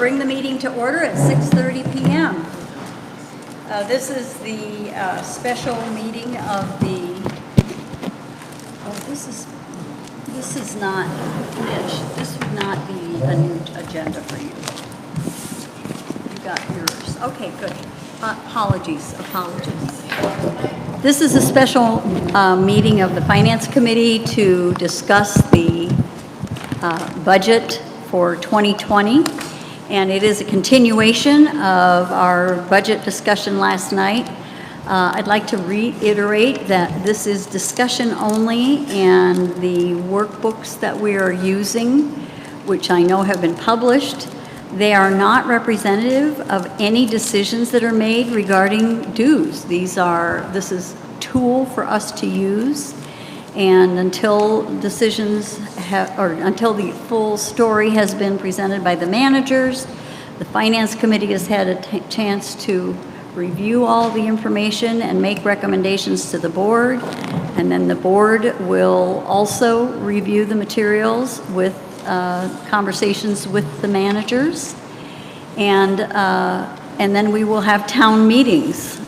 Bring the meeting to order at 6:30 p.m. This is the special meeting of the, this is not, Mitch, this would not be a new agenda for you. You got yours. Okay, good. Apologies. This is a special meeting of the Finance Committee to discuss the budget for 2020. And it is a continuation of our budget discussion last night. I'd like to reiterate that this is discussion only, and the workbooks that we are using, which I know have been published, they are not representative of any decisions that are made regarding dues. This is a tool for us to use, and until decisions until the full story has been presented by the managers, the Finance Committee has had a chance to review all the information and make recommendations to the board, and then the board will also review the materials with conversations with the managers, and then we will have town meetings,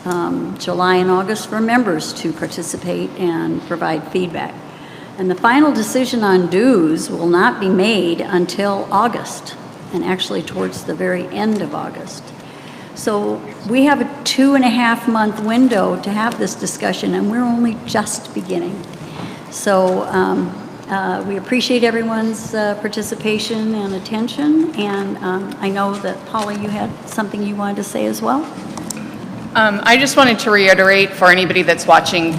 July and August, for members to participate and provide feedback. And the final decision on dues will not be made until August, and actually towards the very end of August. So we have a 2.5-month window to have this discussion, and we're only just beginning. So we appreciate everyone's participation and attention, and I know that Paula, you had something you wanted to say as well? I just wanted to reiterate for anybody that's watching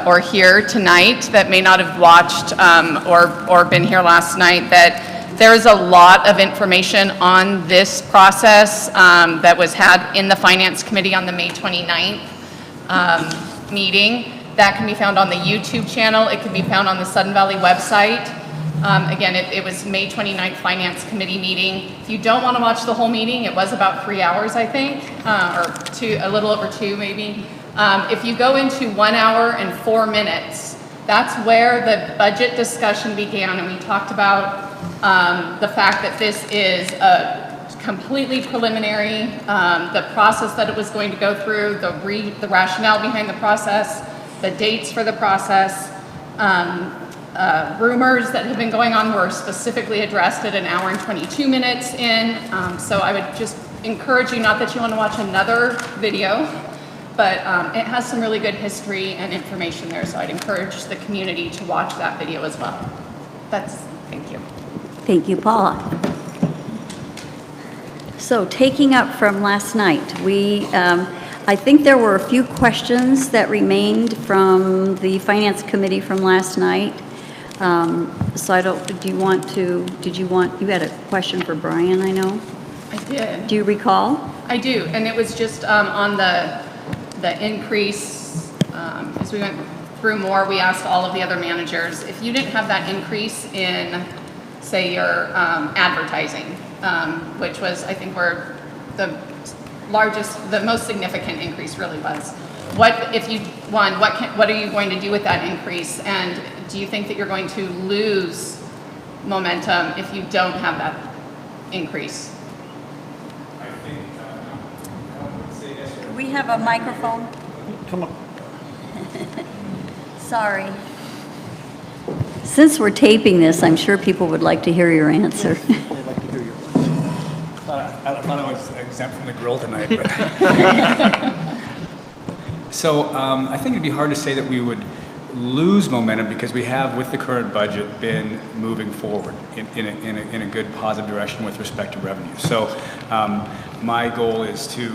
or here tonight that may not have watched or been here last night, that there's a lot of information on this process that was had in the Finance Committee on the May 29th meeting. That can be found on the YouTube channel. It can be found on the Sudden Valley website. Again, it was May 29th Finance Committee meeting. If you don't want to watch the whole meeting, it was about 3 hours, I think, or a little over 2 maybe. If you go into 1 hour and 4 minutes, that's where the budget discussion began, and we talked about the fact that this is a completely preliminary, the process that it was going to go through, the rationale behind the process, the dates for the process. Rumors that have been going on were specifically addressed at 1 hour and 22 minutes in. So I would just encourage you, not that you want to watch another video, but it has some really good history and information there. So I'd encourage the community to watch that video as well. Thank you. Thank you, Paula. So taking up from last night, I think there were a few questions that remained from the Finance Committee from last night. So you had a question for Brian, I know? I did. Do you recall? I do, and it was just on the increase. As we went through more, we asked all of the other managers, if you didn't have that increase in, say, your advertising, which was, I think, where the most significant increase really was. What are you going to do with that increase? And do you think that you're going to lose momentum if you don't have that increase? I think, I would say yes. Do we have a microphone? Come on. Sorry. Since we're taping this, I'm sure people would like to hear your answer. They'd like to hear your voice. I thought I was exempt from the grill tonight. So I think it'd be hard to say that we would lose momentum, because we have, with the current budget, been moving forward in a good positive direction with respect to revenue. So my goal is to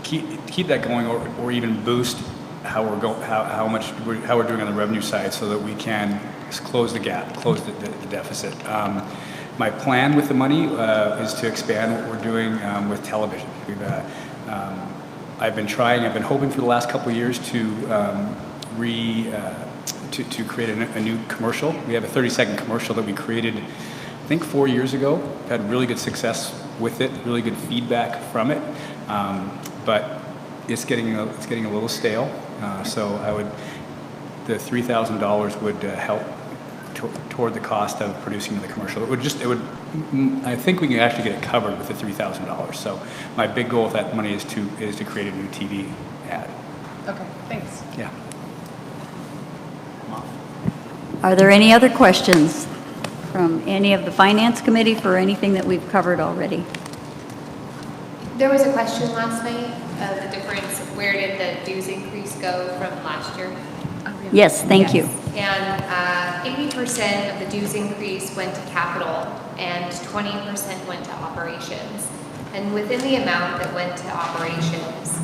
keep that going, or even boost how we're doing on the revenue side, so that we can close the gap, close the deficit. My plan with the money is to expand what we're doing with television. I've been hoping for the last couple of years to create a new commercial. We have a 30-second commercial that we created, I think, 4 years ago. Had really good success with it, really good feedback from it, but it's getting a little stale. So the $3,000 would help toward the cost of producing the commercial. I think we can actually get it covered with the $3,000. So my big goal with that money is to create a new TV ad. Okay, thanks. Yeah. Are there any other questions from any of the Finance Committee for anything that we've covered already? There was a question last night of the difference, where did the dues increase go from last year? Yes, thank you. And 80% of the dues increase went to capital and 20% went to operations. And within the amount that went to operations,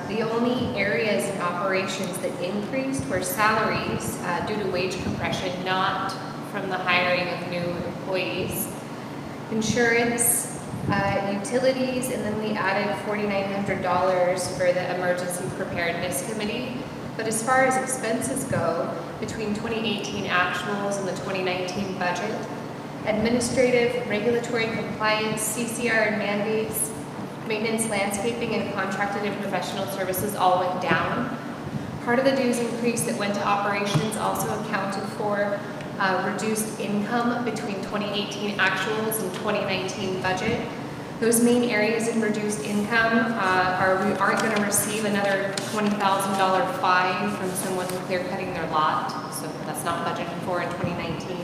the only areas in operations that increased were salaries due to wage compression, not from the hiring of new employees, insurance, utilities, and then we added $4,900 for the Emergency Preparedness Committee. But as far as expenses go, between 2018 actuals and the 2019 budget, administrative, regulatory compliance, CCR and mandates, maintenance, landscaping, and contracted and professional services all went down. Part of the dues increase that went to operations also accounted for reduced income between 2018 actuals and 2019 budget. Those main areas in reduced income we aren't going to receive another $20,000 fine from someone clear cutting their lot, so that's not budgeted for in 2019.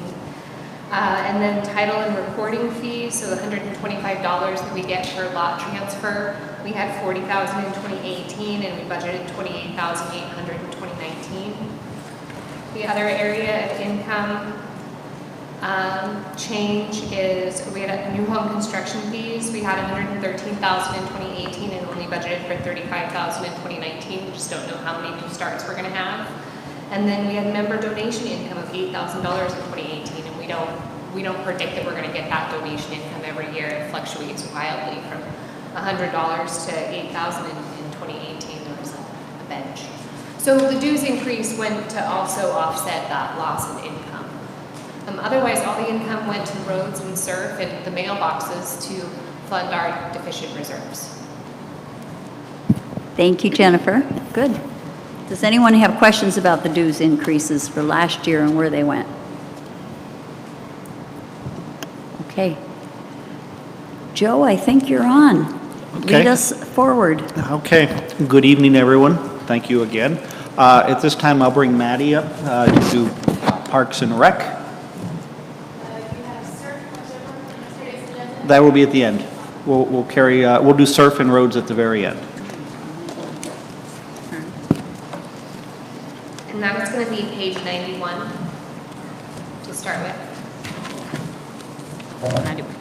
And then title and recording fees, so the $125 that we get per lot transfer, we had $40,000 in 2018 and we budgeted $28,800 in 2019. The other area of income change is we had new home construction fees. We had $113,000 in 2018 and only budgeted for $35,000 in 2019. We just don't know how many new starts we're going to have. And then we had member donation income of $8,000 in 2018, and we don't predict that we're going to get that donation income every year. It fluctuates wildly from $100 to $8,000 in 2018. There was a bench. So the dues increase went to also offset that loss in income. Otherwise, all the income went to roads and SURF and the mailboxes to fund our deficient reserves. Thank you, Jennifer. Good. Does anyone have questions about the dues increases for last year and where they went? Okay. Joe, I think you're on. Okay. Lead us forward. Okay. Good evening, everyone. Thank you again. At this time, I'll bring Maddie up to do Parks and Rec. That will be at the end. We'll do surf and roads at the very end. And that's going to be page 91 to start with. 91.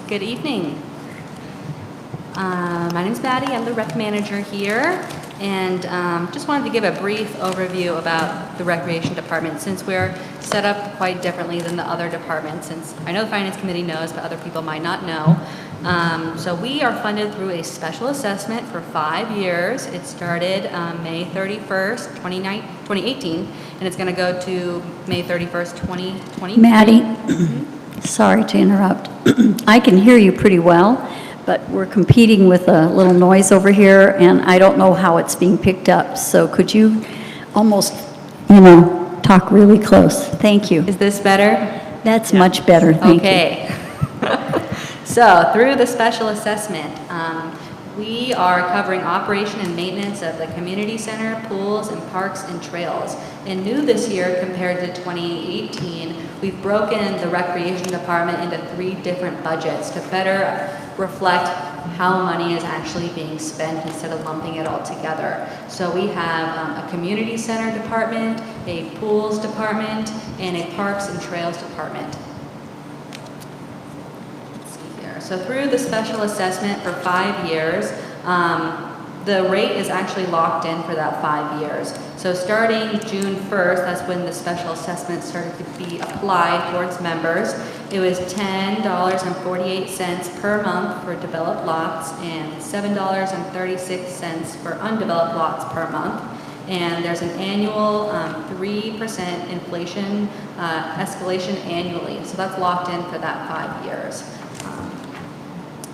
Good evening. My name is Maddie. I'm the rec manager here, and just wanted to give a brief overview about the recreation department since we're set up quite differently than the other departments. Since I know the finance committee knows, but other people might not know. So we are funded through a special assessment for 5 years. It started May 31st, 2018, and it's going to go to May 31st, 2020. Maddie, sorry to interrupt. I can hear you pretty well, but we're competing with a little noise over here, and I don't know how it's being picked up. So could you almost, talk really close? Thank you. Is this better? That's much better, thank you. Okay. So through the special assessment, we are covering operation and maintenance of the community center, pools, and parks and trails. And new this year compared to 2018, we've broken the recreation department into 3 different budgets to better reflect how money is actually being spent instead of lumping it all together. So we have a community center department, a pools department, and a parks and trails department. So through the special assessment for 5 years, the rate is actually locked in for that 5 years. So starting June 1st, that's when the special assessment started to be applied towards members. It was $10.48 per month for developed lots and $7.36 for undeveloped lots per month. And there's an annual 3% inflation escalation annually. So that's locked in for that 5 years.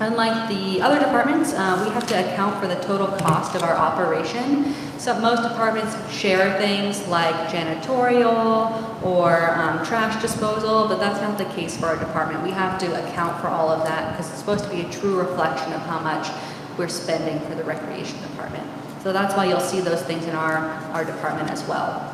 Unlike the other departments, we have to account for the total cost of our operation. So most departments share things like janitorial or trash disposal, but that's not the case for our department. We have to account for all of that because it's supposed to be a true reflection of how much we're spending for the recreation department. So that's why you'll see those things in our department as well.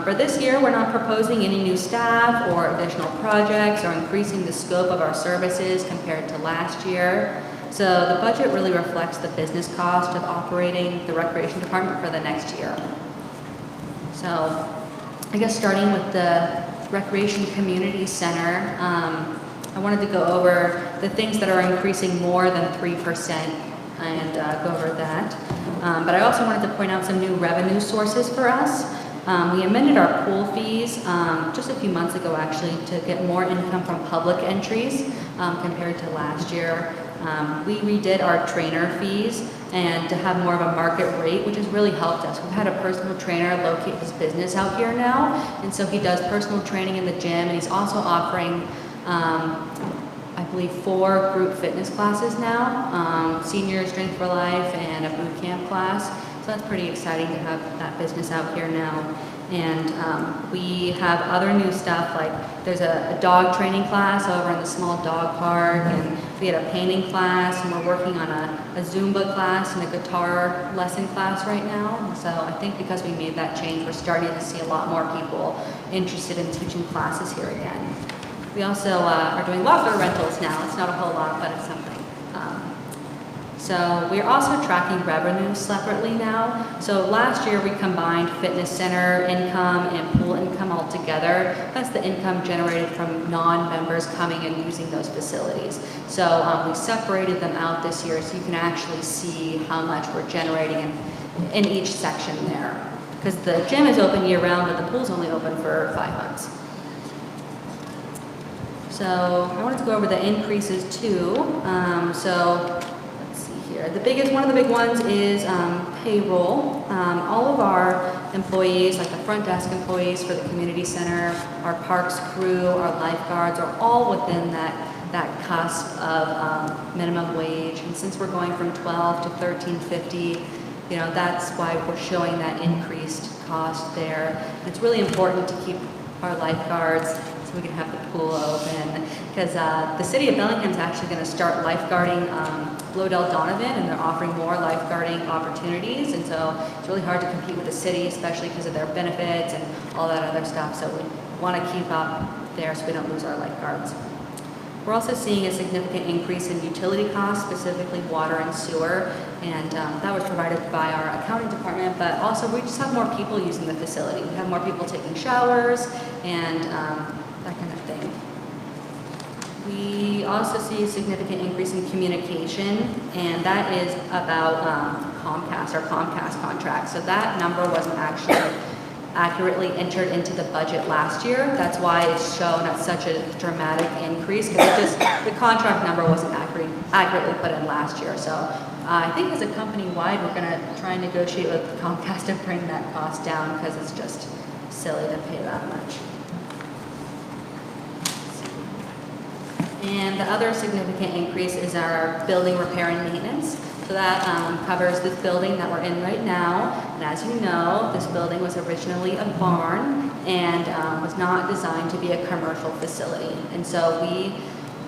For this year, we're not proposing any new staff or additional projects or increasing the scope of our services compared to last year. So the budget really reflects the business cost of operating the recreation department for the next year. So I guess starting with the Recreation Community Center, I wanted to go over the things that are increasing more than 3% and go over that. But I also wanted to point out some new revenue sources for us. We amended our pool fees just a few months ago, actually, to get more income from public entries compared to last year. We redid our trainer fees and to have more of a market rate, which has really helped us. We've had a personal trainer locate his business out here now, and so he does personal training in the gym, and he's also offering, I believe, 4 group fitness classes now, senior strength for life and a boot camp class. So that's pretty exciting to have that business out here now. And we have other new stuff, like there's a dog training class over in the small dog park, and we had a painting class, and we're working on a Zumba class and a guitar lesson class right now. And so I think because we made that change, we're starting to see a lot more people interested in teaching classes here again. We also are doing locker rentals now. It's not a whole lot, but it's something. So we're also tracking revenue separately now. So last year we combined fitness center income and pool income all together. That's the income generated from non-members coming and using those facilities. So we separated them out this year so you can actually see how much we're generating in each section there. Because the gym is open year-round, but the pool's only open for 5 months. So I wanted to go over the increases too. One of the big ones is payroll. All of our employees, like the front desk employees for the community center, our parks crew, our lifeguards, are all within that cusp of minimum wage. And since we're going from $12 to $13.50, that's why we're showing that increased cost there. It's really important to keep our lifeguards so we can have the pool open, because the city of Bellingham is actually going to start lifeguarding Lodell Donovan, and they're offering more lifeguarding opportunities, and so it's really hard to compete with the city, especially because of their benefits and all that other stuff. So we want to keep up there so we don't lose our lifeguards. We're also seeing a significant increase in utility costs, specifically water and sewer, and that was provided by our accounting department, but also we just have more people using the facility. We have more people taking showers and that kind of thing. We also see a significant increase in communication, and that is about Comcast, our Comcast contract. So that number wasn't actually accurately entered into the budget last year. That's why it's shown at such a dramatic increase, because the contract number wasn't accurately put in last year. So I think as a company-wide, we're going to try and negotiate with Comcast to bring that cost down, because it's just silly to pay that much. And the other significant increase is our building repair and maintenance. So that covers this building that we're in right now. And as you know, this building was originally a barn and was not designed to be a commercial facility. And so we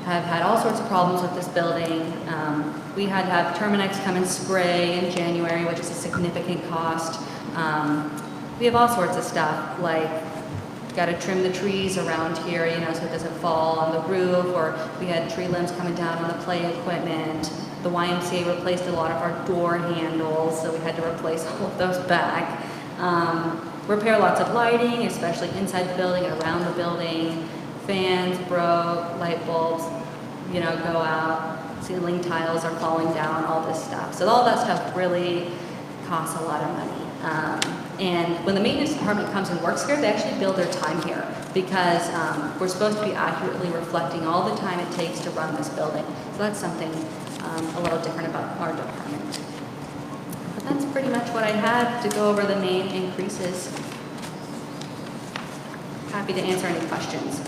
have had all sorts of problems with this building. We had to have Terminex come and spray in January, which is a significant cost. We have all sorts of stuff, like got to trim the trees around here, so it doesn't fall on the roof, or we had tree limbs coming down on the play equipment. The YMCA replaced a lot of our door handles, so we had to replace all of those back. Repair lots of lighting, especially inside the building and around the building. Fans broke, light bulbs, go out, ceiling tiles are falling down, all this stuff. So all that stuff really costs a lot of money. And when the maintenance department comes and works here, they actually build their time here, because we're supposed to be accurately reflecting all the time it takes to run this building. So that's something a little different about our department. But that's pretty much what I had to go over the main increases. Happy to answer any questions.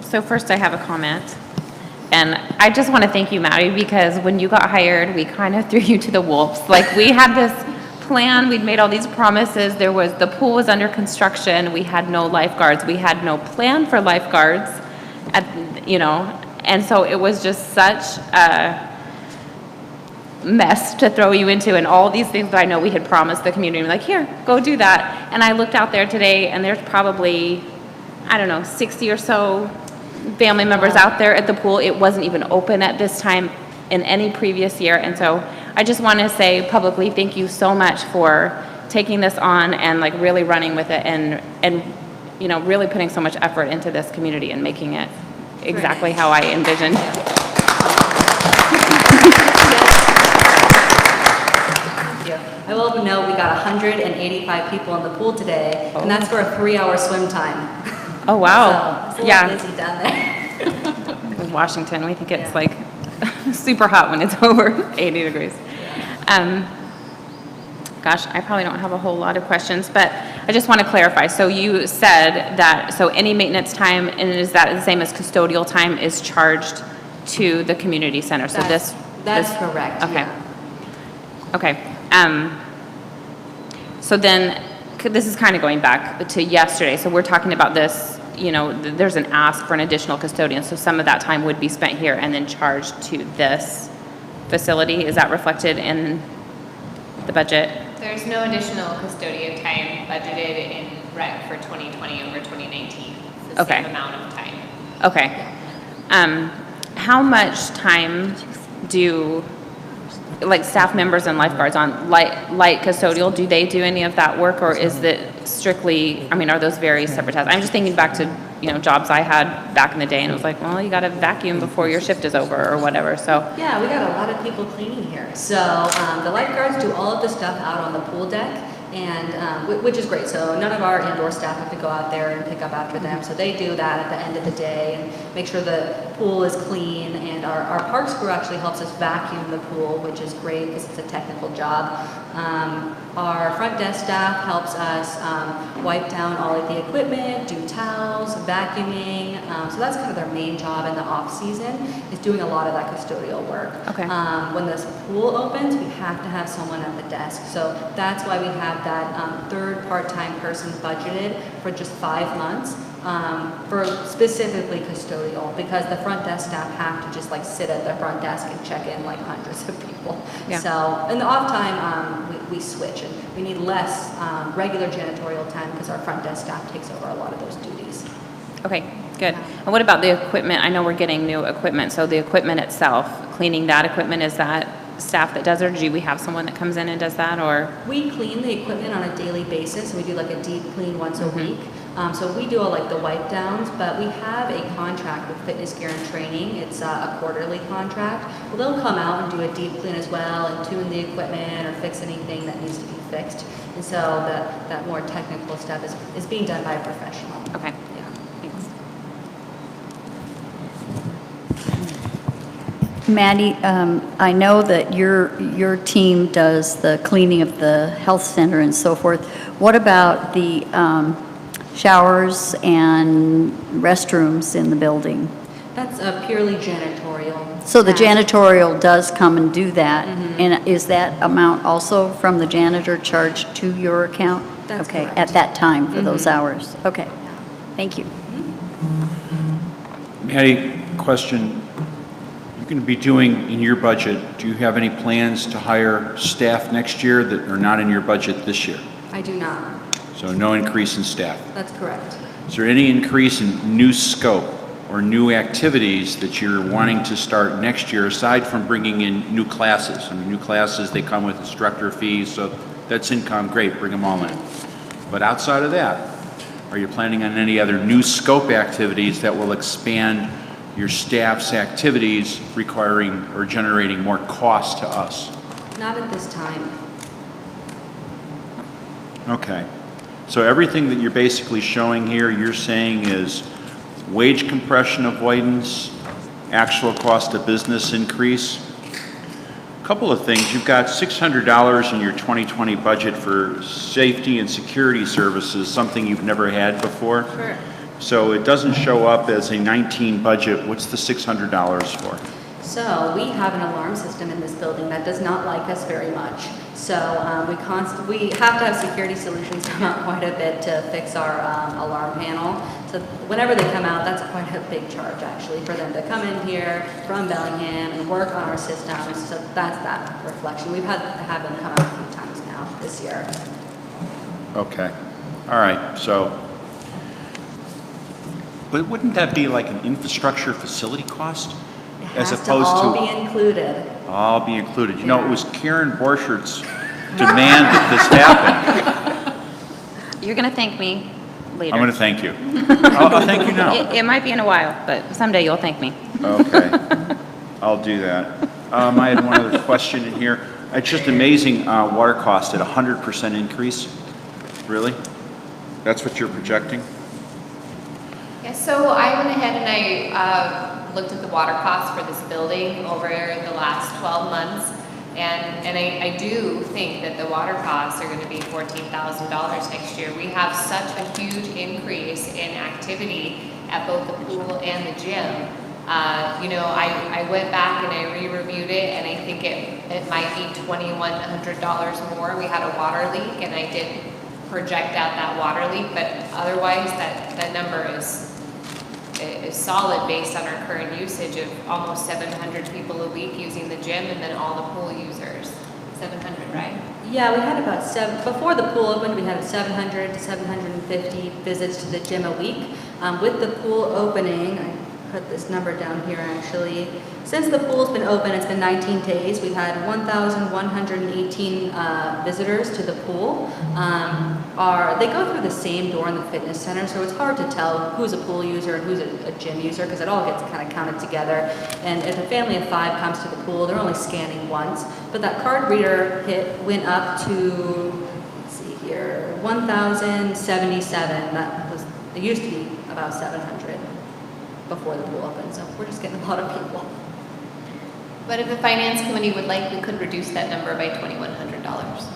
So first I have a comment. And I just want to thank you, Maddie, because when you got hired, we kind of threw you to the wolves. Like, we had this plan, we'd made all these promises, the pool was under construction, we had no lifeguards, we had no plan for lifeguards, and so it was just such a mess to throw you into, and all these things that I know we had promised the community, like, here, go do that. And I looked out there today, and there's probably, 60 or so family members out there at the pool. It wasn't even open at this time in any previous year. And so I just want to say publicly, thank you so much for taking this on and like really running with it and really putting so much effort into this community and making it exactly how I envisioned. I will note we got 185 people in the pool today, and that's for a 3-hour swim time. Oh, wow. So it's a little busy down there. In Washington, we think it's like super hot when it's over 80 degrees. Gosh, I probably don't have a whole lot of questions, but I just want to clarify. So you said that, so any maintenance time, and is that the same as custodial time, is charged to the community center? So That's correct, okay. yeah. Okay. So then, this is kind of going back to yesterday. So we're talking about this, there's an ask for an additional custodian. So some of that time would be spent here and then charged to this facility. Is that reflected in the budget? There's no additional custodian time budgeted in rec for 2020 over 2019. It's the Okay. same amount of time. Okay. How much time do, like, staff members and lifeguards on light custodial, do they do any of that work, or is it strictly, are those very separate tasks? I'm just thinking back to, jobs I had back in the day, and it was like, well, you gotta vacuum before your shift is over, or whatever, so. Yeah, we got a lot of people cleaning here. So the lifeguards do all of the stuff out on the pool deck, and which is great. So none of our indoor staff have to go out there and pick up after them. So they do that at the end of the day and make sure the pool is clean. And our parks crew actually helps us vacuum the pool, which is great because it's a technical job. Our front desk staff helps us wipe down all of the equipment, do towels, vacuuming. So that's kind of their main job in the off season, is doing a lot of that custodial work. Okay. When this pool opens, we have to have someone at the desk. So that's why we have that third part-time person budgeted for just 5 months for specifically custodial, because the front desk staff have to just like sit at the front desk and check in like hundreds of people. Yeah. So in the off time, we switch, and we need less regular janitorial time because our front desk staff takes over a lot of those duties. Okay, good. And what about the equipment? I know we're getting new equipment, so the equipment itself, cleaning that equipment, is that staff that does it, or do we have someone that comes in and does that, or? We clean the equipment on a daily basis, and we do like a deep clean once a week. So we do all like the wipe downs, but we have a contract with Fitness Gear and Training. It's a quarterly contract. Well, they'll come out and do a deep clean as well and tune the equipment or fix anything that needs to be fixed. And so that more technical stuff is being done by a professional. Okay, Yeah. thanks. Maddie, I know that your team does the cleaning of the health center and so forth. What about the showers and restrooms in the building? That's purely janitorial. So the task. janitorial does come and do that? And is that amount also from the janitor charged to your account? That's Okay, correct. at that time for those hours? Okay, thank you. Maddie, question. You're going to be doing in your budget, do you have any plans to hire staff next year that are not in your budget this year? I do not. So no increase in staff. That's correct. Is there any increase in new scope or new activities that you're wanting to start next year, aside from bringing in new classes? New classes, they come with instructor fees, so that's income, great, bring them all in. But outside of that, are you planning on any other new scope activities that will expand your staff's activities, requiring or generating more cost to us? Not at this time. Okay. So everything that you're basically showing here, you're saying is wage compression avoidance, actual cost of business increase, Couple of things. You've got $600 in your 2020 budget for safety and security services, something you've never had before. Sure. So it doesn't show up as a 19 budget. What's the $600 for? So we have an alarm system in this building that does not like us very much. So we have to have security solutions come out quite a bit to fix our alarm panel. So whenever they come out, that's quite a big charge actually for them to come in here from Bellingham and work on our systems. So that's that reflection. We've had to have them come out a few times now this year. Okay. All right. So, but wouldn't that be like an infrastructure facility cost? It As has to opposed all to be included. all be included. You know, it Yeah. was Karen Borchart's demand that this happen. You're going to thank me later. I'm going to thank you. I'll thank you now. It might be in a while, but someday you'll thank me. Okay, I'll do that. I had one other question in here. It's just amazing, water cost at 100% increase. Really? That's what you're projecting? Yeah, so I went ahead and I looked at the water costs for this building over the last 12 months. And I do think that the water costs are going to be $14,000 next year. We have such a huge increase in activity at both the pool and the gym. You know, I went back and I re-reviewed it, and I think it might be $2,100 more. We had a water leak, and I did project out that water leak, but otherwise that number is solid based on our current usage of almost 700 people a week using the gym, and then all the pool users. 700, right? Yeah, we had about before the pool opened, we had 700 to 750 visits to the gym a week. With the pool opening, I put this number down here actually. Since the pool's been open, it's been 19 days. We've had 1,118 visitors to the pool. They go through the same door in the fitness center, so it's hard to tell who's a pool user and who's a gym user because it all gets kind of counted together. And if a family of 5 comes to the pool, they're only scanning once. But that card reader went up to, let's see here, 1,077. It used to be about 700 before the pool opened, so we're just getting a lot of people. But if the finance committee would like, we could reduce that number by $2,100.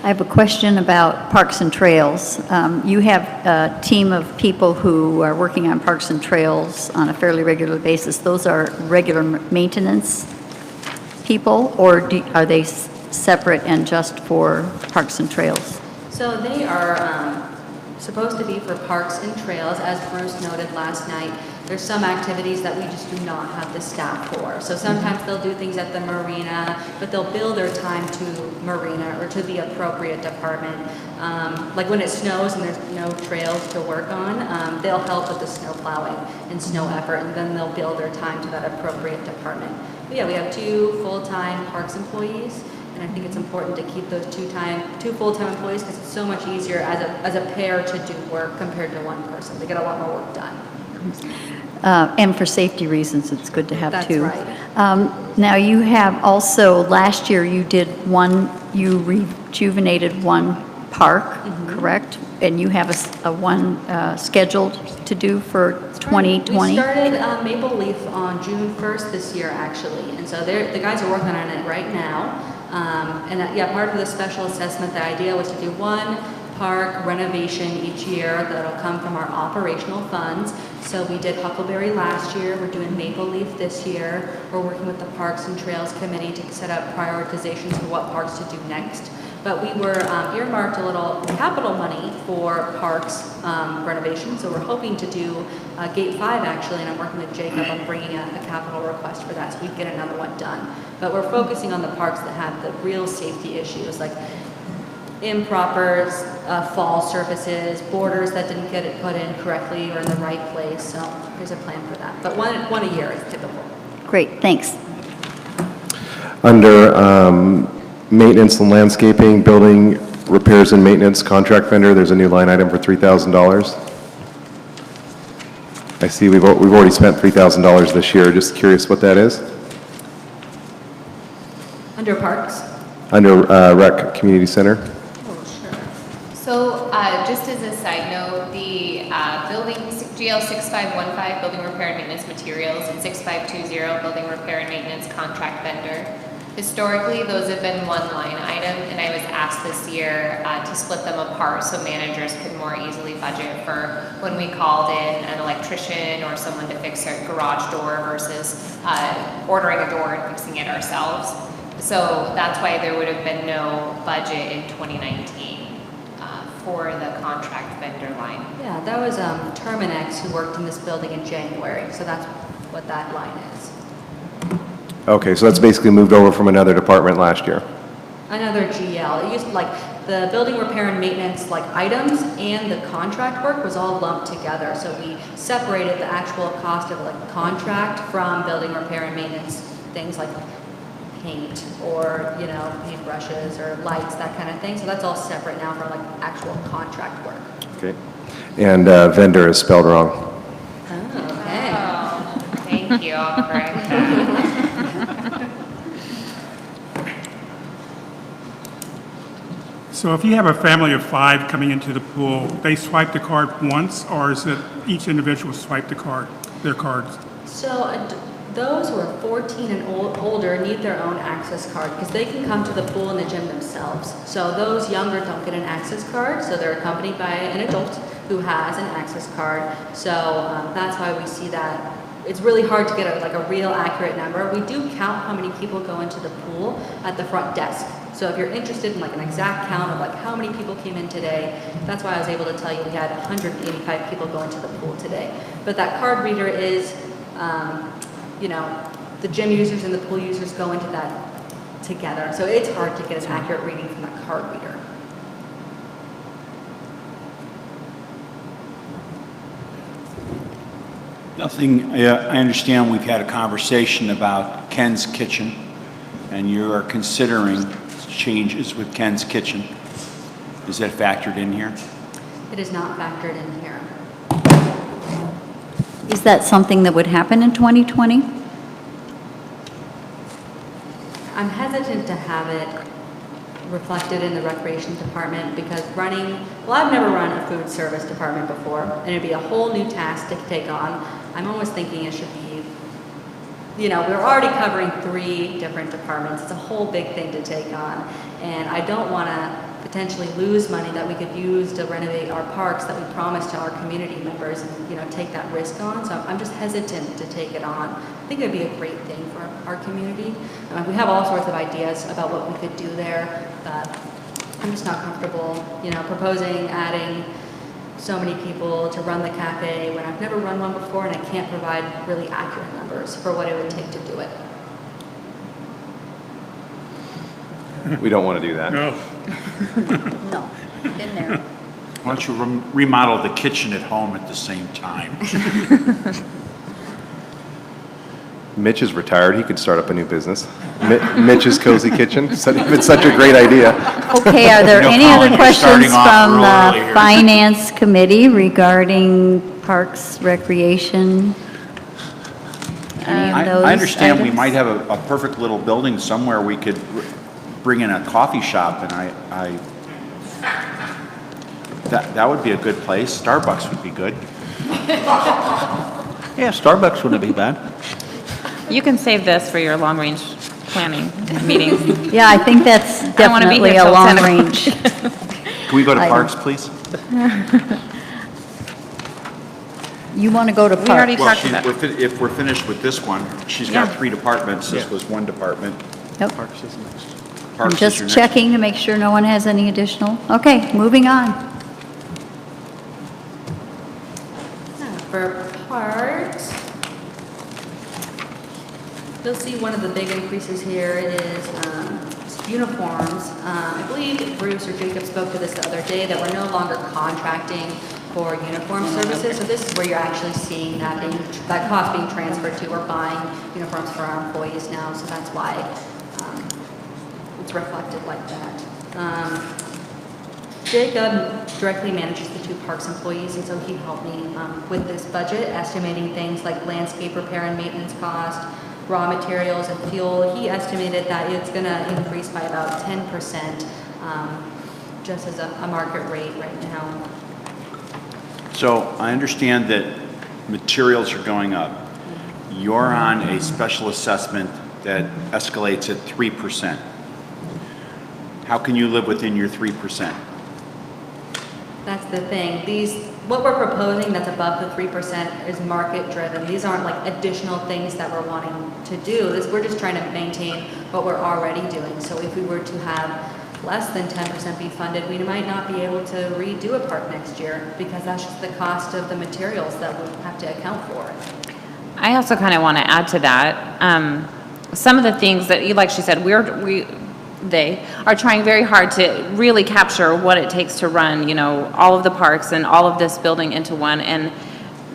I have a question about Parks and Trails. You have a team of people who are working on Parks and Trails on a fairly regular basis. Those are regular maintenance people, or are they separate and just for Parks and Trails? So they are supposed to be for Parks and Trails. As Bruce noted last night, there's some activities that we just do not have the staff for. So sometimes they'll do things at the marina, but they'll bill their time to marina or to the appropriate department. Like when it snows and there's no trails to work on, they'll help with the snow plowing and snow effort, and then they'll bill their time to that appropriate department. But yeah, we have 2 full-time Parks employees. And I think it's important to keep those 2 full-time employees because it's so much easier as a pair to do work compared to one person. They get a lot more work done. And for safety reasons, it's good to have That's 2. right. Now, you have also, last year, you rejuvenated one park, correct? And you have one scheduled to do for 2020? We started Maple Leaf on June 1st this year, actually. And so the guys are working on it right now. Part of the special assessment, the idea was to do one park renovation each year that'll come from our operational funds. So we did Huckleberry last year, we're doing Maple Leaf this year. We're working with the Parks and Trails Committee to set up prioritizations for what parks to do next. But we were earmarked a little capital money for parks renovation, so we're hoping to do Gate 5 actually, and I'm working with Jacob on bringing a capital request for that so we can get another one done. But we're focusing on the parks that have the real safety issues, like improper fall surfaces, borders that didn't get it put in correctly or in the right place. So there's a plan for that. But one a year is typical. Great, thanks. Under maintenance and landscaping, building repairs and maintenance contract vendor, there's a new line item for $3,000. I see we've already spent $3,000 this year. Just curious what that is. Under parks? Under Rec Community Center. Oh, sure. So just as a side note, the building GL 6515, building repair and maintenance materials, and 6520, building repair and maintenance contract vendor. Historically, those have been one line item, and I was asked this year to split them apart so managers could more easily budget for when we called in an electrician or someone to fix a garage door versus ordering a door and fixing it ourselves. So that's why there would have been no budget in 2019 for the contract vendor line. Yeah, that was Terminex who worked in this building in January, so that's what that line is. Okay, so that's basically moved over from another department last year. Another GL. It used like the building repair and maintenance like items and the contract work was all lumped together. So we separated the actual cost of like contract from building repair and maintenance things like paint or, you know, paint brushes or lights, that kind of thing. So that's all separate now from like actual contract work. Okay. And vendor is spelled wrong. Oh, okay. Oh, thank you. I'll correct that. So if you have a family of 5 coming into the pool, they swipe the card once, or is it each individual swipe the card, their cards? So those who are 14 and older need their own access card because they can come to the pool and the gym themselves. So those younger don't get an access card, so they're accompanied by an adult who has an access card. So that's why we see that. It's really hard to get a real accurate number. We do count how many people go into the pool at the front desk. So if you're interested in like an exact count of like how many people came in today, that's why I was able to tell you we had 185 people go into the pool today. But that card reader is, you know, the gym users and the pool users go into that together. So it's hard to get an accurate reading from that card reader. Nothing, I understand we've had a conversation about Ken's Kitchen, and you are considering changes with Ken's Kitchen. Is that factored in here? It is not factored in here. Is that something that would happen in 2020? I'm hesitant to have it reflected in the recreation department because I've never run a food service department before, and it'd be a whole new task to take on. I'm almost thinking it should be, you know, we're already covering 3 different departments. It's a whole big thing to take on, and I don't want to potentially lose money that we could use to renovate our parks that we promised to our community members and, you know, take that risk on. So I'm just hesitant to take it on. I think it would be a great thing for our community. We have all sorts of ideas about what we could do there, but I'm just not comfortable, you know, proposing adding so many people to run the cafe when I've never run one before and I can't provide really accurate numbers for what it would take to do it. We don't want to do that. No. No, in there. Why don't you remodel the kitchen at home at the same time? Mitch is retired. He could start up a new business. Mitch's Cozy Kitchen. It's such a great idea. Okay, are there You know, any Colin, other you're questions starting off from real early the here. Finance Committee regarding Parks, Recreation? Any of those I understand we items? might have a perfect little building somewhere we could bring in a coffee shop, and that would be a good place. Starbucks would be good. Yeah, Starbucks wouldn't be bad. You can save this for your long-range planning meetings. Yeah, I think that's I wanna be definitely here a till 10 o'clock. long-range. Can we go to Item. Parks, please? You want to go to We already Parks? talked about it. If we're finished with this one, she's got Yeah. 3 departments. This Yeah. was 1 department. Nope. Parks is next. I'm Parks is your just next. checking to make sure no one has any additional. Okay, moving on. For parks, you'll see one of the big increases here is uniforms. I believe Bruce or Jacob spoke to this the other day, that we're no longer contracting for uniform services. So this is where you're actually seeing that cost being transferred to. We're buying uniforms for our employees now, so that's why it's reflected like that. Jacob directly manages the 2 parks employees, and so he helped me with this budget, estimating things like landscape repair and maintenance cost, raw materials and fuel. He estimated that it's going to increase by about 10%, just as a market rate right now. So I understand that materials are going up. You're on a special assessment that escalates at 3%. How can you live within your 3%? That's the thing. What we're proposing that's above the 3% is market driven. These aren't like additional things that we're wanting to do. We're just trying to maintain what we're already doing. So if we were to have less than 10% be funded, we might not be able to redo a park next year because that's just the cost of the materials that we have to account for. I also kind of want to add to that. Some of the things that, like she said, they are trying very hard to really capture what it takes to run, all of the parks and all of this building into one. And,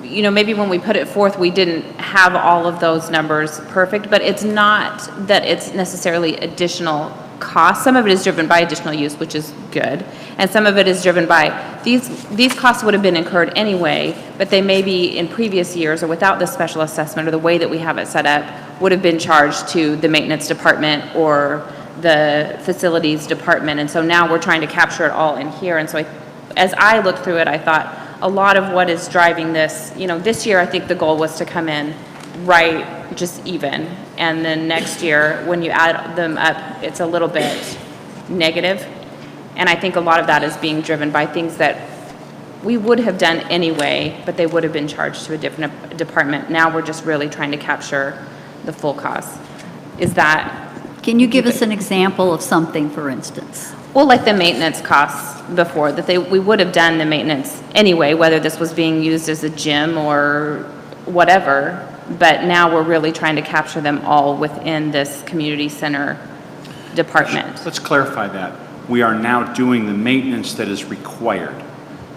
maybe when we put it forth, we didn't have all of those numbers perfect, but it's not that it's necessarily additional cost. Some of it is driven by additional use, which is good. And some of it is driven by these costs would have been incurred anyway, but they may be in previous years or without the special assessment or the way that we have it set up would have been charged to the maintenance department or the facilities department. And so now we're trying to capture it all in here. And so as I looked through it, I thought a lot of what is driving this, this year I think the goal was to come in right just even. And then next year, when you add them up, it's a little bit negative. And I think a lot of that is being driven by things that we would have done anyway, but they would have been charged to a different department. Now we're just really trying to capture the full cost. Can you give us an example of something, for instance? Well, like the maintenance costs before, we would have done the maintenance anyway, whether this was being used as a gym or whatever, but now we're really trying to capture them all within this community center department. Let's clarify that. We are now doing the maintenance that is required.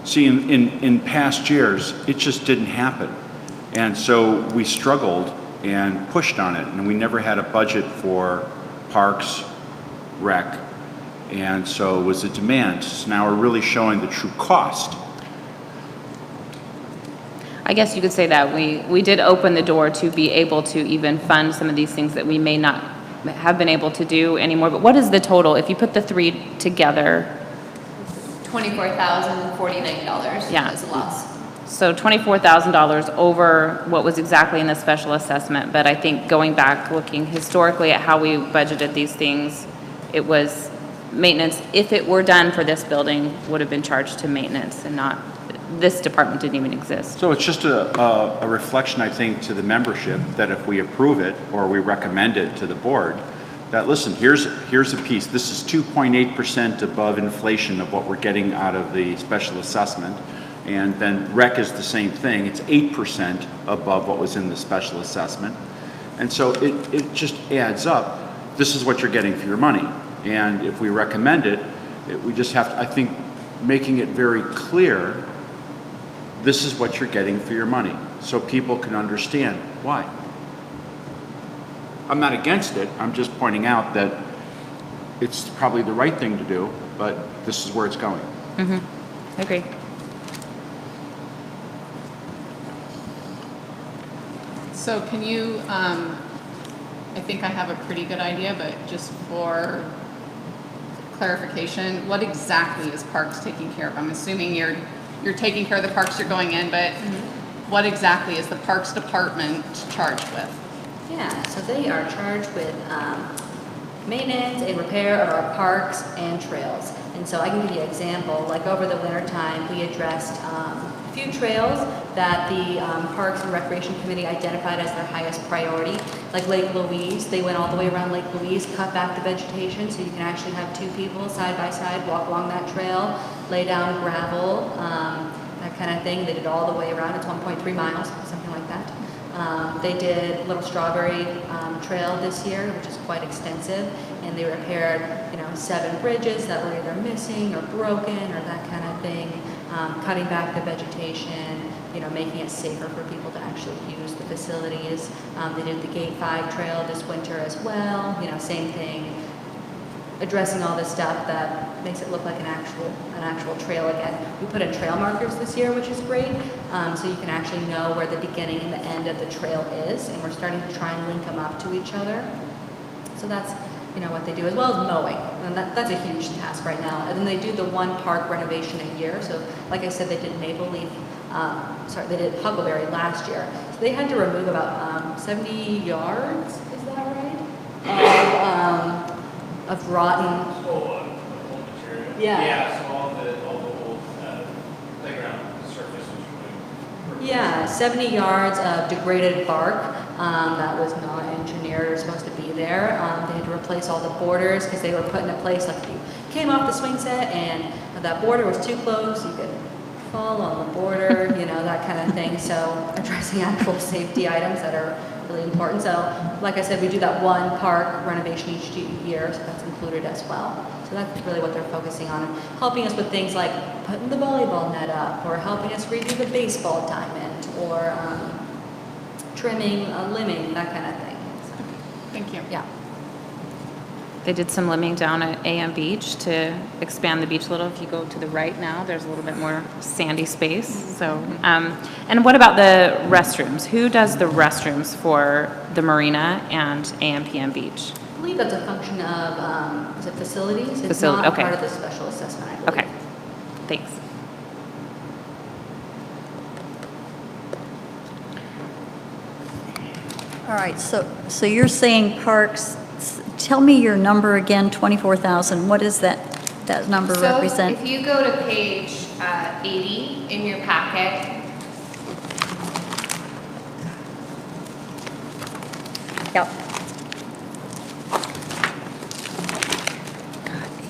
See, in past years, it just didn't happen. And so we struggled and pushed on it, and we never had a budget for parks, rec, and so it was a demand. So now we're really showing the true cost. I guess you could say that we did open the door to be able to even fund some of these things that we may not have been able to do anymore. But what is the total? If you put the three together, $24,049 Yeah. is a loss. so $24,000 over what was exactly in the special assessment. But I think going back, looking historically at how we budgeted these things, it was maintenance. If it were done for this building, would have been charged to maintenance and not, this department didn't even exist. So it's just a reflection, I think, to the membership that if we approve it or we recommend it to the board, that listen, here's a piece. This is 2.8% above inflation of what we're getting out of the special assessment. And then rec is the same thing. It's 8% above what was in the special assessment. And so it just adds up. This is what you're getting for your money. And if we recommend it, we just have to, I think, making it very clear, this is what you're getting for your money, so people can understand why. I'm not against it. I'm just pointing out that it's probably the right thing to do, but this is where it's going. Mm-hmm. Agree. So can you, I think I have a pretty good idea, but just for clarification, what exactly is Parks taking care of? I'm assuming you're taking care of the parks you're going in, but what exactly is the Parks Department charged with? Yeah, so they are charged with maintenance and repair of our parks and trails. And so I can give you an example, like over the winter time, we addressed a few trails that the Parks and Recreation Committee identified as their highest priority, like Lake Louise. They went all the way around Lake Louise, cut back the vegetation so you can actually have two people side by side walk along that trail, lay down gravel, that kind of thing. They did all the way around. It's 1.3 miles, something like that. They did Little Strawberry Trail this year, which is quite extensive, and they repaired, 7 bridges that were either missing or broken or that kind of thing, cutting back the vegetation, making it safer for people to actually use the facilities. They did the Gate 5 Trail this winter as well, same thing, addressing all this stuff that makes it look like an actual trail again. We put in trail markers this year, which is great, so you can actually know where the beginning and the end of the trail is, and we're starting to try and link them up to each other. So that's what they do, as well as mowing, and that's a huge task right now. And then they do the one park renovation a year. So like I said, they did Maple Leaf they did Huckleberry last year. So they had to remove about 70 yards, is that right? Of rotten. Yeah. So all the old playground surface was removed. Yeah, 70 yards of degraded bark that was not engineered or supposed to be there. They had to replace all the borders because they were put in a place like if you came off the swing set and that border was too close, you could fall on the border, that kind of thing. So addressing actual safety items that are really important. So like I said, we do that one park renovation each year, so that's included as well. So that's really what they're focusing on, helping us with things like putting the volleyball net up, or helping us redo the baseball diamond, or trimming, limbing, that kind of thing. So, Thank you. yeah. They did some limbing down at AM Beach to expand the beach a little. If you go to the right now, there's a little bit more sandy space. So, and what about the restrooms? Who does the restrooms for the marina and AM/PM Beach? I believe that's a function of, is it facilities? It's Facility, not okay. part of the special assessment, I believe. Okay, thanks. All right, so you're saying parks, tell me your number again, 24,000. What does that number represent? So if you go to page 80 in your packet, Yep.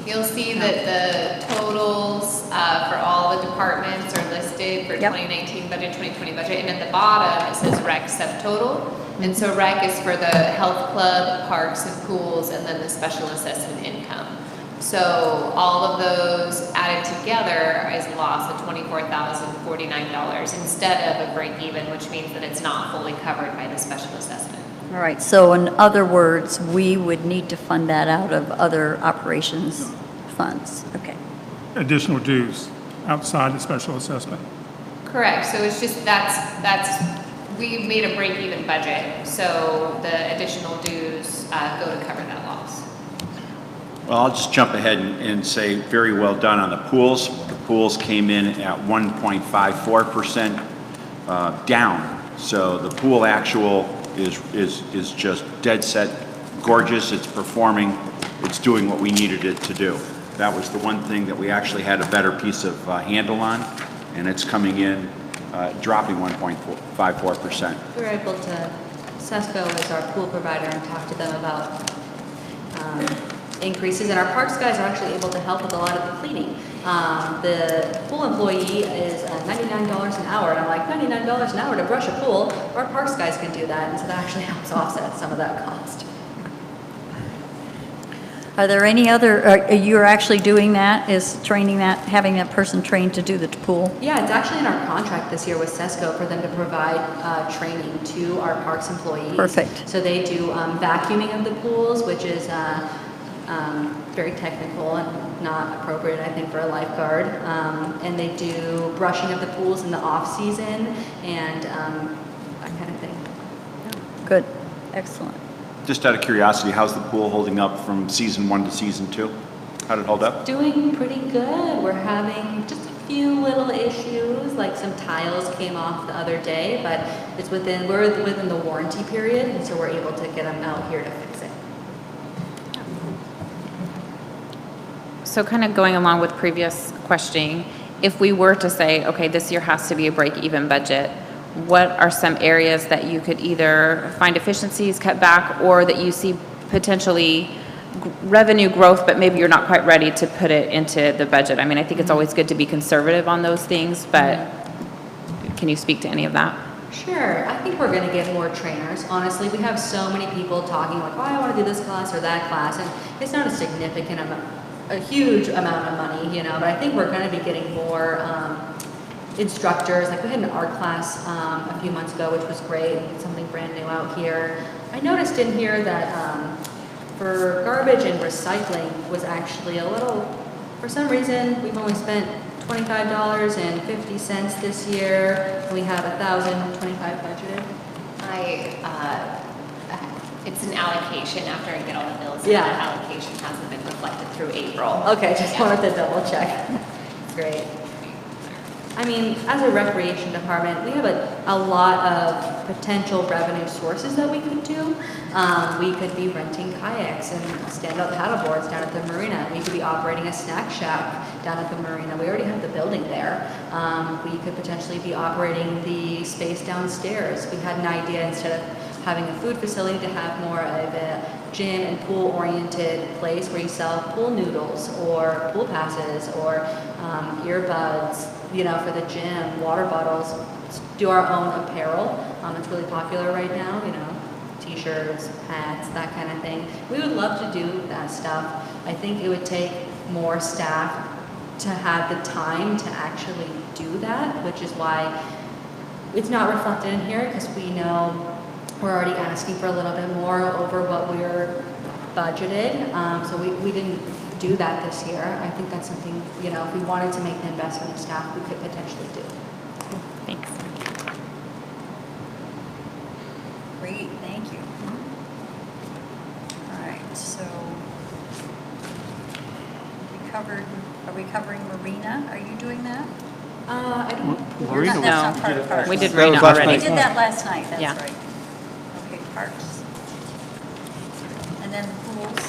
you'll see that the totals for all the departments are listed for Yep. 2019 budget, 2020 budget, and at the bottom it says rec subtotal. And so rec is for the health club, parks and pools, and then the special assessment income. So all of those added together is a loss of $24,049 instead of a break even, which means that it's not fully covered by the special assessment. All right, so in other words, we would need to fund that out of other operations funds. Okay. Additional dues outside the special assessment. Correct, so it's just, we made a break-even budget, so the additional dues go to cover that loss. Well, I'll just jump ahead and say very well done on the pools. The pools came in at 1.54% down. So the pool actual is just dead set gorgeous. It's performing. It's doing what we needed it to do. That was the one thing that we actually had a better piece of handle on, and it's coming in, dropping 1.54%. We were able to, Sesco is our pool provider, and talk to them about increases, and our parks guys are actually able to help with a lot of the cleaning. The pool employee is $99 an hour, and I'm like, $99 an hour to brush a pool? Our parks guys can do that, and so that actually helps offset some of that cost. Are there any other, you're actually doing that, is training that, having that person trained to do the pool? Yeah, it's actually in our contract this year with Sesco for them to provide training to our parks employees. Perfect. So they do vacuuming of the pools, which is very technical and not appropriate, I think, for a lifeguard. And they do brushing of the pools in the off-season and that kind of thing. Good, excellent. Just out of curiosity, how's the pool holding up from season 1 to season 2? How did it hold up? Doing pretty good. We're having just a few little issues, like some tiles came off the other day, but we're within the warranty period, and so we're able to get them out here to fix it. So kind of going along with previous questioning, if we were to say, okay, this year has to be a break-even budget, what are some areas that you could either find efficiencies, cut back, or that you see potentially revenue growth, but maybe you're not quite ready to put it into the budget? I mean, I think it's always good to be conservative on those things, but can you speak to any of that? Sure. I think we're going to get more trainers. Honestly, we have so many people talking like, oh, I want to do this class or that class, and it's not a significant amount, a huge amount of money, but I think we're going to be getting more instructors. Like we had an art class a few months ago, which was great, something brand new out here. I noticed in here that for garbage and recycling was actually a little, for some reason, we've only spent $25.50 this year. We have $1,025 budgeted. It's an allocation after I get all the bills. Yeah. And that allocation hasn't been reflected through April. Okay, just wanted to double check. Great. I mean, as a recreation department, we have a lot of potential revenue sources that we could do. We could be renting kayaks and stand-up paddleboards down at the marina. We could be operating a snack shack down at the marina. We already have the building there. We could potentially be operating the space downstairs. We had an idea, instead of having a food facility, to have more of a gym and pool-oriented place where you sell pool noodles or pool passes or earbuds, you know, for the gym, water bottles, do our own apparel. It's really popular right now, you know, t-shirts, hats, that kind of thing. We would love to do that stuff. I think it would take more staff to have the time to actually do that, which is why it's not reflected in here, because we know we're already asking for a little bit more over what we're budgeted. So we didn't do that this year. I think that's something, you know, if we wanted to make the investment in staff, we could potentially do. Thanks. Great, thank you. All right, so are we covering Marina? Are you doing that? I don't, You're not- That's not part of Parks. We did That Marina was last already. We did that last night, that's Yeah. right. Okay, Parks. And then pools.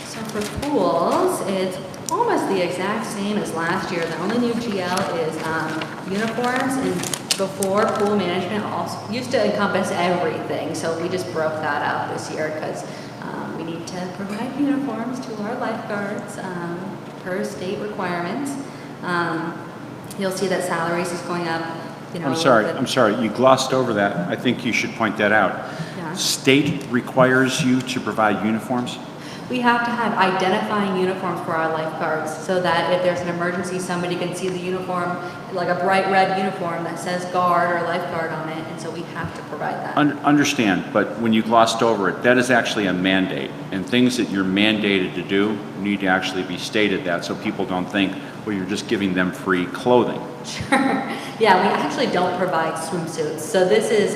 So for pools, it's almost the exact same as last year. The only new GL is uniforms, and before, pool management also used to encompass everything. So we just broke that out this year because we need to provide uniforms to our lifeguards per state requirements. You'll see that salaries is going up, you know. a little bit. I'm sorry, you glossed over that. I think you should point that out. Yeah. State requires you to provide uniforms? We have to have identifying uniforms for our lifeguards so that if there's an emergency, somebody can see the uniform, like a bright red uniform that says guard or lifeguard on it, and so we have to provide that. Understand, but when you glossed over it, that is actually a mandate. And things that you're mandated to do need to actually be stated that, so people don't think, well, you're just giving them free clothing. Sure. Yeah, we actually don't provide swimsuits. So this is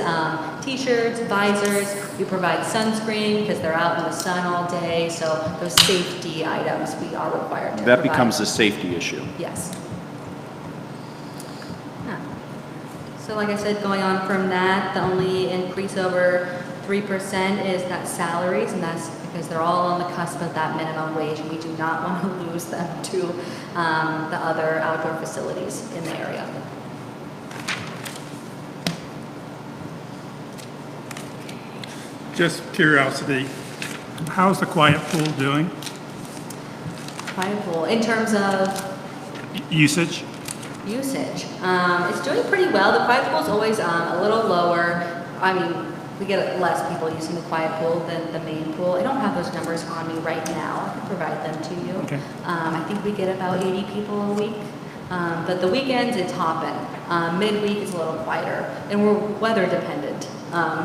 t-shirts, visors. We provide sunscreen because they're out in the sun all day. So those safety items we are required to That provide. becomes a safety issue. Yes. Yeah. So like I said, going on from that, the only increase over 3% is that salaries, and that's because they're all on the cusp of that minimum wage, and we do not want to lose them to the other outdoor facilities in the area. Just curiosity, how's the quiet pool doing? Quiet pool, in terms of Usage? usage, it's doing pretty well. The quiet pool is always a little lower. I mean, we get less people using the quiet pool than the main pool. I don't have those numbers on me right now. I can provide them to you. Okay. I think we get about 80 people a week. But the weekends, it's hopping. Midweek is a little quieter, and we're weather dependent.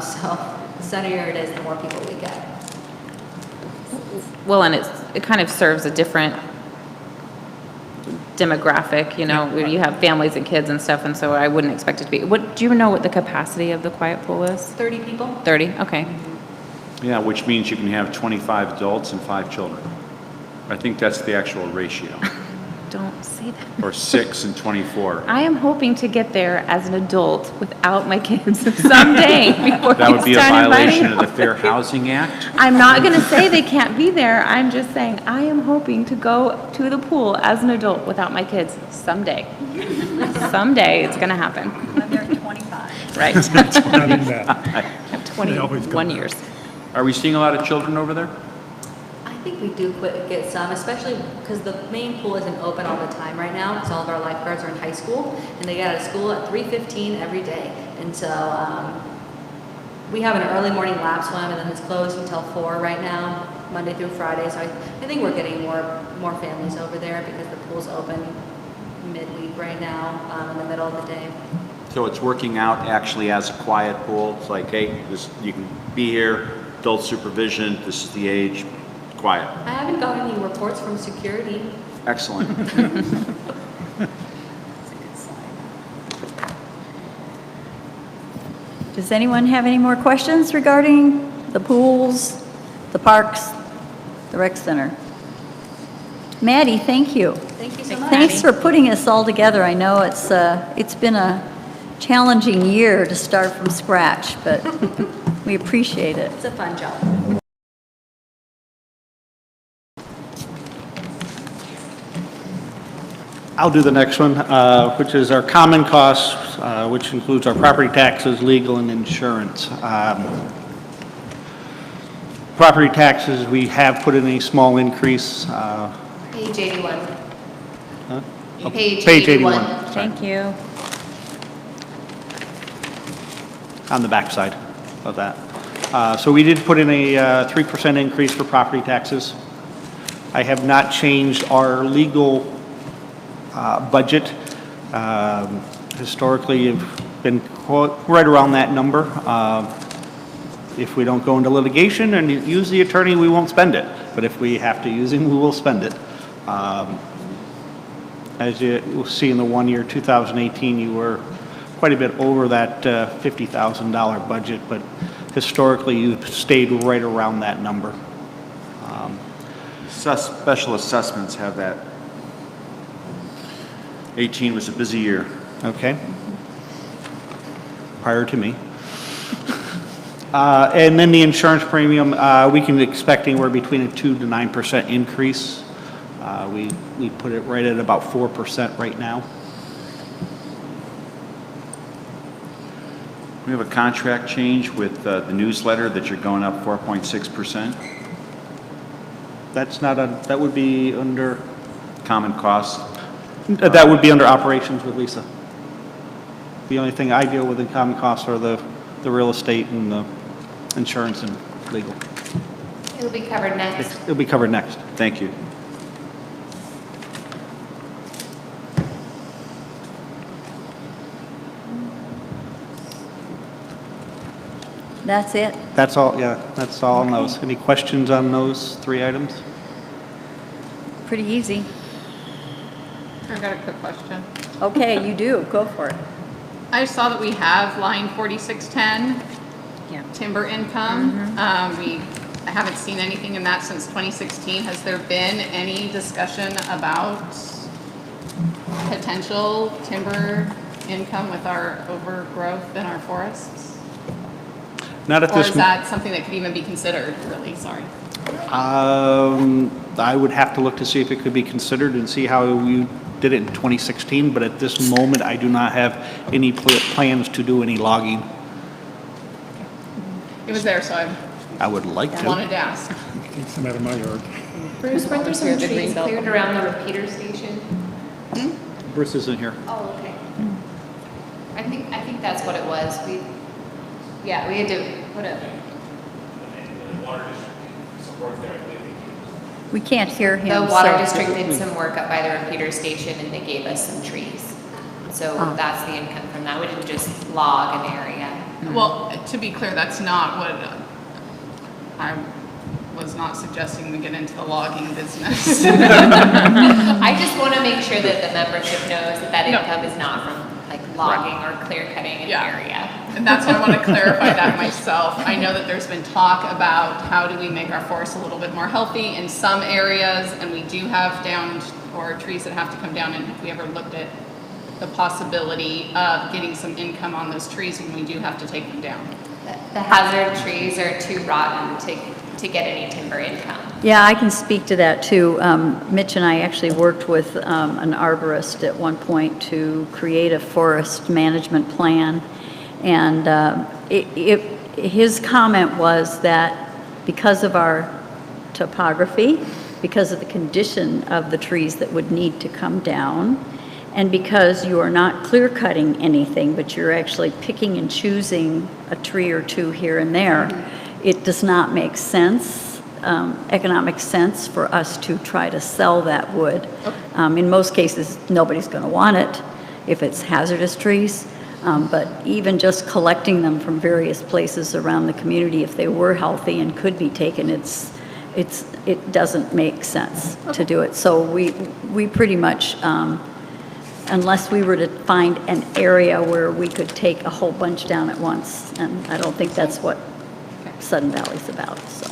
So the sunnier it is, the more people we get. Well, and it kind of serves a different demographic, you know, where you have families and kids and stuff, and so I wouldn't expect it to be. Do you know what the capacity of the quiet pool is? 30 people? 30? Okay. Yeah, which means you can have 25 adults and 5 children. I think that's the actual ratio, Don't say that. or 6 and 24. I am hoping to get there as an adult without my kids someday before That would be a you start inviting violation of the them. Fair Housing Act. I'm not going to say they can't be there. I'm just saying I am hoping to go to the pool as an adult without my kids someday. Someday it's going to happen. When they're 25. Right. Not in that. I'm They always come 21 back. years. Are we seeing a lot of children over there? I think we do get some, especially because the main pool isn't open all the time right now, because all of our lifeguards are in high school, and they get out of school at 3:15 every day. And so we have an early morning lap swim, and then it's closed until 4 right now, Monday through Friday. So I think we're getting more families over there because the pool's open midweek right now, in the middle of the day. So it's working out actually as a quiet pool? It's like, hey, you can be here, adult supervision, this is the age, quiet. I haven't gotten any reports from security. Excellent. That's a good sign. Does anyone have any more questions regarding the pools, the parks, the rec center? Maddie, thank you. Thank you so much. Thanks for putting us all together. I know it's been a challenging year to start from scratch, but we appreciate it. It's a fun job. I'll do the next one, which is our common costs, which includes our property taxes, legal, and insurance. Property taxes, we have put in a small increase. Page 81. Huh? Page Page 81. 81. Thank you. On the backside of that. So we did put in a 3% increase for property taxes. I have not changed our legal budget. Historically, you've been right around that number. If we don't go into litigation and use the attorney, we won't spend it. But if we have to use him, we will spend it. As you will see in the 1 year, 2018, you were quite a bit over that $50,000 budget, but historically, you've stayed right around that number. Special assessments have that. 18 was a busy year. Okay. Prior to me. And then the insurance premium, we can expect anywhere between a 2 to 9% increase. We put it right at about 4% right now. We have a contract change with the newsletter that you're going up 4.6%. That's not a, that would be under, Common costs. that would be under operations with Lisa. The only thing I deal with in common costs are the real estate and the insurance and legal. It'll be covered next. It'll be covered next. Thank you. That's it. That's all, yeah, that's all on those. Any questions on those 3 items? Pretty easy. I've got a quick question. Okay, you do. Go for it. I saw that we have line 4610, Yeah. timber income. I haven't seen anything in that since 2016. Has there been any discussion about potential timber income with our overgrowth in our forests? Not at Or this. is that something that could even be considered, really? Sorry. I would have to look to see if it could be considered and see how you did it in 2016, but at this moment, I do not have any plans to do any logging. It was there, so I would like I to. wanted to ask. Take some out of my yard. Bruce, weren't there some Here's the trees green belt. cleared around the repeater station? Bruce isn't here. Oh, okay. I think that's what it was. We had to put a, The water district support there, I believe. We can't hear him. the water so- district did some work up by the repeater station and they gave us some trees. So that's the income from that. We didn't just log an area. Well, to be clear, that's not what, I was not suggesting we get into the logging business. I just want to make sure that the membership knows that that No. income is not from like logging or clear cutting an Yeah. area. And that's why I want to clarify that myself. I know that there's been talk about how do we make our forests a little bit more healthy in some areas, and we do have downed or trees that have to come down, and if we ever looked at the possibility of getting some income on those trees when we do have to take them down. The hazard trees are too rotten to get any timber income. Yeah, I can speak to that too. Mitch and I actually worked with an arborist at one point to create a forest management plan. And his comment was that because of our topography, because of the condition of the trees that would need to come down, and because you are not clear cutting anything, but you're actually picking and choosing a tree or two here and there, it does not make sense, economic sense for us to try to sell that wood. In most cases, nobody's going to want it if it's hazardous trees. But even just collecting them from various places around the community, if they were healthy and could be taken, it doesn't make sense to do it. So we pretty much, unless we were to find an area where we could take a whole bunch down at once, and I don't think that's what Sudden Valley's about, so.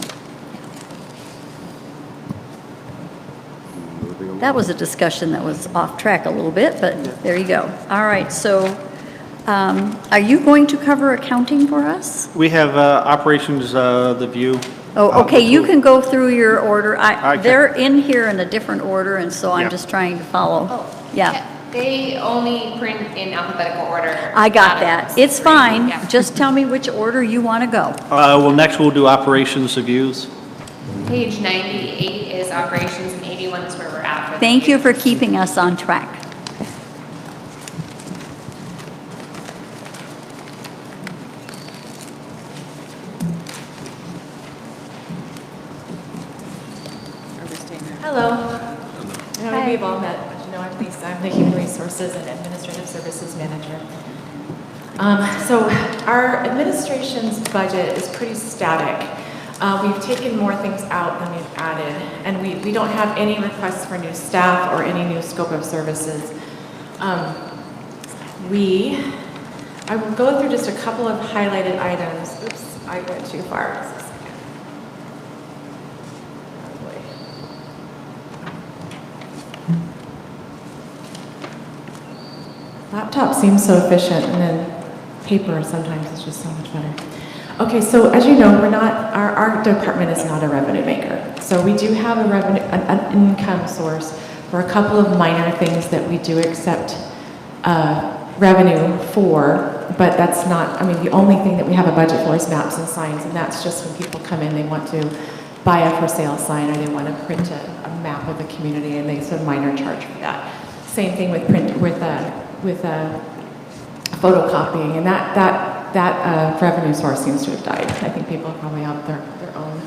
that was a discussion that was off track a little bit, but there you go. All right, so are you going to cover accounting for us? We have operations, the view. Oh, okay, you can go through your order. Okay. They're in here in a different order, and so I'm Yeah. just trying to follow. Yeah, They only print in alphabetical order. I got that. It's fine. Yeah. Just tell me which order you want to go. Well, next we'll do operations, the views. Page 98 is operations and 81 is where we're at. For the Thank you for keeping us on track. Hello. I know we've all met, but you know, I'm Lisa. I'm the Human Resources and Administrative Services Manager. So our administration's budget is pretty static. We've taken more things out than we've added, and we don't have any requests for new staff or any new scope of services. I will go through just a couple of highlighted items. Oops, I went too far. Laptop seems so efficient, and then paper sometimes is just so much better. Okay, so as you know, our department is not a revenue maker. So we do have an income source for a couple of minor things that we do accept revenue for, but that's not, I mean, the only thing that we have a budget for is maps and signs, and that's just when people come in, they want to buy a for sale sign, or they want to print a map of the community, and it's a minor charge for that. Same thing with photocopying, and that revenue source seems to have died. I think people probably have their own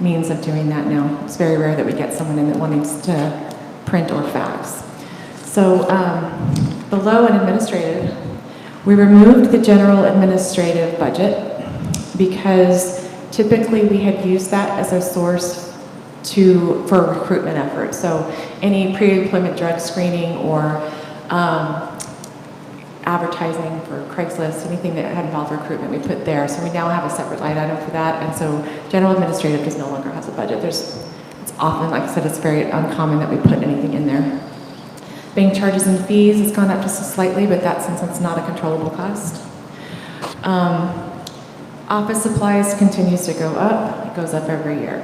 means of doing that now. It's very rare that we get someone in that wants to print or fax. So below in administrative, we removed the general administrative budget because typically we had used that as a source for recruitment efforts. So any pre-employment drug screening or advertising for Craigslist, anything that had involved recruitment, we put there. So we now have a separate line item for that. And so general administrative just no longer has a budget. It's often, like I said, it's very uncommon that we put anything in there. Bank charges and fees has gone up just slightly, but that's since it's not a controllable cost. Office supplies continues to go up. It goes up every year.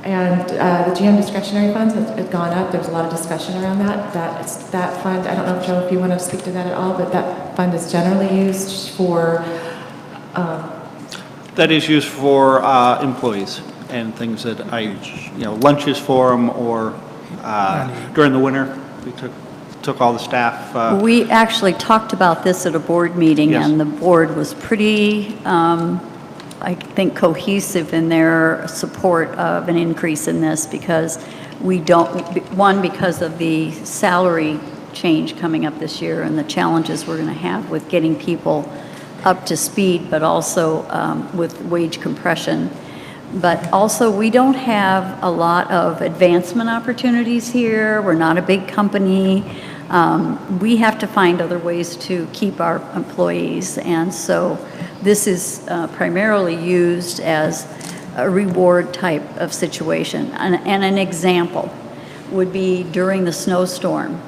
And the GM discretionary funds has gone up. There's a lot of discussion around that. That fund, I don't know, Joe, if you want to speak to that at all, but that fund is generally used for... That is used for employees and things that lunches for them, or during the winter, we took all the staff. We actually talked about this at a board meeting, Yes. and the board was pretty, I think, cohesive in their support of an increase in this, because we don't, one, because of the salary change coming up this year and the challenges we're going to have with getting people up to speed, but also with wage compression. But also, we don't have a lot of advancement opportunities here. We're not a big company. We have to find other ways to keep our employees, and so this is primarily used as a reward type of situation. And an example would be during the snowstorm,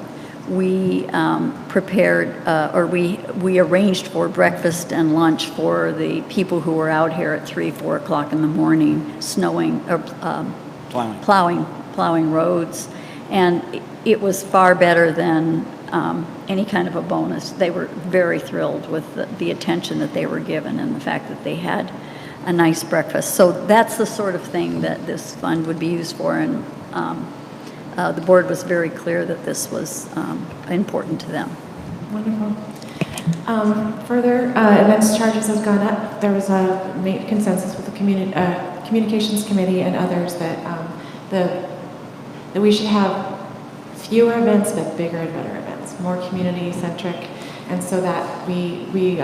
we prepared, or we arranged for breakfast and lunch for the people who were out here at 3, 4 o'clock in the morning, snowing, or plowing roads. And it was far better than any kind of a bonus. They were very thrilled with the attention that they were given and the fact that they had a nice breakfast. So that's the sort of thing that this fund would be used for, and the board was very clear that this was important to them. Wonderful. Further, events charges has gone up. There was a consensus with the communications committee and others that that we should have fewer events but bigger and better events, more community-centric, and so that we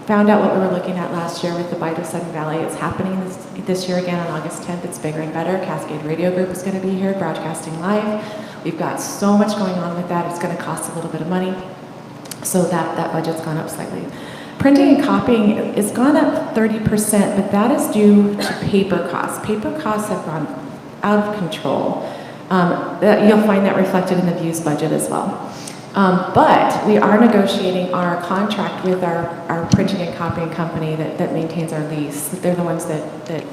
found out what we were looking at last year with the Bite of Sun Valley. It's happening this year again on August 10th. It's bigger and better. Cascade Radio Group is going to be here broadcasting live. We've got so much going on with that. It's going to cost a little bit of money, so that budget's gone up slightly. Printing and copying is gone up 30%, but that is due to paper costs. Paper costs have gone out of control. You'll find that reflected in the views budget as well. But we are negotiating our contract with our printing and copying company that maintains our lease. They're the ones that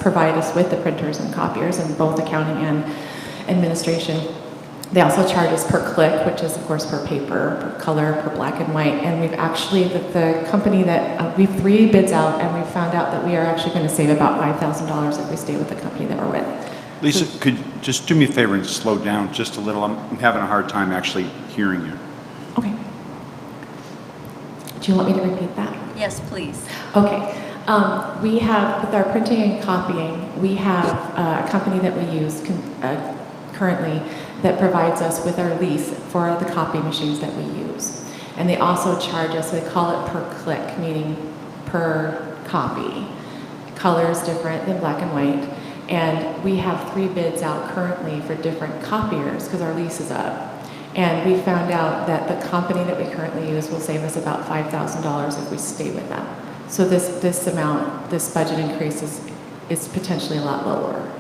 provide us with the printers and copiers in both accounting and administration. They also charge us per click, which is of course per paper, per color, per black and white. And we've actually, the company that, we have 3 bids out, and we found out that we are actually going to save about $5,000 if we stay with the company that we're with. Lisa, could you just do me a favor and slow down just a little? I'm having a hard time actually hearing you. Okay. Do you want me to repeat that? Yes, please. Okay. We have, with our printing and copying, we have a company that we use currently that provides us with our lease for the copy machines that we use. And they also charge us, they call it per click, meaning per copy. Color is different than black and white. And we have 3 bids out currently for different copiers because our lease is up. And we found out that the company that we currently use will save us about $5,000 if we stay with them. So this amount, this budget increase is potentially a lot lower.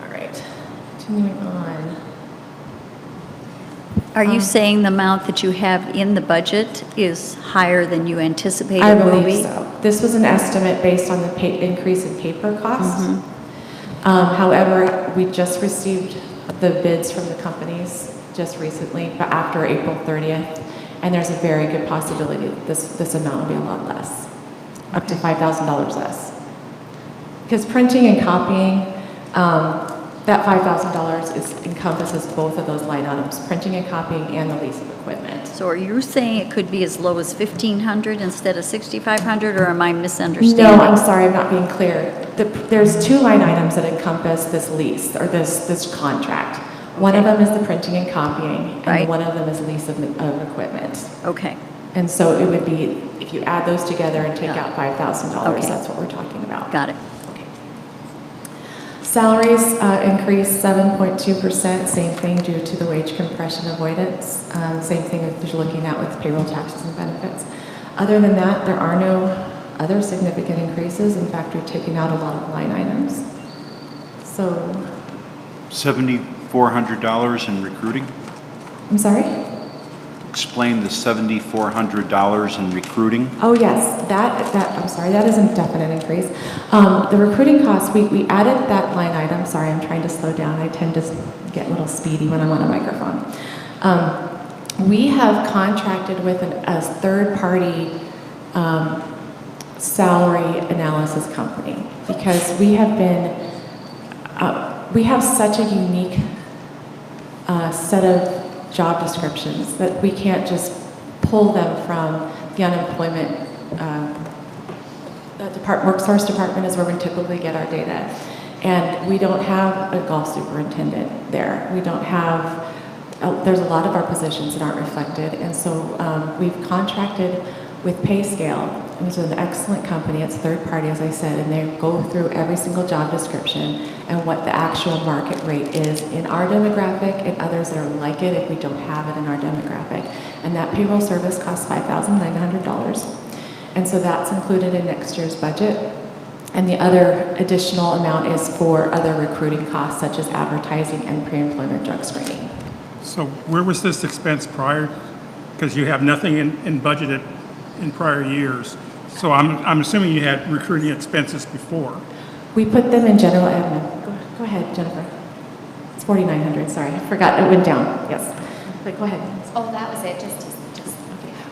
All right, continuing on. Are you saying the amount that you have in the budget is higher than you anticipated I will believe be? so. This was an estimate based on the increase in paper costs. However, we just received the bids from the companies just recently, but after April 30th, and there's a very good possibility that this amount will be a lot less, up to $5,000 less. Because printing and copying, that $5,000 encompasses both of those line items, printing and copying and the lease of equipment. So are you saying it could be as low as $1,500 instead of $6,500, or am I misunderstanding? No, I'm sorry, I'm not being clear. There's 2 line items that encompass this lease, or this contract. One of them is the printing and copying, and Right. one of them is lease of equipment. Okay, And so it would be, if you add those together and take out $5,000, Okay. that's what we're talking about. got it. Okay. Salaries increased 7.2%, same thing due to the wage compression avoidance. Same thing that you're looking at with payroll taxes and benefits. Other than that, there are no other significant increases. In fact, we've taken out a lot of line items. So, $7,400 in recruiting? I'm sorry? Explain the $7,400 in recruiting. Oh, yes, I'm sorry, that is a definite increase. The recruiting costs, we added that line item. Sorry, I'm trying to slow down. I tend to get a little speedy when I'm on a microphone. We have contracted with a third-party salary analysis company because we have such a unique set of job descriptions that we can't just pull them from the unemployment workforce department is where we typically get our data. And we don't have a golf superintendent there. We don't have, there's a lot of our positions that aren't reflected. And so we've contracted with PayScale, which is an excellent company. It's third party, as I said, and they go through every single job description and what the actual market rate is in our demographic and others that are like it if we don't have it in our demographic. And that payroll service costs $5,900. And so that's included in next year's budget. And the other additional amount is for other recruiting costs such as advertising and pre-employment drug screening. So where was this expense prior? Because you have nothing in budgeted in prior years. So I'm assuming you had recruiting expenses before. We put them in general admin. Go ahead, Jennifer. It's $4,900, sorry. I forgot, it went down, yes. But go ahead. Oh, that was it, just.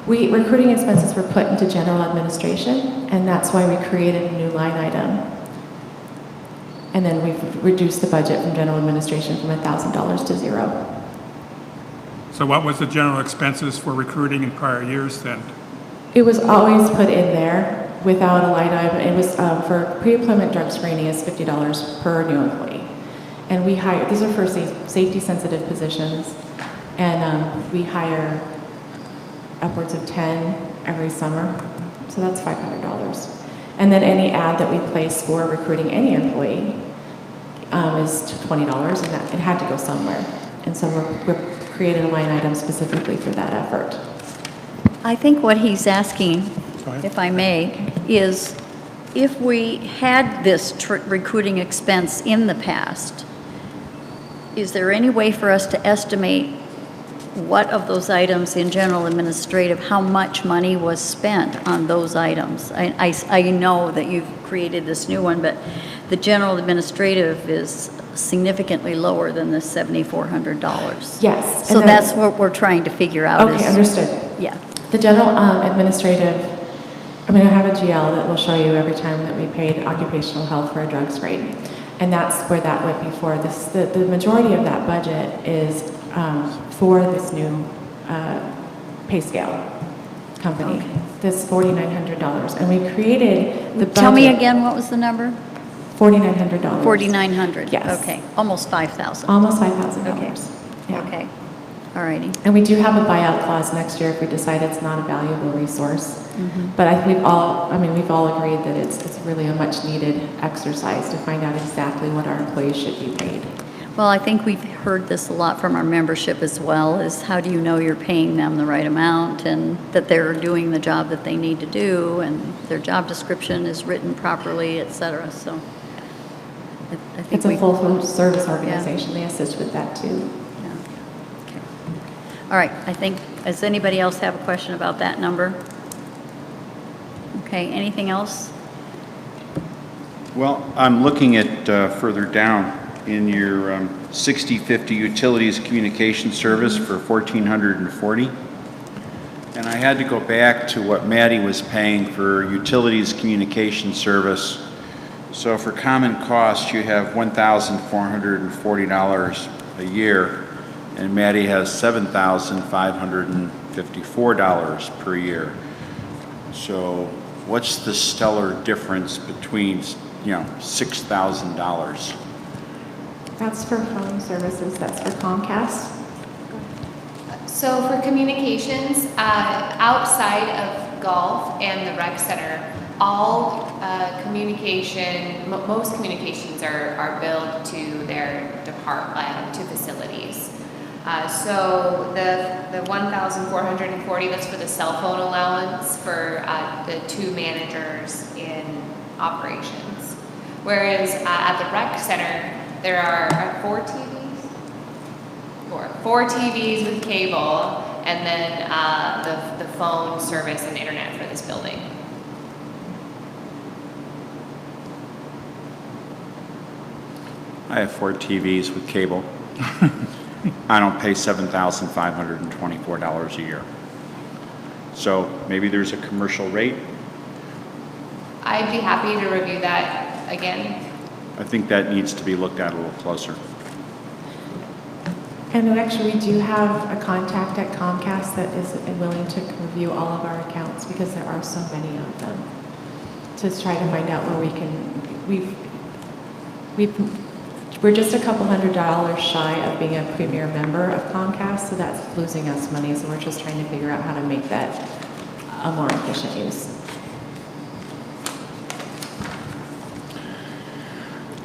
Recruiting expenses were put into general administration, and that's why we created a new line item. And then we've reduced the budget from general administration from $1,000 to $0. So what was the general expenses for recruiting in prior years then? It was always put in there without a line item. It was for pre-employment drug screening is $50 per new employee. And we hire, these are for safety sensitive positions, and we hire upwards of 10 every summer, so that's $500. And then any ad that we place for recruiting any employee is $20, and that it had to go somewhere. And so we're creating a line item specifically for that effort. I think what he's asking, if I may, is if we had this recruiting expense in the past, is there any way for us to estimate what of those items in general administrative, how much money was spent on those items? I know that you've created this new one, but the general administrative is significantly lower than the $7,400. Yes. So and then- that's what we're trying to figure out. Okay, is- understood. Yeah. The general administrative, I mean, I have a GL that will show you every time that we paid occupational health for a drug screen. And that's where that went before. The majority of that budget is for this new pay scale company, this $4,900. And we created the budget. Tell me again, what was the number? $4,900. 4,900? Yes. Okay, almost 5,000. Almost $5,000. Okay. Yeah. Okay, all righty. And we do have a buyout clause next year if we decide it's not a valuable resource. But I think we've all agreed that it's really a much needed exercise to find out exactly what our employees should be paid. Well, I think we've heard this a lot from our membership as well, is how do you know you're paying them the right amount and that they're doing the job that they need to do and their job description is written properly, et cetera, so. I think It's a we- full service organization. They assist with that too. Yeah. Okay. All right, I think, does anybody else have a question about that number? Okay, anything else? Well, I'm looking at further down in your 6050 utilities communication service for $1,440. And I had to go back to what Maddie was paying for utilities communication service. So for common costs, you have $1,440 a year, and Maddie has $7,554 per year. So what's the stellar difference between, $6,000? That's for phone services. That's for Comcast. So for communications, outside of golf and the rec center, all most communications are billed to their department, to facilities. So the $1,440, that's for the cell phone allowance for the 2 managers in operations. Whereas at the rec center, there are 4 TVs? 4 TVs with cable, and then the phone service and internet for this building. I have 4 TVs with cable. I don't pay $7,524 a year. So maybe there's a commercial rate. I'd be happy to review that again. I think that needs to be looked at a little closer. And then actually, we do have a contact at Comcast that is willing to review all of our accounts because there are so many of them. To try to find out where we can, we're just a couple $100 shy of being a premier member of Comcast, so that's losing us money. So we're just trying to figure out how to make that a more efficient use.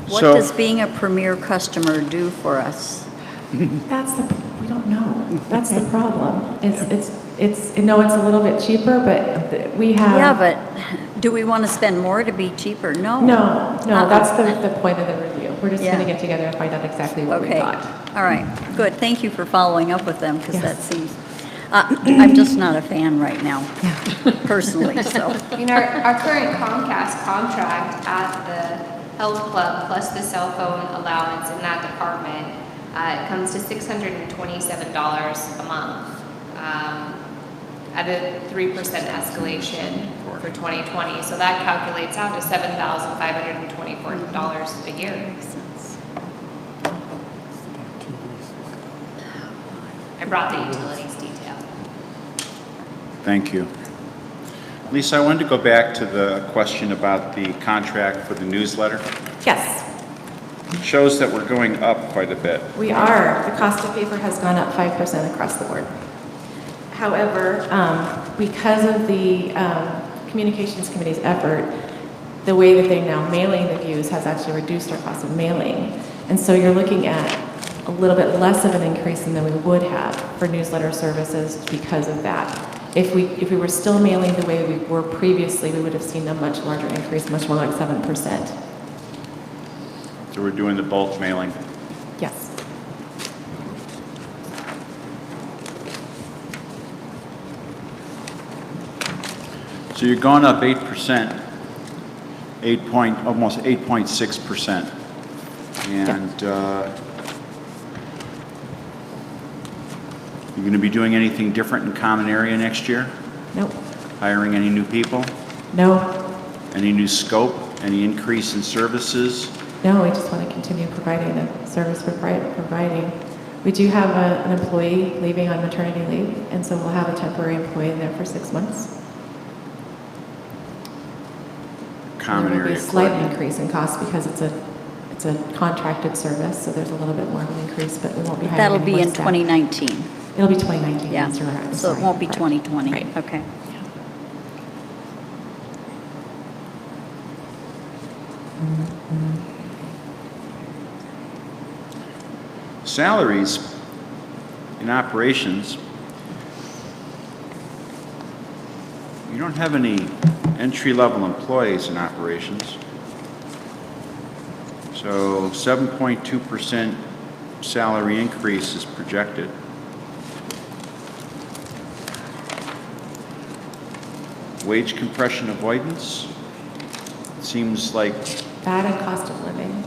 What So- does being a premier customer do for us? We don't know. That's the problem. It's a little bit cheaper, but we have. Yeah, but do we want to spend more to be cheaper? No. No, that's the point of the review. We're just Yeah. going to get together and find out exactly what we Okay, got. all right, good. Thank you for following up with them, because Yes. that seems, I'm just not a fan right now, personally, so. Our current Comcast contract at the health club plus the cell phone allowance in that department, it comes to $627 a month at a 3% escalation for 2020. So that calculates out to $7,524 a year. I brought the utilities detail. Thank you. Lisa, I wanted to go back to the question about the contract for the newsletter. Yes, It shows that we're going up quite a bit. we are. The cost of paper has gone up 5% across the board. However, because of the Communications Committee's effort, the way that they're now mailing the views has actually reduced our cost of mailing. And so you're looking at a little bit less of an increase than we would have for newsletter services because of that. If we were still mailing the way we were previously, we would have seen a much larger increase, much more like 7%. So we're doing the bulk mailing. Yes. So you're going up 8%, almost 8.6%. And you're going to be doing anything different in common area next year? Nope. Hiring any new people? No. Any new scope? Any increase in services? No, we just want to continue providing the service we're providing. We do have an employee leaving on maternity leave, and so we'll have a temporary employee there for 6 months. Common There will be area a slight equipment. increase in cost because it's a contracted service, so there's a little bit more of an increase, but we won't be hiring That'll any be more in staff. 2019. It'll be 2019. Yeah, that's right. I'm so it sorry. won't be Correct. 2020. Right. Okay. Salaries in operations, you don't have any entry-level employees in operations. So 7.2% salary increase is projected. Wage compression avoidance, seems like That and cost of living.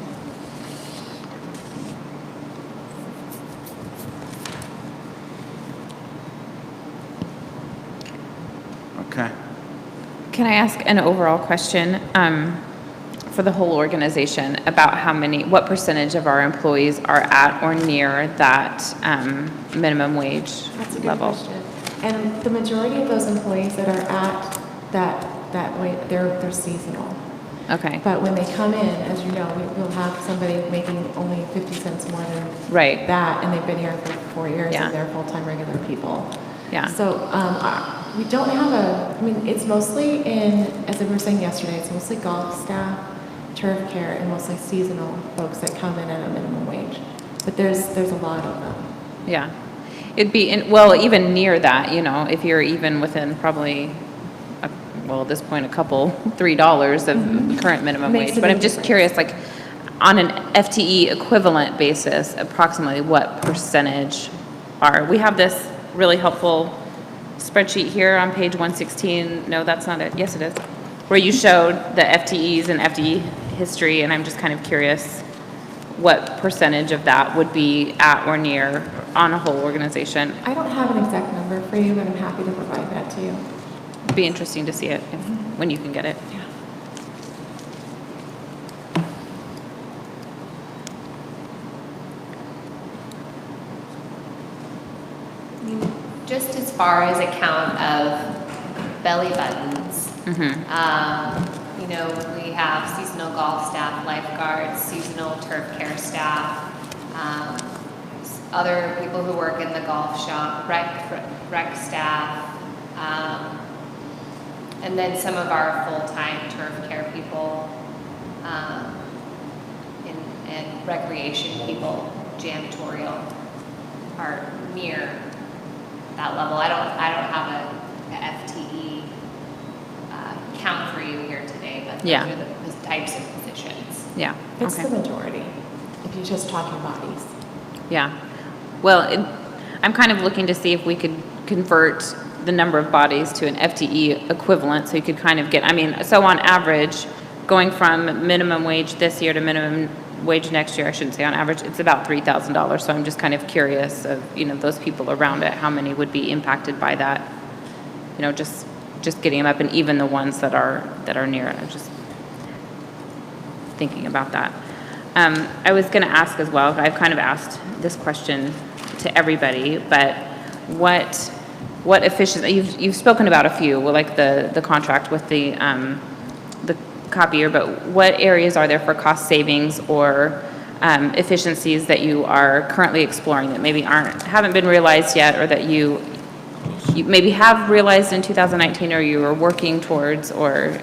okay. Can I ask an overall question for the whole organization about what percentage of our employees are at or near that minimum wage That's a good level? question. And the majority of those employees that are at that way, they're seasonal. Okay, But when they come in, as you know, we'll have somebody making only 50 cents more than right, that, and they've been here for 4 years, Yeah. and they're full-time regular people. yeah, So we don't have I mean, it's mostly as we were saying yesterday, it's mostly golf staff, turf care, and mostly seasonal folks that come in at a minimum wage. But there's a lot of them. yeah. It'd be, well, even near that, if you're even within probably, at this point, a couple, $3 of current minimum Makes wage. a But I'm big just difference. curious, like, on an FTE equivalent basis, approximately what percentage we have this really helpful spreadsheet here on page 116. No, that's not it. Yes, it is. Where you showed the FTEs and FTE history, and I'm just kind of curious what percentage of that would be at or near on a whole organization. I don't have an exact number for you, but I'm happy to provide that to you. It'd be interesting to see it when you can get it. Just as far as a count of belly buttons, we have seasonal golf staff, lifeguards, seasonal turf care staff, other people who work in the golf shop, rec staff, and then some of our full-time turf care people, and recreation people, janitorial, are near that level. I don't have a FTE count for you here today, but those Yeah. are the types of positions. Yeah. It's Okay. the majority, if you're just talking bodies. Yeah. Well, I'm kind of looking to see if we could convert the number of bodies to an FTE equivalent, so you could kind of get, so on average, going from minimum wage this year to minimum wage next year, I shouldn't say on average, it's about $3,000. So I'm just kind of curious of, those people around it, how many would be impacted by that? Just getting them up, and even the ones that are near it. I'm just thinking about that. I was going to ask as well, I've kind of asked this question to everybody, but what efficiency, you've spoken about a few, like the contract with the copier, but what areas are there for cost savings or efficiencies that you are currently exploring that maybe haven't been realized yet, or that you maybe have realized in 2019, or you are working towards, or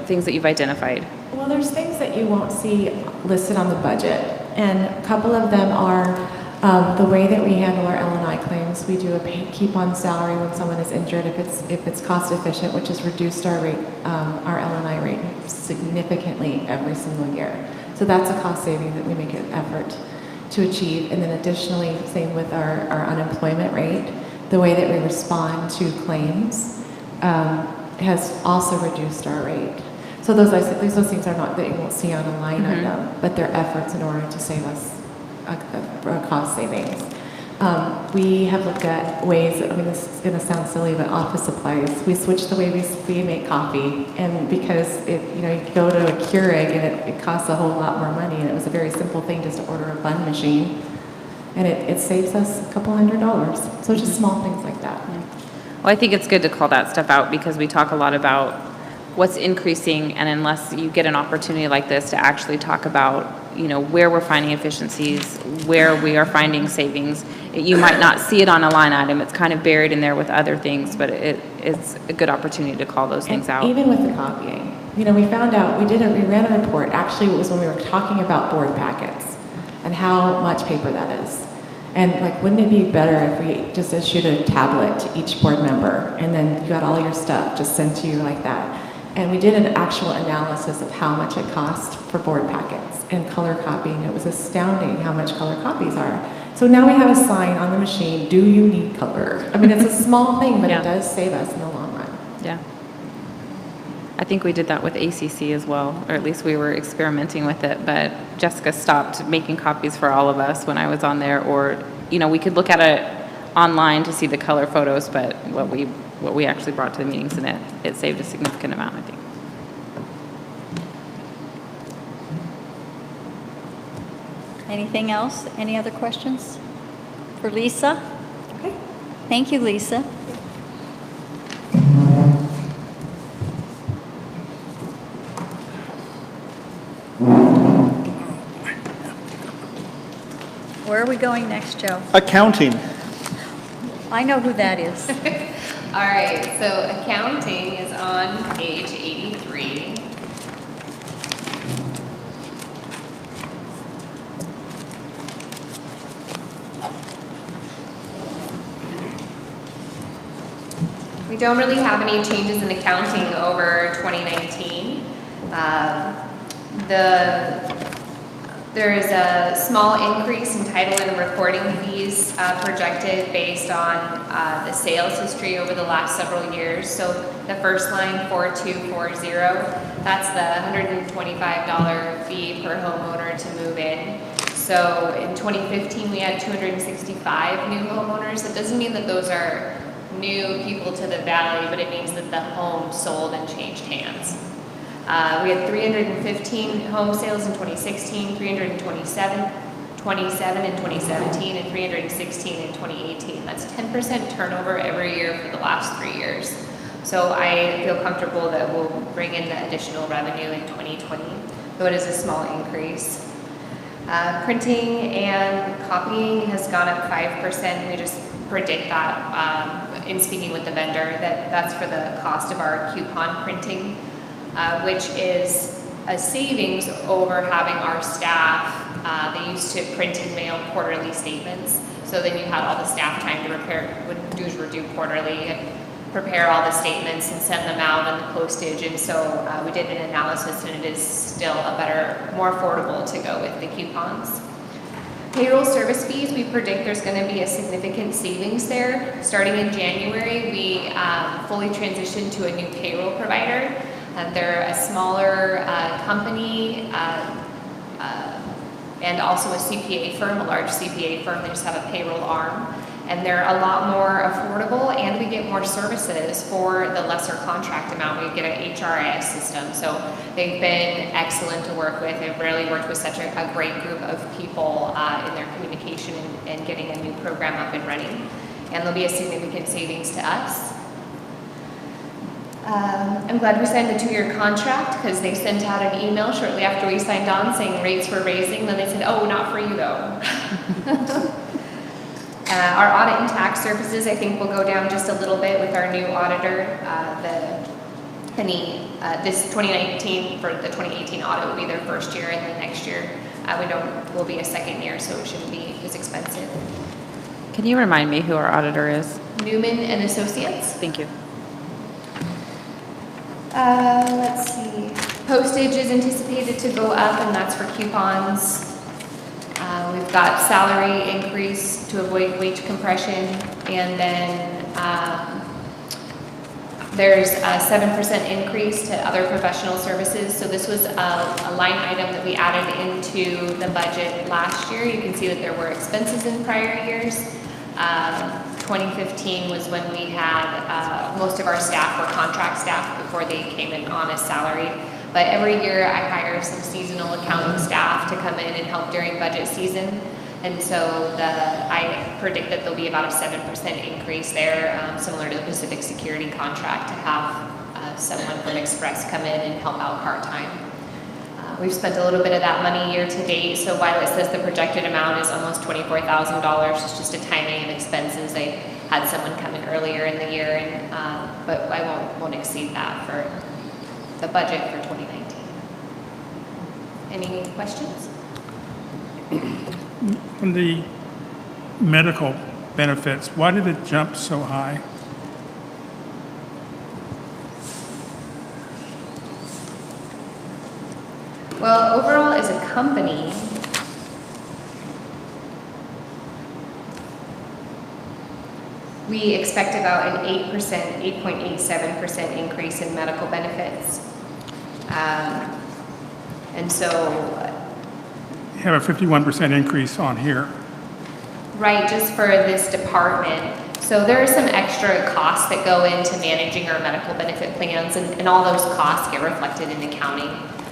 things that you've identified? Well, there's things that you won't see listed on the budget, and a couple of them are The way that we handle our L&I claims, we do a keep on salary when someone is injured if it's cost efficient, which has reduced our rate, our L&I rate significantly every single year. So that's a cost saving that we make an effort to achieve. And then additionally, same with our unemployment rate, the way that we respond to claims has also reduced our rate. So those things are not that you won't see on a line item, but they're efforts in order to save us a cost savings. We have looked at ways, I mean, this is going to sound silly, but office supplies. We switched the way we make coffee, and because you go to a Keurig and it costs a whole lot more money, and it was a very simple thing just to order a bun machine, and it saves us a couple $100. So just small things like that. Well, I think it's good to call that stuff out because we talk a lot about what's increasing, and unless you get an opportunity like this to actually talk about, where we're finding efficiencies, where we are finding savings, you might not see it on a line item. It's kind of buried in there with other things, but it's a good opportunity to call those things out. Even with the copying, we found out, we ran a report, actually it was when we were talking about board packets and how much paper that is. And wouldn't it be better if we just issued a tablet to each board member and then you got all your stuff just sent to you like that? And we did an actual analysis of how much it cost for board packets and color copying. It was astounding how much color copies are. So now we have a sign on the machine, do you need color? I mean, it's a small thing, but it does save us in the long run. Yeah. I think we did that with ACC as well, or at least we were experimenting with it, but Jessica stopped making copies for all of us when I was on there, or, we could look at it online to see the color photos, but what we actually brought to the meetings, and it saved a significant amount, I think. Anything else? Any other questions for Lisa? Okay. Thank you, Lisa. Where are we going next, Joe? Accounting. I know who that is. All right, so accounting is on page 83. We don't really have any changes in accounting over 2019. There is a small increase in title and recording fees projected based on the sales history over the last several years. So the first line, 4240, that's the $125 fee per homeowner to move in. So in 2015, we had 265 new homeowners. It doesn't mean that those are new people to the valley, but it means that the home sold and changed hands. We had 315 home sales in 2016, 327 in 2017, and 316 in 2018. That's 10% turnover every year for the last 3 years. So I feel comfortable that we'll bring in the additional revenue in 2020, though it is a small increase. Printing and copying has gone up 5%. We just predict that in speaking with the vendor, that's for the cost of our coupon printing, which is a savings over having our staff. They used to print and mail quarterly statements, so then you had all the staff time to prepare, when dues were due quarterly, and prepare all the statements and send them out and the postage, and so we did an analysis, and it is still a better, more affordable to go with the coupons. Payroll service fees, we predict there's going to be a significant savings there. Starting in January, we fully transitioned to a new payroll provider. They're a smaller company and also a CPA firm, a large CPA firm. They just have a payroll arm. And they're a lot more affordable, and we get more services for the lesser contract amount. We get an HRIS system. So they've been excellent to work with. They've really worked with such a great group of people in their communication and getting a new program up and running. And there'll be a significant savings to us. I'm glad we signed the 2-year contract, because they sent out an email shortly after we signed on saying rates were raising. Then they said, oh, not for you though. Our audit and tax services, I think, will go down just a little bit with our new auditor. This 2019 for the 2018 audit will be their first year, and then next year will be a second year, so it shouldn't be was expensive. Can you remind me who our auditor is? Newman and Associates. Thank you. Let's see. Postage is anticipated to go up, and that's for coupons. We've got salary increase to avoid wage compression, and then there's a 7% increase to other professional services. So this was a line item that we added into the budget last year. You can see that there were expenses in prior years. 2015 was when we had, most of our staff were contract staff before they came in on a salary. But every year I hire some seasonal accounting staff to come in and help during budget season. And so I predict that there'll be about a 7% increase there, similar to the Pacific Security contract, to have someone from Express come in and help out part-time. We've spent a little bit of that money year to date, so while it says the projected amount is almost $24,000, it's just a timing of expenses. They had someone come in earlier in the year, and but I won't exceed that for the budget for 2019. Any questions? On the medical benefits, why did it jump so high? Well, overall, as a company, we expect about an 8.87% increase in medical benefits. And so, You have a 51% increase on here. right, just for this department. So there are some extra costs that go into managing our medical benefit plans, and all those costs get reflected in accounting.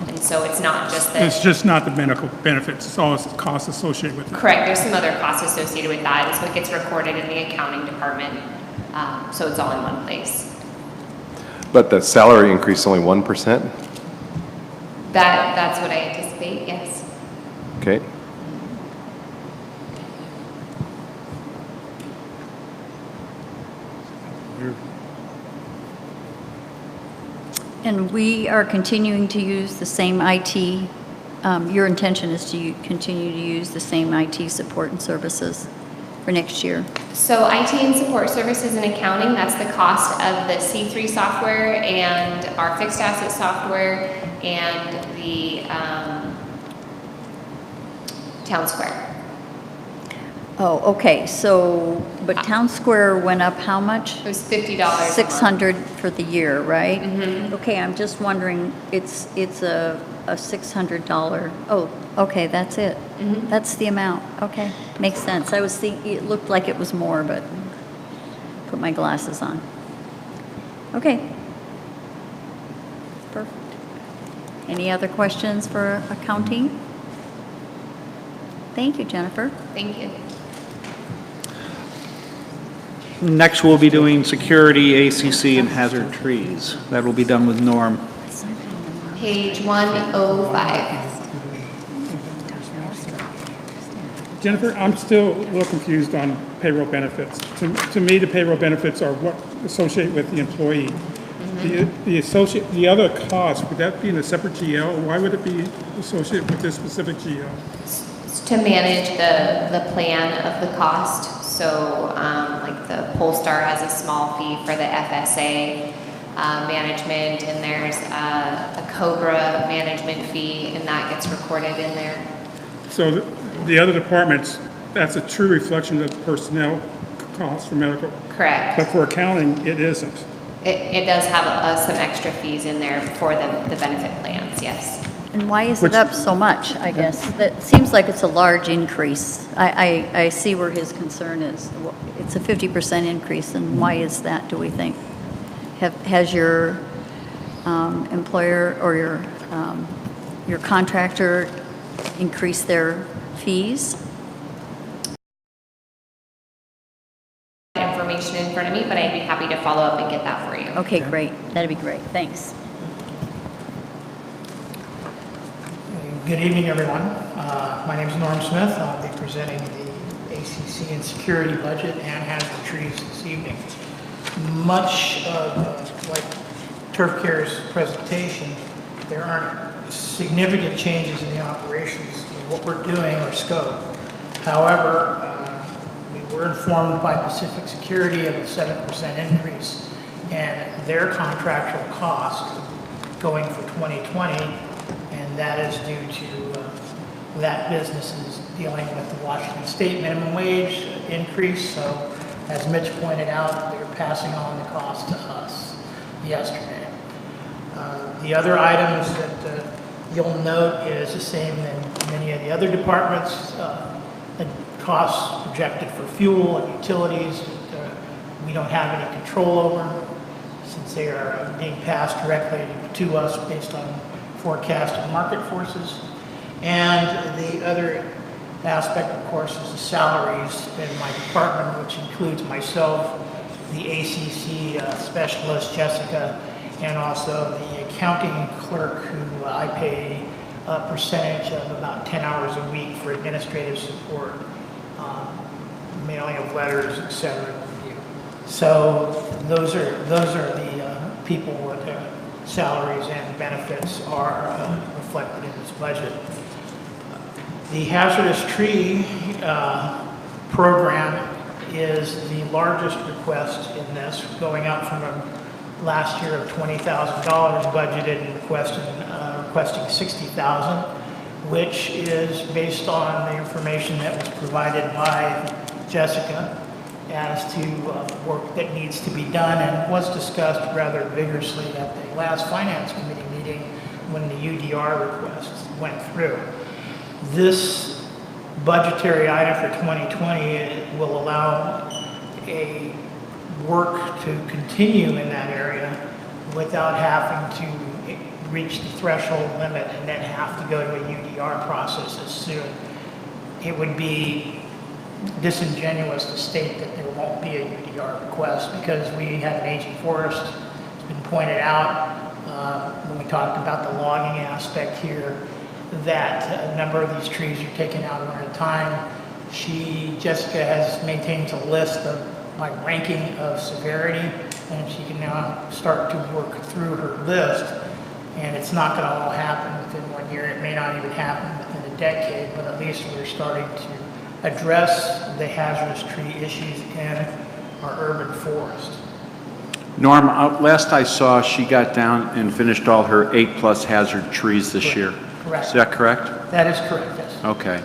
And so it's not just that. It's just not the medical benefits, it's all the costs associated with it. Correct, there's some other costs associated with that. It's what gets recorded in the accounting department. So it's all in one place. But the salary increase is only 1%? That's what I anticipate, yes. Okay. And we are continuing to use the same IT, your intention is to continue to use the same IT support and services for next year? So IT and support services and accounting, that's the cost of the C3 software and our fixed asset software and the Town Square. Oh, okay, so, but Town Square went up how much? It was $50 a month. 600 for the year, right? Mm-hmm. Okay, I'm just wondering, it's a $600, oh, okay, that's it. Mm-hmm. That's the amount, okay, makes sense. I was thinking, it looked like it was more, but put my glasses on. Okay. Perfect. Any other questions for accounting? Thank you, Jennifer. Thank you. Next, we'll be doing security, ACC, and hazard trees. That will be done with Norm. Page 105. Jennifer, I'm still a little confused on payroll benefits. To me, the payroll benefits are what associate with the employee. The other cost, would that be in a separate GL? Why would it be associated with this specific GL? To manage the plan of the cost. So like the Polestar has a small fee for the FSA management, and there's a Cobra management fee, and that gets recorded in there. So the other departments, that's a true reflection of personnel costs for medical. Correct. But for accounting, it isn't. It does have some extra fees in there for the benefit plans, yes. And why is it up so much, I guess? That seems like it's a large increase. I see where his concern is. It's a 50% increase, and why is that, do we think? Has your employer or your contractor increased their fees? Information in front of me, but I'd be happy to follow up and get that for you. Okay, great. That'd be great. Thanks. Good evening, everyone. My name is Norm Smith. I'll be presenting the ACC and security budget and hazard trees this evening. Much like Turf Care's presentation, there aren't significant changes in the operations of what we're doing or scope. However, we were informed by Pacific Security of a 7% increase in their contractual cost going for 2020, and that is due to that business is dealing with the Washington State minimum wage increase. So as Mitch pointed out, they're passing on the cost to us yesterday. The other items that you'll note is the same in many of the other departments. The costs projected for fuel and utilities that we don't have any control over, since they are being passed directly to us based on forecasted market forces. And the other aspect, of course, is the salaries in my department, which includes myself, the ACC specialist, Jessica, and also the accounting clerk, who I pay a percentage of about 10 hours a week for administrative support, mailing of letters, etc. So those are the people with their salaries and benefits are reflected in this budget. The hazardous tree program is the largest request in this, going up from a last year of $20,000 budgeted and requesting $60,000, which is based on the information that was provided by Jessica as to work that needs to be done and was discussed rather vigorously at the last Finance Committee meeting when the UDR requests went through. This budgetary item for 2020 will allow a work to continue in that area without having to reach the threshold limit and then have to go to a UDR process as soon. It would be disingenuous to state that there won't be a UDR request, because we have an aging forest. It's been pointed out when we talked about the logging aspect here that a number of these trees are taken out one at a time. Jessica has maintained a list of my ranking of severity, and she can now start to work through her list. And it's not going to all happen within 1 year. It may not even happen within a decade, but at least we're starting to address the hazardous tree issues in our urban forest. Norm, last I saw, she got down and finished all her 8+ hazard trees this year. Correct. Is that correct? That is correct, yes. Okay.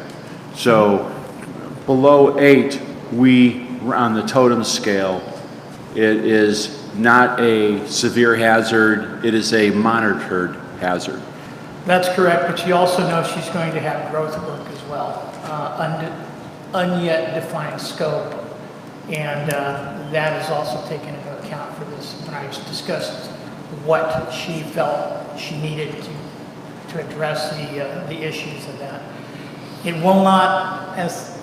So below 8, we, on the totem scale, it is not a severe hazard, it is a monitored hazard. That's correct, but she also knows she's going to have growth work as well, unyet defined scope, and that is also taken into account for this when I discussed what she felt she needed to address the issues of that. It will not, as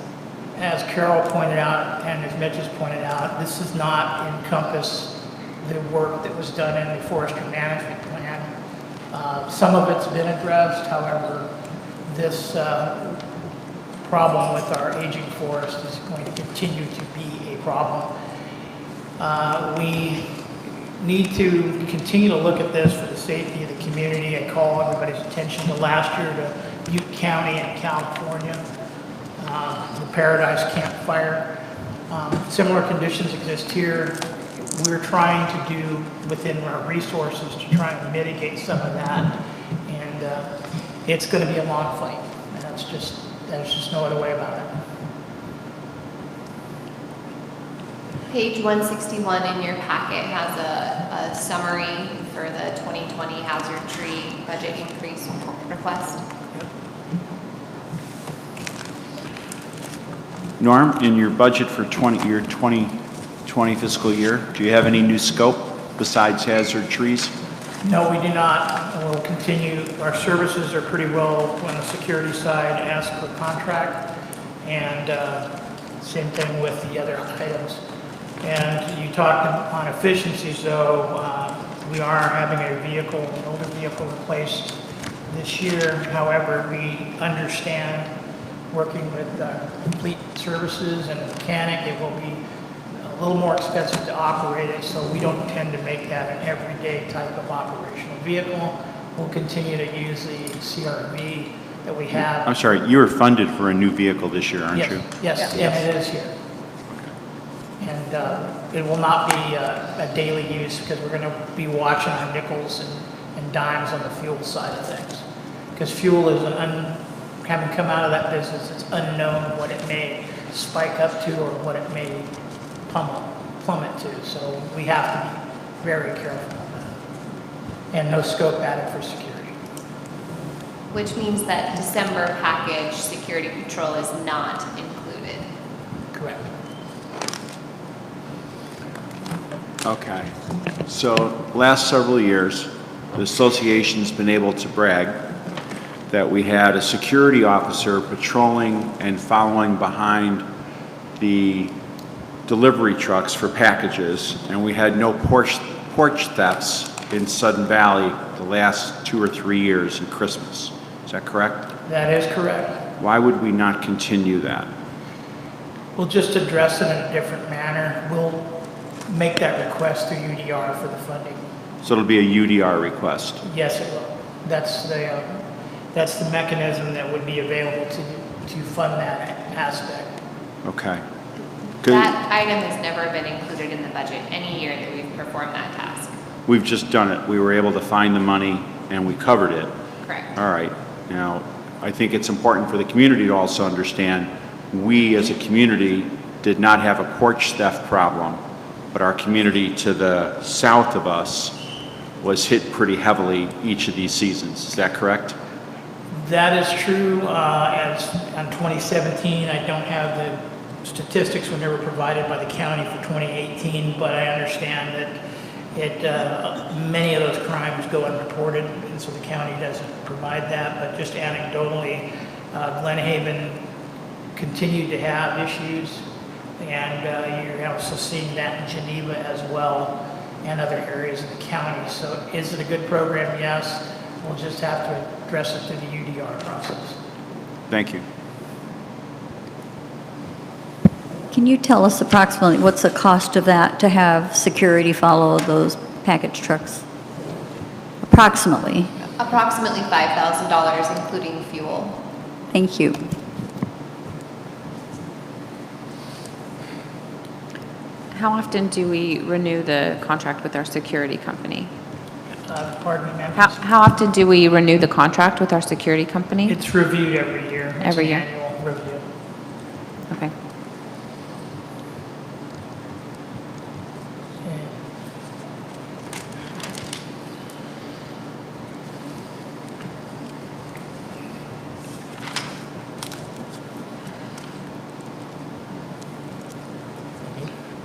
Carol pointed out and as Mitch has pointed out, this does not encompass the work that was done in the forestry management plan. Some of it's been addressed, however, this problem with our aging forest is going to continue to be a problem. We need to continue to look at this for the safety of the community. I call everybody's attention to last year to Butte County in California, the Paradise Camp Fire. Similar conditions exist here. We're trying to do within our resources to try and mitigate some of that, and it's going to be a long fight, and there's just no other way about it. Page 161 in your packet has a summary for the 2020 hazard tree budget increase request. Norm, in your budget for your 2020 fiscal year, do you have any new scope besides hazard trees? No, we do not. We'll continue. Our services are pretty well on the security side as per contract, and same thing with the other items. And you talked on efficiencies, though. We are having an older vehicle replaced this year. However, we understand working with fleet services and a mechanic, it will be a little more expensive to operate it, so we don't tend to make that an everyday type of operational vehicle. We'll continue to use the CRV that we have. I'm sorry, you were funded for a new vehicle this year, aren't you? Yes, and it is here. And it will not be a daily use because we're going to be watching our nickels and dimes on the fuel side of things. Because fuel is having come out of that business, it's unknown what it may spike up to or what it may plummet to. So we have to be very careful on that. And no scope added for security. Which means that December package security patrol is not included. Correct. Okay. So last several years, the association's been able to brag that we had a security officer patrolling and following behind the delivery trucks for packages, and we had no porch thefts in Sudden Valley the last 2 or 3 years in Christmas. Is that correct? That is correct. Why would we not continue that? We'll just address it in a different manner. We'll make that request through UDR for the funding. So it'll be a UDR request. Yes, it will. That's the mechanism that would be available to fund that aspect. Okay. Good. That item has never been included in the budget any year that we've performed that task. We've just done it. We were able to find the money and we covered it. Correct. All right. Now, I think it's important for the community to also understand we as a community did not have a porch theft problem, but our community to the south of us was hit pretty heavily each of these seasons. Is that correct? That is true. As on 2017, I don't have the statistics when they were provided by the county for 2018, but I understand that many of those crimes go unreported, and so the county doesn't provide that. But just anecdotally, Glen Haven continued to have issues, and you're also seeing that in Geneva as well, and other areas of the county. So is it a good program? Yes. We'll just have to address it through the UDR process. Thank you. Can you tell us approximately what's the cost of that to have security follow those package trucks? Approximately. Approximately $5,000, including fuel. Thank you. How often do we renew the contract with our security company? Pardon me, ma'am? How often do we renew the contract with our security company? It's reviewed every year. It's Every an year. Annual review. Okay.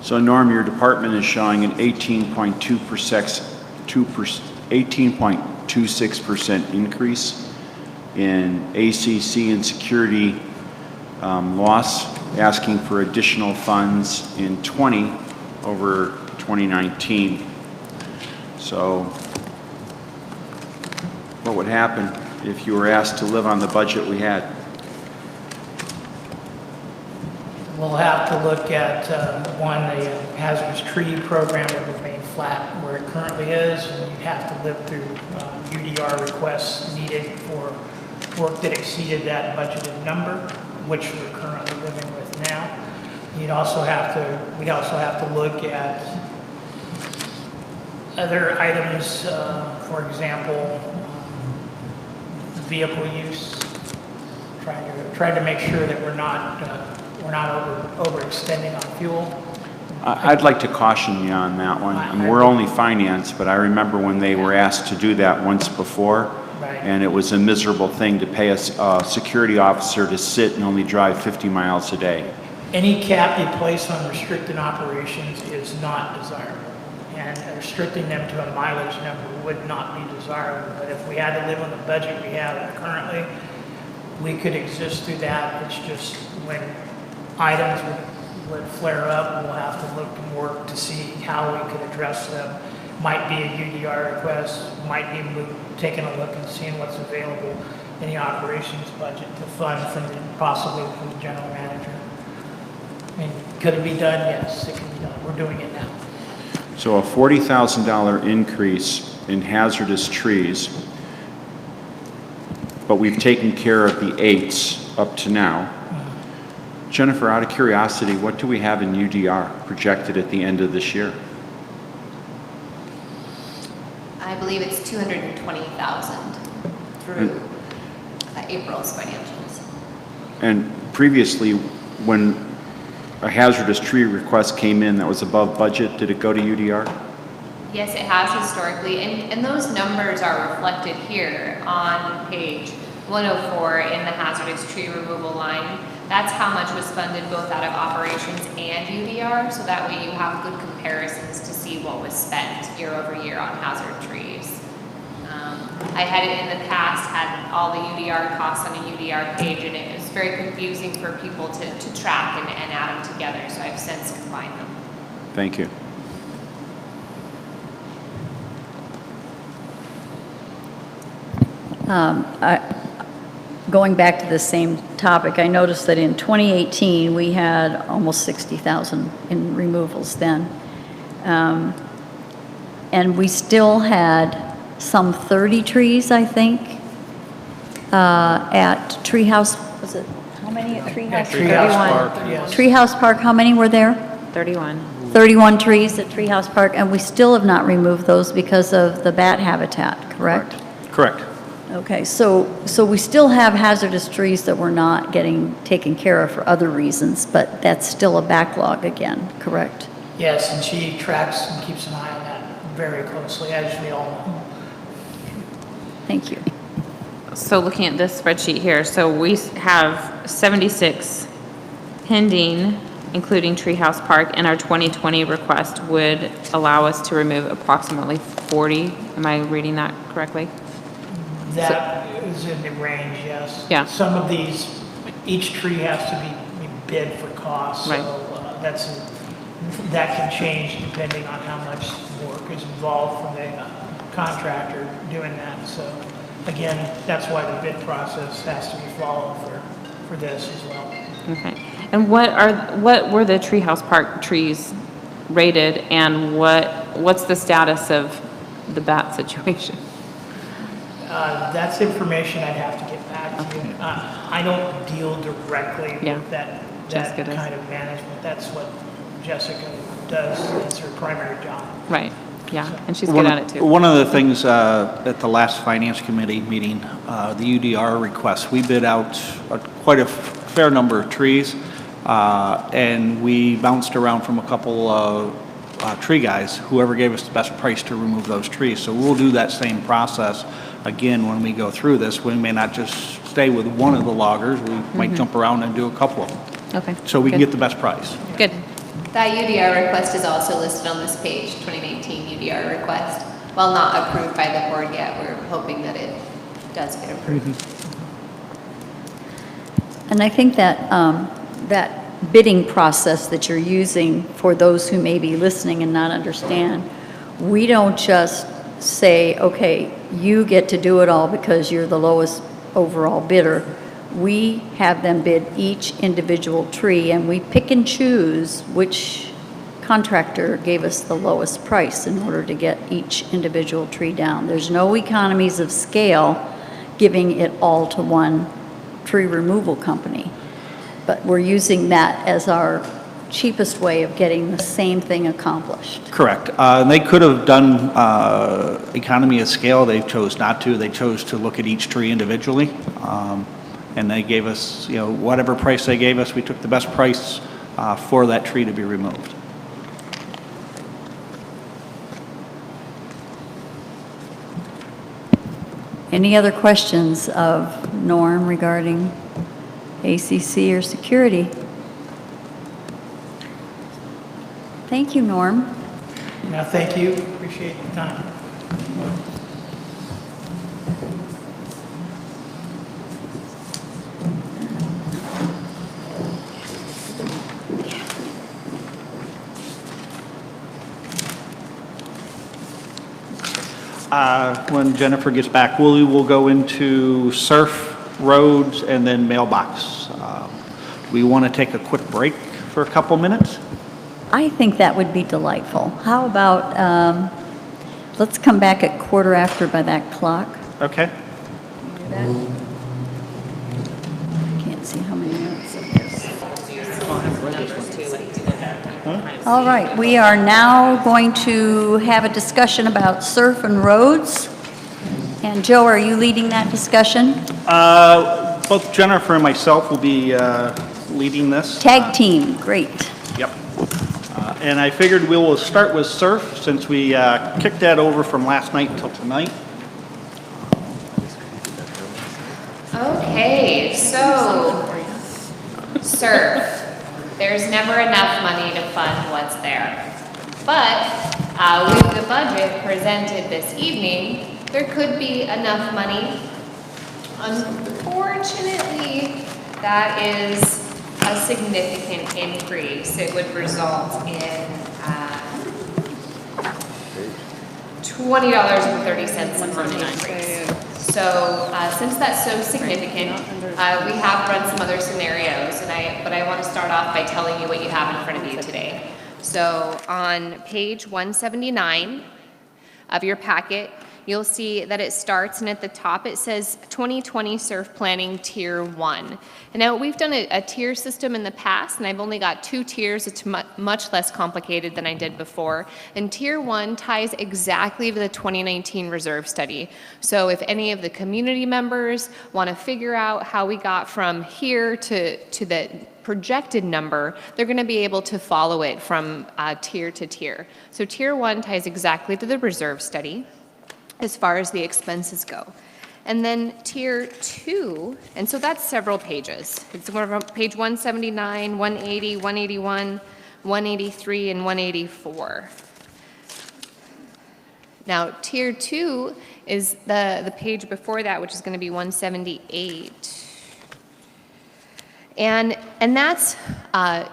So Norm, your department is showing an 18.26% increase in ACC and security loss, asking for additional funds in 20 over 2019. So what would happen if you were asked to live on the budget we had? We'll have to look at, one, the hazardous tree program would remain flat where it currently is, and you'd have to live through UDR requests needed for work that exceeded that budgeted number, which we're currently living with now. We'd also have to look at other items, for example, vehicle use, trying to make sure that we're not overextending on fuel. I'd like to caution you on that one. I mean, we're only finance, but I remember when they were asked to do that once before, Right. and it was a miserable thing to pay a security officer to sit and only drive 50 miles a day. Any cap you place on restricted operations is not desirable, and restricting them to a mileage number would not be desirable. But if we had to live on the budget we have currently, we could exist through that. It's just when items would flare up, we'll have to look and work to see how we could address them. Might be a UDR request, might be taking a look and seeing what's available in the operations budget to fund possibly from the general manager. I mean, could it be done? Yes, it can be done. We're doing it now. So a $40,000 increase in hazardous trees but we've taken care of the 8s up to now. Jennifer, out of curiosity, what do we have in UDR projected at the end of this year? I believe it's 220,000 through April's financials. And previously, when a hazardous tree request came in that was above budget, did it go to UDR? Yes, it has historically, and those numbers are reflected here on page 104 in the hazardous tree removal line. That's how much was funded both out of operations and UDR, so that way you have good comparisons to see what was spent year over year on hazard trees. I had it in the past, had all the UDR costs on a UDR page, and it was very confusing for people to track and add them together, so I've since combined them. Thank you. Going back to the same topic, I noticed that in 2018, we had almost 60,000 in removals then. And we still had some 30 trees, I think, at Treehouse, was it, how many at Treehouse? Treehouse Park, yes. Treehouse Park, how many were there? 31. 31 trees at Treehouse Park, and we still have not removed those because of the bat habitat, correct? Correct. Okay, so we still have hazardous trees that we're not getting taken care of for other reasons, but that's still a backlog again, correct? Yes, and she tracks and keeps an eye on that very closely, as we all know. Thank you. So looking at this spreadsheet here, so we have 76 pending, including Treehouse Park, and our 2020 request would allow us to remove approximately 40. Am I reading that correctly? That is in the range, yes. Yeah. Some of these, each tree has to be bid for cost, Right. so that can change depending on how much work is involved from the contractor doing that. So again, that's why the bid process has to be followed for this as well. Okay. And what were the Treehouse Park trees rated, and what's the status of the bat situation? That's information I'd have to get back to you. I don't deal directly Yeah. with that Jessica does. kind of management. That's what Jessica does. It's her primary job. Right, yeah, and she's good at it too. One of the things at the last Finance Committee meeting, the UDR request, we bid out quite a fair number of trees, and we bounced around from a couple of tree guys, whoever gave us the best price to remove those trees. So we'll do that same process again when we go through this. We may not just stay with one of the loggers, we might jump around and do a couple of them. Okay. So we can good. get the best price. Good. That UDR request is also listed on this page, 2019 UDR request. While not approved by the board yet, we're hoping that it does get approved. And I think that that bidding process that you're using, for those who may be listening and not understand, we don't just say, okay, you get to do it all because you're the lowest overall bidder. We have them bid each individual tree, and we pick and choose which contractor gave us the lowest price in order to get each individual tree down. There's no economies of scale giving it all to one tree removal company. But we're using that as our cheapest way of getting the same thing accomplished. Correct. They could have done economy of scale. They chose not to. They chose to look at each tree individually. And they gave us, whatever price they gave us, we took the best price for that tree to be removed. Any other questions of Norm regarding ACC or security? Thank you, Norm. Now, thank you. Appreciate your time. When Jennifer gets back, we will go into surf, roads, and then mailbox. We want to take a quick break for a couple minutes. I think that would be delightful. How about, let's come back at 1:15 by that clock. Okay. Do that? All right, we are now going to have a discussion about surf and roads. And Joe, are you leading that discussion? Both Jennifer and myself will be leading this. Tag team, great. Yep. And I figured we will start with surf since we kicked that over from last night until tonight. Okay, so surf. There's never enough money to fund what's there. But with the budget presented this evening, there could be enough money. Unfortunately, that is a significant increase. It would result in $20.30 a month increase. So since that's so significant, we have run some other scenarios, but I want to start off by telling you what you have in front of you today. So on page 179 of your packet, you'll see that it starts, and at the top it says 2020 Surf Planning Tier 1. And now we've done a tier system in the past, and I've only got 2 tiers. It's much less complicated than I did before. And Tier 1 ties exactly to the 2019 reserve study. So if any of the community members want to figure out how we got from here to the projected number, they're going to be able to follow it from tier to tier. So Tier 1 ties exactly to the reserve study as far as the expenses go. And then Tier 2, and so that's several pages. It's page 179, 180, 181, 183, and 184. Now, Tier 2 is the page before that, which is going to be 178. And that's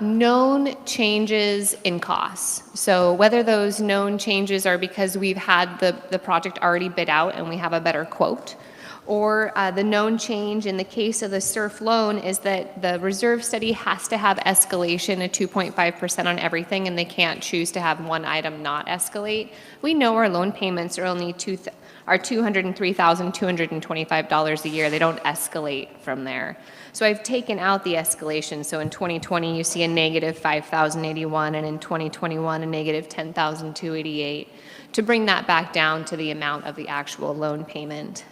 known changes in costs. So whether those known changes are because we've had the project already bid out and we have a better quote, or the known change in the case of the SURF loan is that the reserve study has to have escalation at 2.5% on everything, and they can't choose to have one item not escalate. We know our loan payments are only $203,225 a year. They don't escalate from there. So I've taken out the escalation. So in 2020, you see a negative $5,081, and in 2021, a negative $10,288, to bring that back down to the amount of the actual loan payment.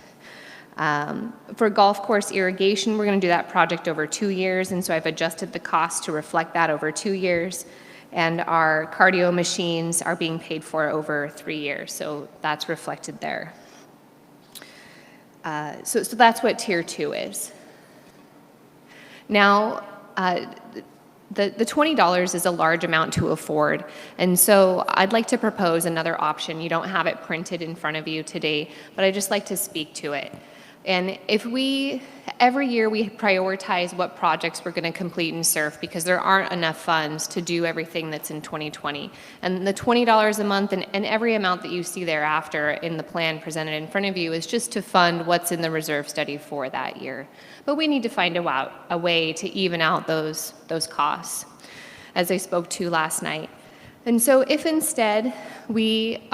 For golf course irrigation, we're going to do that project over 2 years, and so I've adjusted the cost to reflect that over 2 years. And our cardio machines are being paid for over 3 years, so that's reflected there. So that's what Tier 2 is. Now, the $20 is a large amount to afford, and so I'd like to propose another option. You don't have it printed in front of you today, but I'd just like to speak to it. And if every year we prioritize what projects we're going to complete in SURF because there aren't enough funds to do everything that's in 2020. And the $20 a month and every amount that you see thereafter in the plan presented in front of you is just to fund what's in the reserve study for that year. But we need to find a way to even out those costs, as I spoke to last night. And so if instead we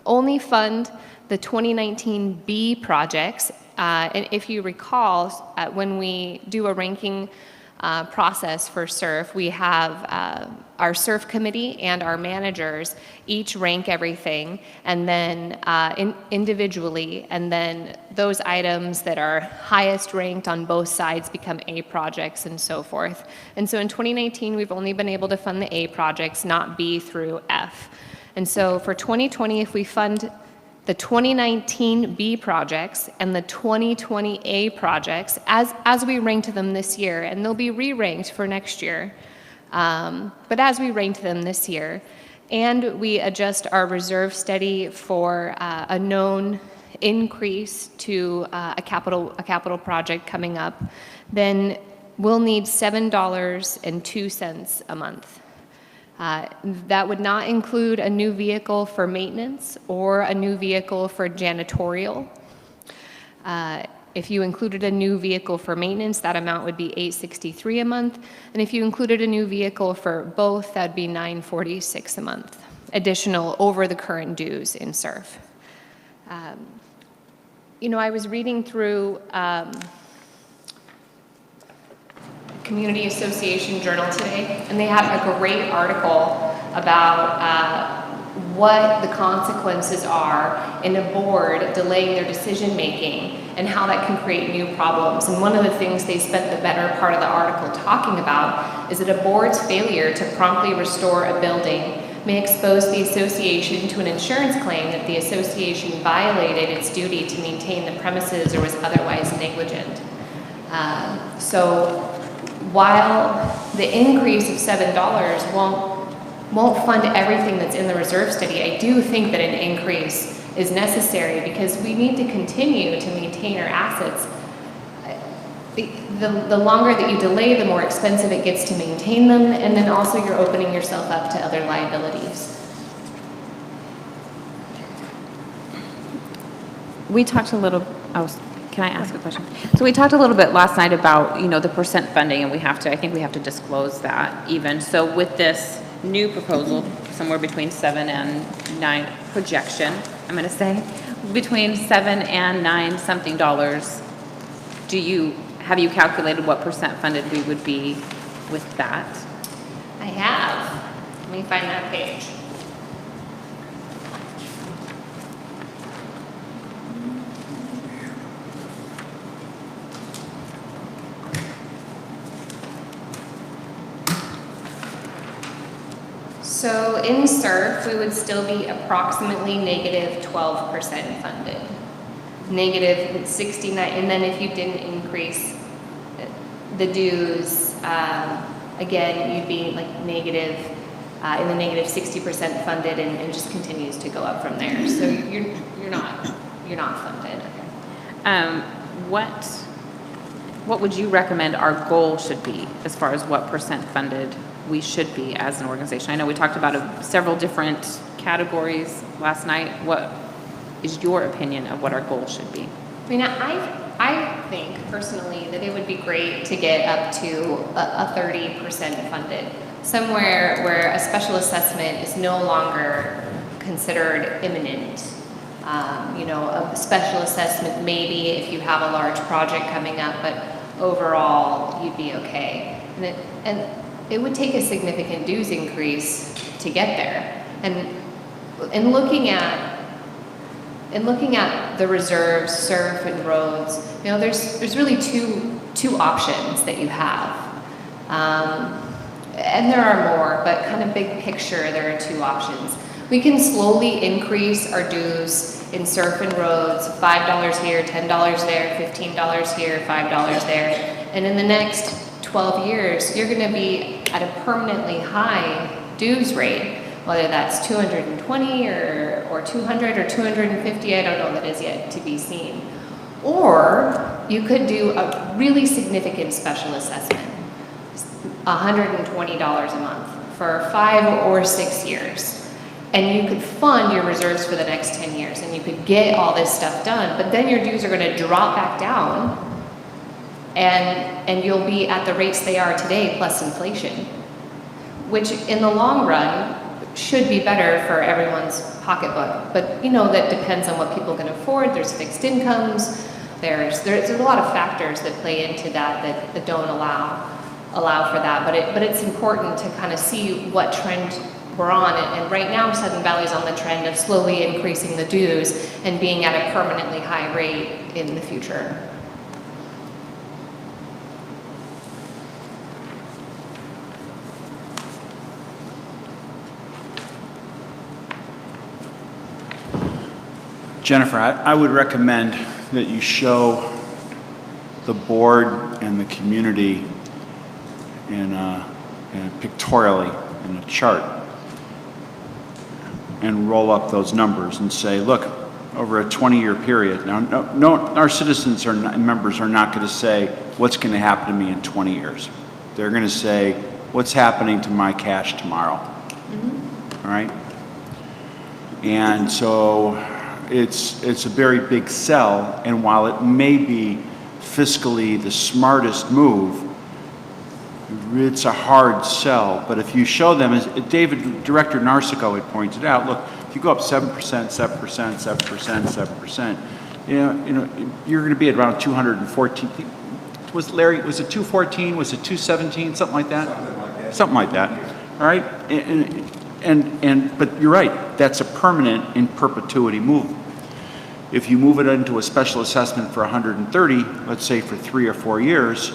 only fund the 2019 B projects, and if you recall, when we do a ranking process for SURF, we have our SURF committee and our managers each rank everything, and then individually, and then those items that are highest ranked on both sides become A projects and so forth. And so in 2019, we've only been able to fund the A projects, not B through F. And so for 2020, if we fund the 2019 B projects and the 2020 A projects as we ranked them this year, and they'll be re-ranked for next year, but as we ranked them this year, and we adjust our reserve study for a known increase to a capital project coming up, then we'll need $7.02 a month. That would not include a new vehicle for maintenance or a new vehicle for janitorial. If you included a new vehicle for maintenance, that amount would be $863 a month. And if you included a new vehicle for both, that'd be $946 a month, additional over the current dues in SURF. I was reading through Community Association Journal today, and they had a great article about what the consequences are in a board delaying their decision making and how that can create new problems. And one of the things they spent the better part of the article talking about is that a board's failure to promptly restore a building may expose the association to an insurance claim that the association violated its duty to maintain the premises or was otherwise negligent. So while the increase of $7 won't fund everything that's in the reserve study, I do think that an increase is necessary because we need to continue to maintain our assets. The longer that you delay, the more expensive it gets to maintain them, and then also you're opening yourself up to other liabilities. We talked a little, can I ask a question? So we talked a little bit last night about, the percent funding, and I think we have to disclose that even. So with this new proposal, somewhere between 7 and 9 projection, I'm gonna say, between 7 and 9 something dollars, have you calculated what percent funded we would be with that? I have. Let me find that page. So in SURF, we would still be approximately negative 12% funded. Negative 69, and then if you didn't increase the dues, again, you'd be like negative, in the negative 60% funded, and it just continues to go up from there. So you're not funded. What would you recommend our goal should be as far as what percent funded we should be as an organization? I know we talked about several different categories last night. What is your opinion of what our goal should be? I mean, I think personally that it would be great to get up to a 30% funded, somewhere where a special assessment is no longer considered imminent. A special assessment maybe if you have a large project coming up, but overall you'd be okay. And it would take a significant dues increase to get there. And in looking at the reserves, SURF, and roads, there's really two options that you have. And there are more, but kind of big picture, there are two options. We can slowly increase our dues in SURF and roads, $5 here, $10 there, $15 here, $5 there. And in the next 12 years, you're going to be at a permanently high dues rate, whether that's 220 or 200 or 250, I don't know, that is yet to be seen. Or you could do a really significant special assessment, $120 a month for 5 or 6 years. And you could fund your reserves for the next 10 years and you could get all this stuff done, but then your dues are going to drop back down and you'll be at the rates they are today plus inflation, which in the long run should be better for everyone's pocketbook. But that depends on what people can afford. There's fixed incomes. There's a lot of factors that play into that don't allow for that. But it's important to kind of see what trend we're on. And right now, Sudden Valley's on the trend of slowly increasing the dues and being at a permanently high rate in the future. Jennifer, I would recommend that you show the board and the community pictorially in a chart and roll up those numbers and say, look, over a 20-year period. Now, no, our citizens members are not going to say, what's going to happen to me in 20 years? They're going to say, what's happening to my cash tomorrow? Mm-hmm. All right? And so it's a very big sell, and while it may be fiscally the smartest move, it's a hard sell. But if you show them, as Director Narsico had pointed out, look, if you go up 7%, 7%, 7%, 7%, you're going to be at around 214. was Larry, was it 214, was it 217, something like that? Something like that, all right? But you're right, that's a permanent in perpetuity move. If you move it into a special assessment for 130, let's say for 3 or 4 years,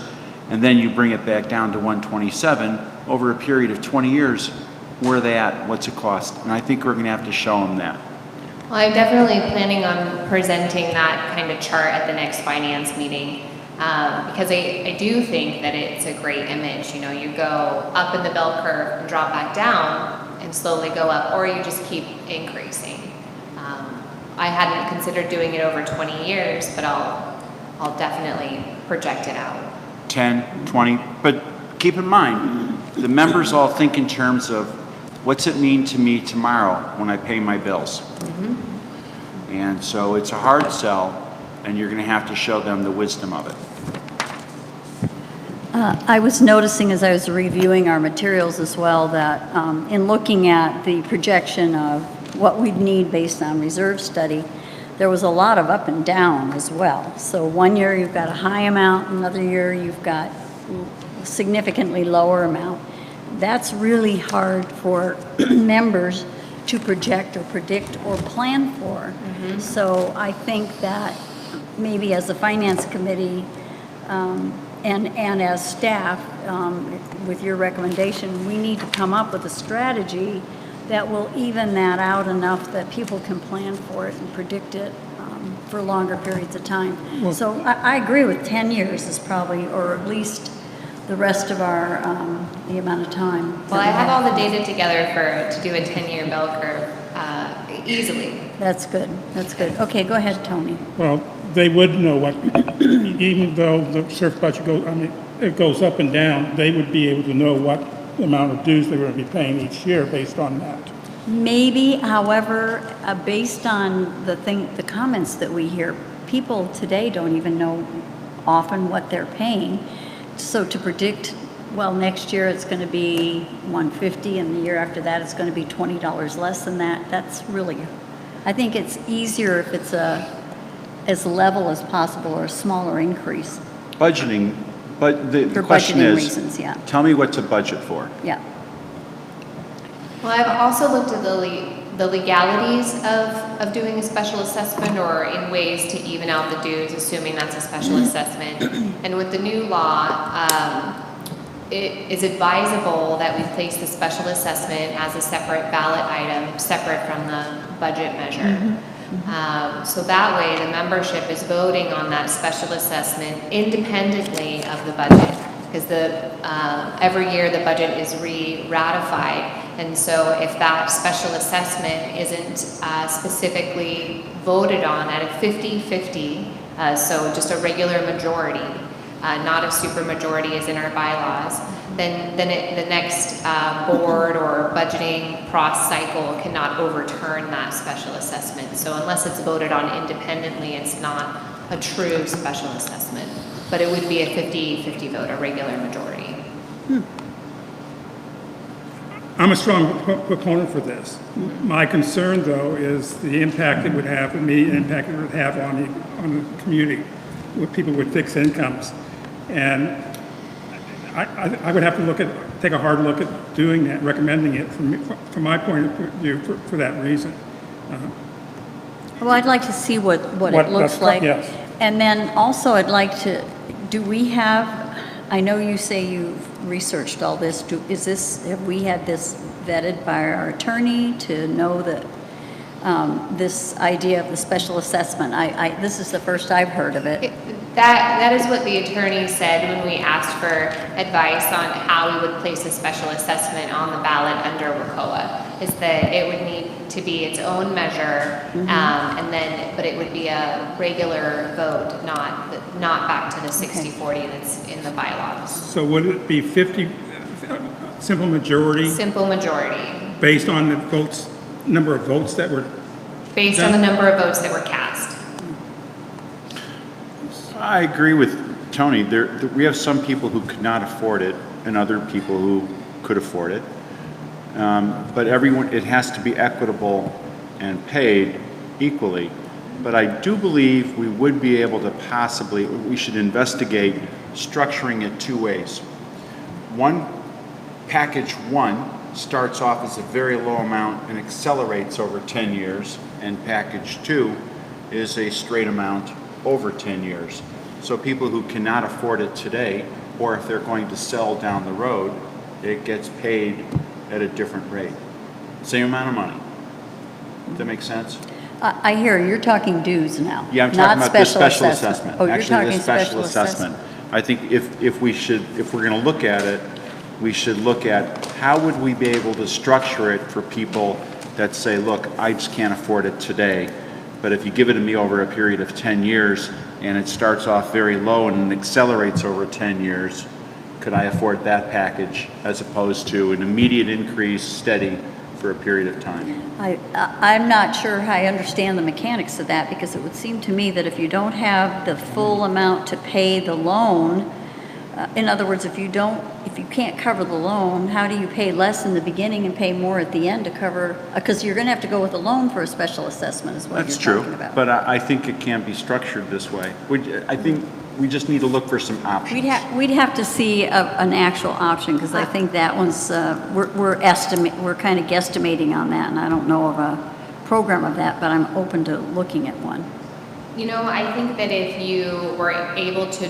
and then you bring it back down to 127, over a period of 20 years, where are they at? What's it cost? And I think we're going to have to show them that. Well, I'm definitely planning on presenting that kind of chart at the next finance meeting, because I do think that it's a great image. You know, you go up in the bell curve and drop back down and slowly go up, or you just keep increasing. I hadn't considered doing it over 20 years, but I'll definitely project it out. 10, 20, but keep in mind, the members all think in terms of what's it mean to me tomorrow when I pay my bills? And so it's a hard sell, and you're going to have to show them the wisdom of it. I was noticing as I was reviewing our materials as well that in looking at the projection of what we'd need based on reserve study, there was a lot of up and down as well. So one year you've got a high amount, another year you've got a significantly lower amount. That's really hard for members to project or predict or plan for. So I think that maybe as a finance committee and as staff, with your recommendation, we need to come up with a strategy that will even that out enough that people can plan for it and predict it for longer periods of time. So I agree with 10 years is probably, or at least the rest of our, the amount of time. Well, I have all the data together to do a 10-year bell curve easily. That's good, that's good. Okay, go ahead, Tony. Well, they would know what, even though the SURF budget it goes up and down, they would be able to know what amount of dues they were going to be paying each year based on that. Maybe, however, based on the comments that we hear, people today don't even know often what they're paying. So to predict, well, next year it's going to be $150 and the year after that it's going to be $20 less than that, that's really, I think it's easier if it's as level as possible or a smaller increase. Budgeting, but the For question budgeting is, reasons, yeah. tell me what to budget for. Yeah. Well, I've also looked at the legalities of doing a special assessment, or in ways to even out the dues, assuming that's a special assessment. And with the new law, it is advisable that we place the special assessment as a separate ballot item, separate from the budget measure. So that way, the membership is voting on that special assessment independently of the budget, because every year the budget is re-ratified. And so if that special assessment isn't specifically voted on at a 50-50, so just a regular majority, not a super majority as in our bylaws, then the next board or budgeting process cycle cannot overturn that special assessment. So unless it's voted on independently, it's not a true special assessment. But it would be a 50-50 vote, a regular majority. I'm a strong proponent for this. My concern, though, is the impact it would have on me, the impact it would have on the community with people with fixed incomes. And I would have to take a hard look at doing that, recommending it from my point of view for that reason. Well, I'd like to see what it looks like. Yes. And then also I'd like to, do we have, I know you say you've researched all this, have we had this vetted by our attorney to know that this idea of the special assessment? This is the first I've heard of it. That is what the attorney said when we asked for advice on how we would place a special assessment on the ballot under WCOA, is that it would need to be its own measure, but it would be a regular vote, not back to the 60-40 that's in the bylaws. So would it be 50, simple majority? Simple majority. Based on the number of votes that were? Based on the number of votes that were cast. I agree with Tony. We have some people who could not afford it and other people who could afford it. But everyone, it has to be equitable and paid equally. But I do believe we would be able to possibly, we should investigate structuring it two ways. One, package one starts off as a very low amount and accelerates over 10 years, and package two is a straight amount over 10 years. So people who cannot afford it today, or if they're going to sell down the road, it gets paid at a different rate. Same amount of money. Does that make sense? I hear you're talking dues now. Yeah, I'm not talking about the special assessment. Oh, you're Actually, talking the special assessment. I think if we're gonna look at it, we should look at how would we be able to structure it for people that say, look, I just can't afford it today, but if you give it to me over a period of 10 years and it starts off very low and it accelerates over 10 years, could I afford that package as opposed to an immediate increase steady for a period of time? I'm not sure I understand the mechanics of that, because it would seem to me that if you don't have the full amount to pay the loan, in other words, if you can't cover the loan, how do you pay less in the beginning and pay more at the end to cover, because you're going to have to go with a loan for a special assessment is what you're That's talking true, about. but I think it can be structured this way. I think we just need to look for some options. We'd have to see an actual option, because I think that one's, we're kind of guesstimating on that, and I don't know of a program of that, but I'm open to looking at one. You know, I think that if you were able to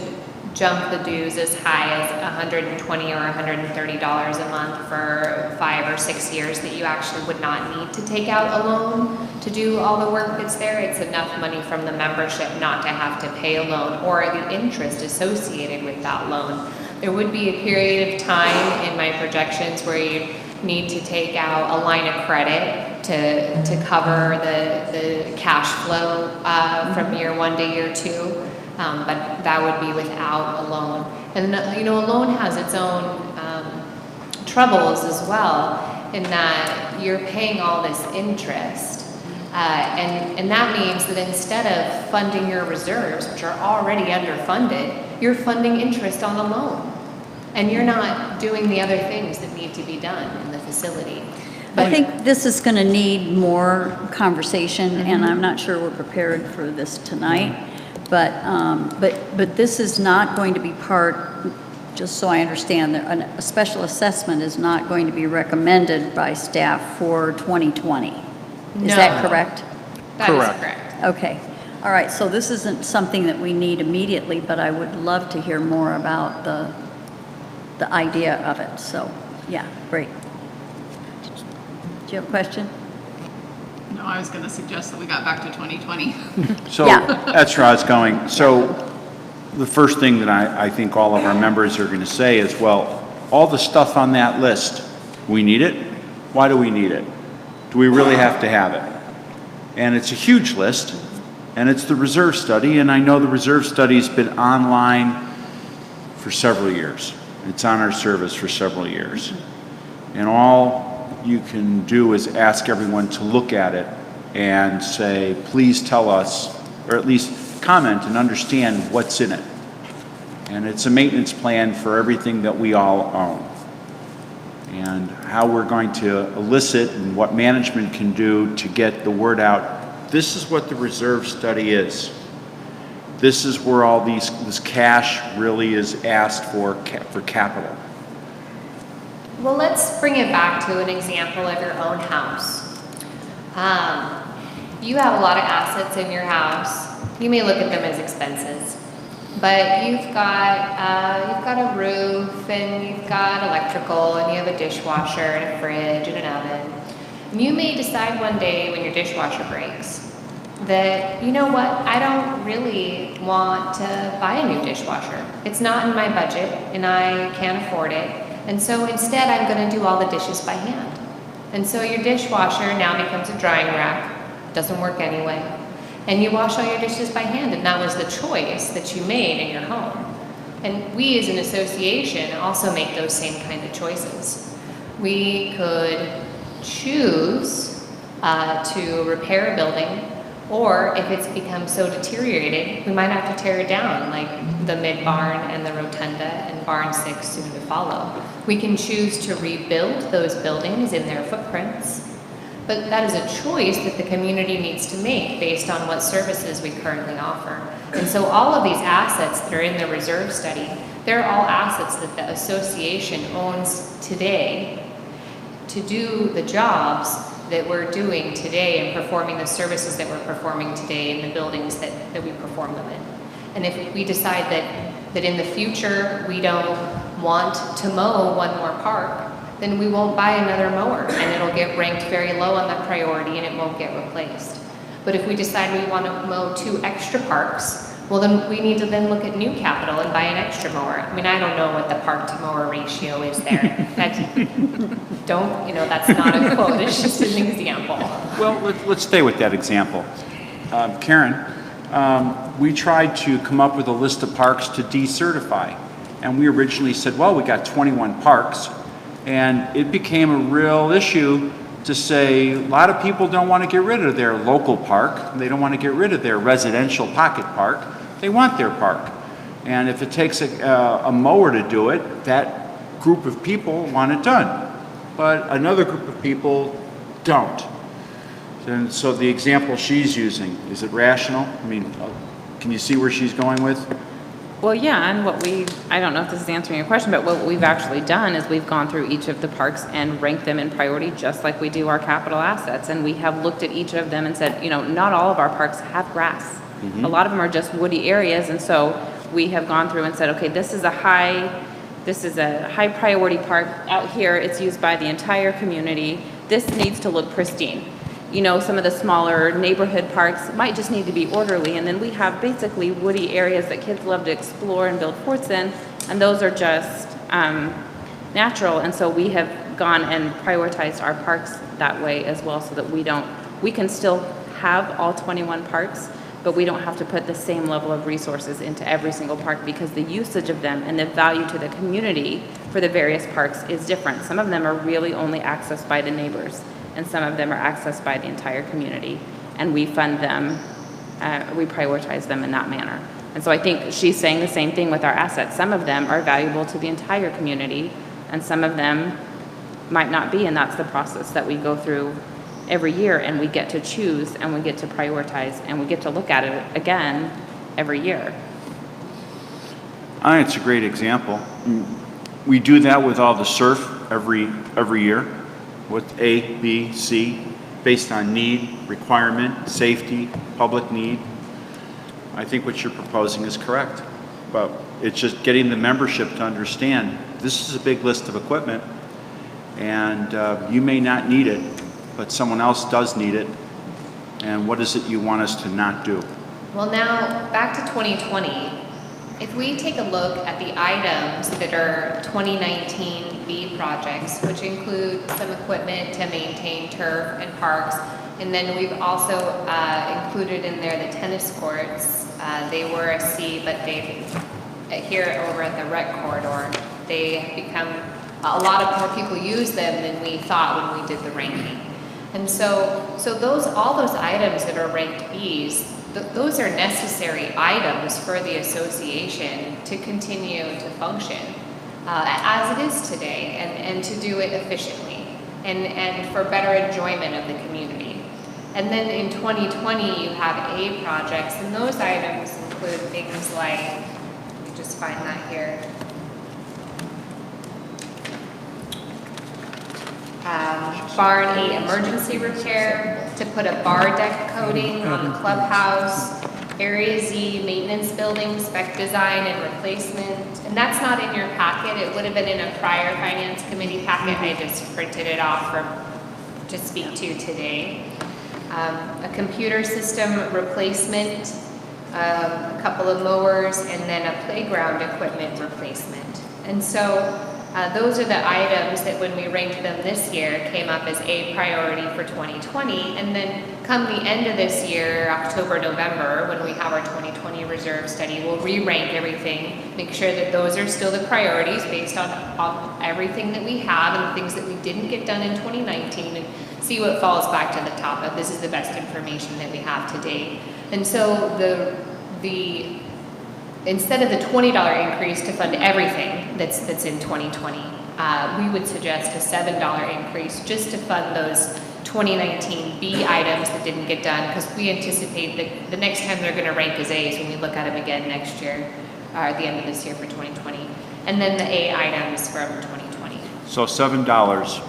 jump the dues as high as $120 or $130 a month for 5 or 6 years, that you actually would not need to take out a loan to do all the work that's there. It's enough money from the membership not to have to pay a loan or the interest associated with that loan. There would be a period of time in my projections where you need to take out a line of credit to cover the cash flow from year 1 to year 2. But that would be without a loan. And, you know, a loan has its own troubles as well, in that you're paying all this interest. And that means that instead of funding your reserves, which are already underfunded, you're funding interest on the loan. And you're not doing the other things that need to be done in the facility. I think this is going to need more conversation, and I'm not sure we're prepared for this tonight. But this is not going to be part, just so I understand, that a special assessment is not going to be recommended by staff for 2020. Is that correct? That is correct. Okay. All right, so this isn't something that we need immediately, but I would love to hear more about the idea of it. So, yeah, great. Do you have a question? No, I was going to suggest that we got back to 2020. So Yeah. that's where I was going. So the first thing that I think all of our members are going to say is, well, all the stuff on that list, we need it? Why do we need it? Do we really have to have it? And it's a huge list, and it's the reserve study, and I know the reserve study's been online for several years. It's on our service for several years. And all you can do is ask everyone to look at it and say, please tell us, or at least comment and understand what's in it. And it's a maintenance plan for everything that we all own. And how we're going to elicit and what management can do to get the word out. This is what the reserve study is. This is where all this cash really is asked for capital. Well, let's bring it back to an example of your own house. You have a lot of assets in your house. You may look at them as expenses, but you've got a roof, and you've got electrical, and you have a dishwasher and a fridge and an oven. And you may decide one day when your dishwasher breaks that, you know what, I don't really want to buy a new dishwasher. It's not in my budget, and I can't afford it. And so instead, I'm going to do all the dishes by hand. And so your dishwasher now becomes a drying rack. Doesn't work anyway. And you wash all your dishes by hand, and that was the choice that you made in your home. And we as an association also make those same kind of choices. We could choose to repair a building, or if it's become so deteriorated, we might have to tear it down, like the mid-barn and the rotunda and barn 6 soon to follow. We can choose to rebuild those buildings in their footprints. But that is a choice that the community needs to make based on what services we currently offer. And so all of these assets that are in the reserve study, they're all assets that the association owns today to do the jobs that we're doing today and performing the services that we're performing today in the buildings that we perform them in. And if we decide that in the future we don't want to mow one more park, then we won't buy another mower, and it'll get ranked very low on that priority and it won't get replaced. But if we decide we want to mow 2 extra parks, well, then we need to then look at new capital and buy an extra mower. I mean, I don't know what the park to mower ratio is there. That's not a quote, it's just an example. Well, let's stay with that example. Karen, we tried to come up with a list of parks to decertify. And we originally said, well, we got 21 parks. And it became a real issue to say a lot of people don't want to get rid of their local park. They don't want to get rid of their residential pocket park. They want their park. And if it takes a mower to do it, that group of people want it done. But another group of people don't. And so the example she's using, is it rational? I mean, can you see where she's going with? Well, yeah, and I don't know if this is answering your question, but what we've actually done is we've gone through each of the parks and ranked them in priority just like we do our capital assets. And we have looked at each of them and said, not all of our parks have grass. A lot of them are just woody areas. And so we have gone through and said, okay, this is a high priority park out here. It's used by the entire community. This needs to look pristine. Some of the smaller neighborhood parks might just need to be orderly, and then we have basically woody areas that kids love to explore and build forts in, and those are just natural, and so we have gone and prioritized our parks that way as well, so that we can still have all 21 parks, but we don't have to put the same level of resources into every single park, because the usage of them and the value to the community for the various parks is different. Some of them are really only accessed by the neighbors, and some of them are accessed by the entire community, and we fund them, we prioritize them in that manner. And so I think she's saying the same thing with our assets. Some of them are valuable to the entire community, and some of them might not be, and that's the process that we go through every year, and we get to choose, and we get to prioritize, and we get to look at it again every year. I think it's a great example. We do that with all the surf every year. With A, B, C, based on need, requirement, safety, public need. I think what you're proposing is correct, but it's just getting the membership to understand this is a big list of equipment, and you may not need it, but someone else does need it, and what is it you want us to not do? Well, now, back to 2020. If we take a look at the items that are 2019 B projects, which include some equipment to maintain turf and parks, and then we've also included in there the tennis courts. They were a C, but here over at the rec corridor, they have become, a lot of more people use them than we thought when we did the ranking. And so all those items that are ranked Bs, those are necessary items for the association to continue to function as it is today, and to do it efficiently and for better enjoyment of the community. And then in 2020 you have A projects, and those items include things like, let me just find that here. Barn 8 emergency repair, to put a bar deck coating on the clubhouse, Area Z maintenance building spec design and replacement, and that's not in your packet. It would have been in a prior finance committee packet. I just printed it off to speak to today. A computer system replacement, a couple of mowers, and then a playground equipment replacement. And so those are the items that when we ranked them this year came up as a priority for 2020, and then come the end of this year, October, November, when we have our 2020 reserve study, we'll re-rank everything, make sure that those are still the priorities based on everything that we have and the things that we didn't get done in 2019, and see what falls back to the top of this is the best information that we have to date. And so instead of the $20 increase to fund everything that's in 2020, we would suggest a $7 increase just to fund those 2019 B items that didn't get done, because we anticipate that the next time they're gonna rank as A's when we look at them again next year, or at the end of this year for 2020. And then the A items from 2020. So $7.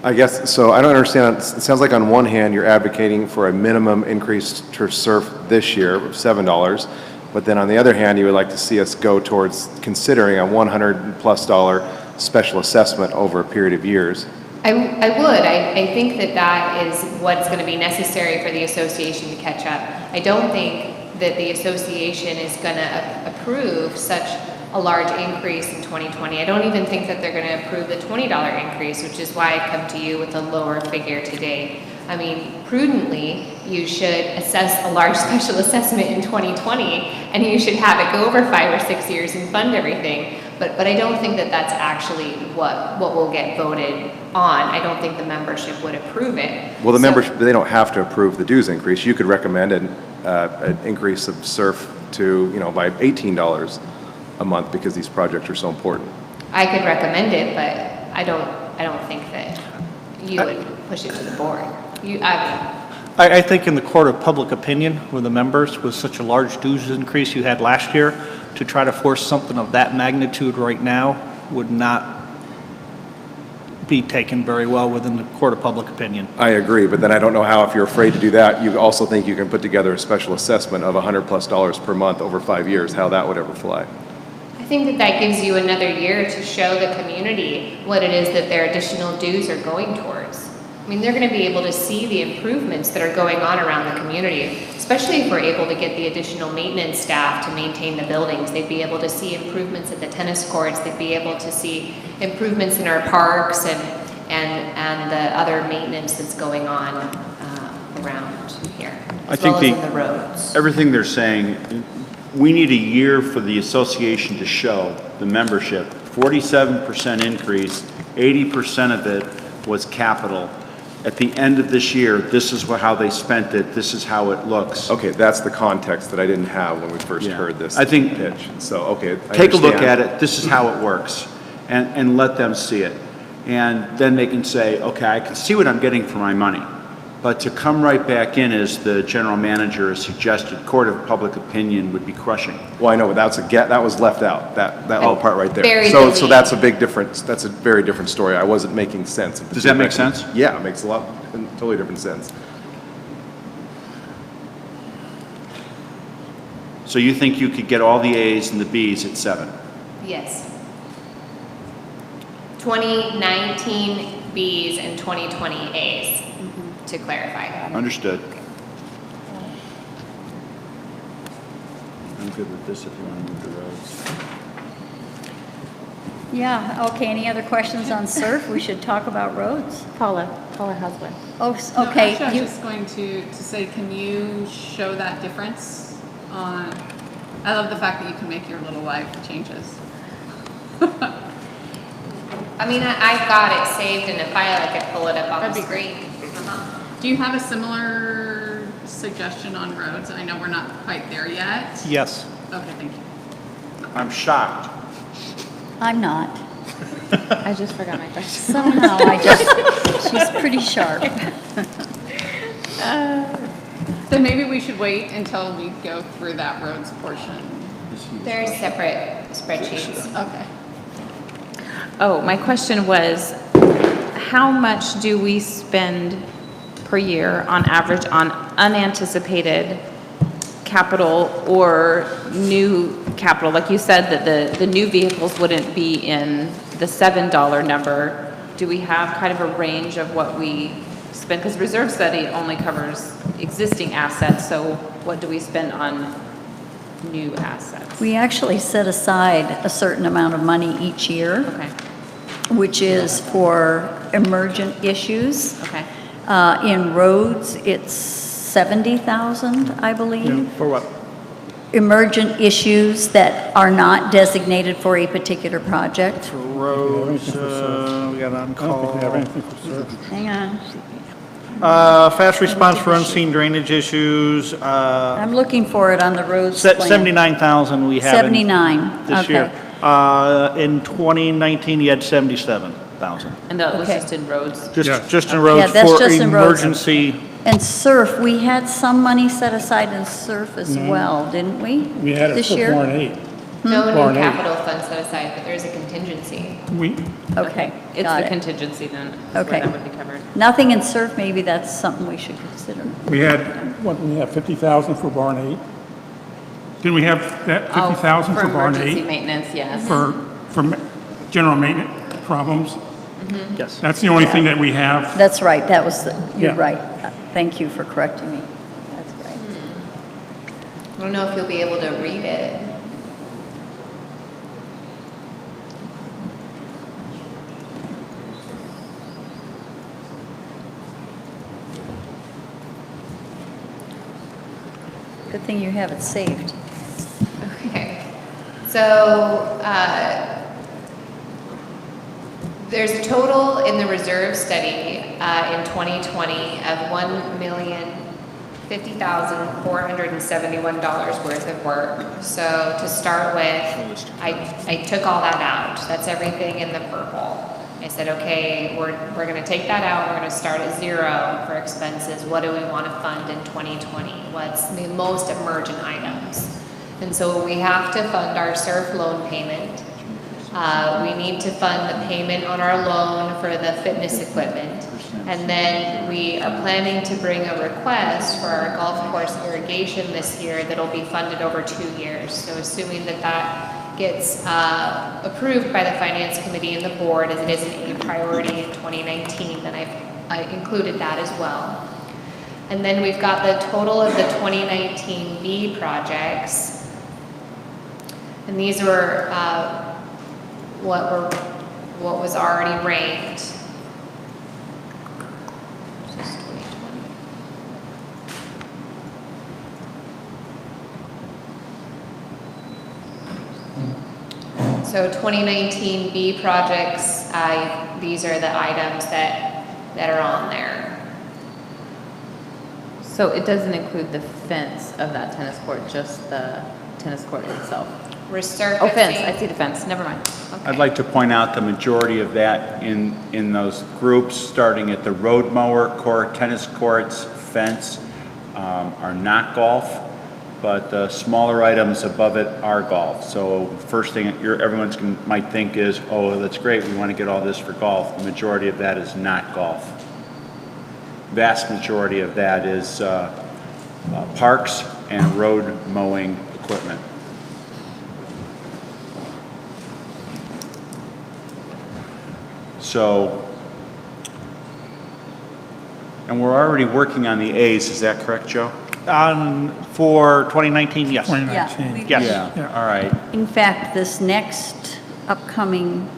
I guess, so I don't understand, it sounds like on one hand, you're advocating for a minimum increase to SURF this year of $7, but then on the other hand, you would like to see us go towards considering a $100+ special assessment over a period of years. I would. I think that that is what's going to be necessary for the association to catch up. I don't think that the association is going to approve such a large increase in 2020. I don't even think that they're going to approve the $20 increase, which is why I come to you with a lower figure today. I mean, prudently, you should assess a large special assessment in 2020, and you should have it go over 5 or 6 years and fund everything. But I don't think that that's actually what will get voted on. I don't think the membership would approve it. Well, the So- membership, they don't have to approve the dues increase. You could recommend an increase of SURF to, by $18 a month because these projects are so important. I could recommend it, but I don't think that you would push it to the board. I think in the court of public opinion with the members, with such a large dues increase you had last year, to try to force something of that magnitude right now would not be taken very well within the court of public opinion. I agree, but then I don't know how, if you're afraid to do that, you also think you can put together a special assessment of $100+ per month over 5 years, how that would ever fly. I think that that gives you another year to show the community what it is that their additional dues are going towards. I mean, they're going to be able to see the improvements that are going on around the community, especially if we're able to get the additional maintenance staff to maintain the buildings. They'd be able to see improvements at the tennis courts. They'd be able to see improvements in our parks and the other maintenance that's going on around here, as well as in the roads. Everything they're saying, we need a year for the association to show the membership, 47% increase, 80% of it was capital. At the end of this year, this is how they spent it, this is how it looks. Okay, that's the context that I didn't have when we first heard this I think pitch. So, okay, I take a look understand. at it, this is how it works, and let them see it. And then they can say, okay, I can see what I'm getting for my money. But to come right back in, as the general manager has suggested, court of public opinion would be crushing. Well, I know, but that was left out, that little part right there. Buried So the lead. that's a big difference, that's a very different story. I wasn't making sense of the Does that make difference. sense? Yeah, it makes totally different sense. So you think you could get all the A's and the B's at 7? Yes. 2019 Bs and 2020 As, to clarify. Understood. I'm good with this if you want to move the roads. Yeah, okay, any other questions on SURF? We should talk about roads. Paula has one. Oh, No, okay. actually, I was you- just going to say, can you show that difference on, I love the fact that you can make your little life changes. I mean, I've got it saved in a file. I could pull it up on That'd the be screen. Do you have a similar suggestion on roads? I know we're not quite there yet. Yes. Okay, thank you. I'm shocked. I'm not. I just forgot my question. Somehow she's pretty sharp. Then maybe we should wait until we go through that roads portion. They're separate spreadsheets. Okay. Oh, my question was, how much do we spend per year on average on unanticipated capital or new capital? Like you said, that the new vehicles wouldn't be in the $7 number. Do we have kind of a range of what we spend? Because reserve study only covers existing assets, so what do we spend on new assets? We actually set aside a certain amount of money each year, Okay, which is for emergent issues. okay. In roads, it's 70,000, I believe. For what? Emergent issues that are not designated for a particular project. For roads, we got on I don't think call. we have anything for SURF. Hang on, Fast response for unseen drainage issues, I'm looking for it on the roads plan. 79,000 we have in 79, this okay. year. In 2019, you had 77,000. 7,000. And that was Okay. just in roads? Yeah. Just in Yeah, roads that's for just in roads. emergency. And SURF, we had some money set aside in SURF as No. well, didn't we? We had it This for year? Warren 8. No Barn new eight. capital fund set aside, but there's a contingency. We, Okay, It's got the it. contingency then, is Okay. where that would be covered. Nothing in SURF, maybe that's something we should consider. we had, what, we have 50,000 for Barn 8? Didn't we have that 50,000 for Barn 8? emergency maintenance, yes. For general maintenance problems? Yes. That's the only thing that we have. That's right, that was, you're Yeah. right. Thank you for correcting me. That's right. I don't know if you'll be able to read it. Good thing you have it saved. Okay, so, there's a total in the reserve study, in 2020 of $1,050,471 worth of work. So to start with, I took all that out. That's everything in the purple. I said, okay, we're gonna take that out, we're gonna start at 0 for expenses. What do we wanna fund in 2020? What's the most emergent items? And so we have to fund our SURF loan payment. We need to fund the payment on our loan for the fitness equipment. And then we are planning to bring a request for our golf course irrigation this year that'll be funded over 2 years. So assuming that that gets approved by the Finance Committee and the board, as it is an A priority in 2019, then I included that as well. And then we've got the total of the 2019 B projects. And these were what was already ranked. Just 2020. So 2019 B projects, these are the items that are on there. So it doesn't include the fence of that tennis court, just the tennis court itself? Resurfacing. Oh, fence, I see the fence, never mind. I'd like to point out the majority of that in those groups, starting at the road mower, court, tennis courts, fence, are not golf, but the smaller items above it are golf. So first thing everyone's might think is, oh, that's great, we want to get all this for golf. The majority of that is not golf. Vast majority of that is parks and road mowing equipment. So, and we're already working on the A's, is that correct, Joe? For 2019, yes. 2019. Yes. Yeah, all right. In fact, this next upcoming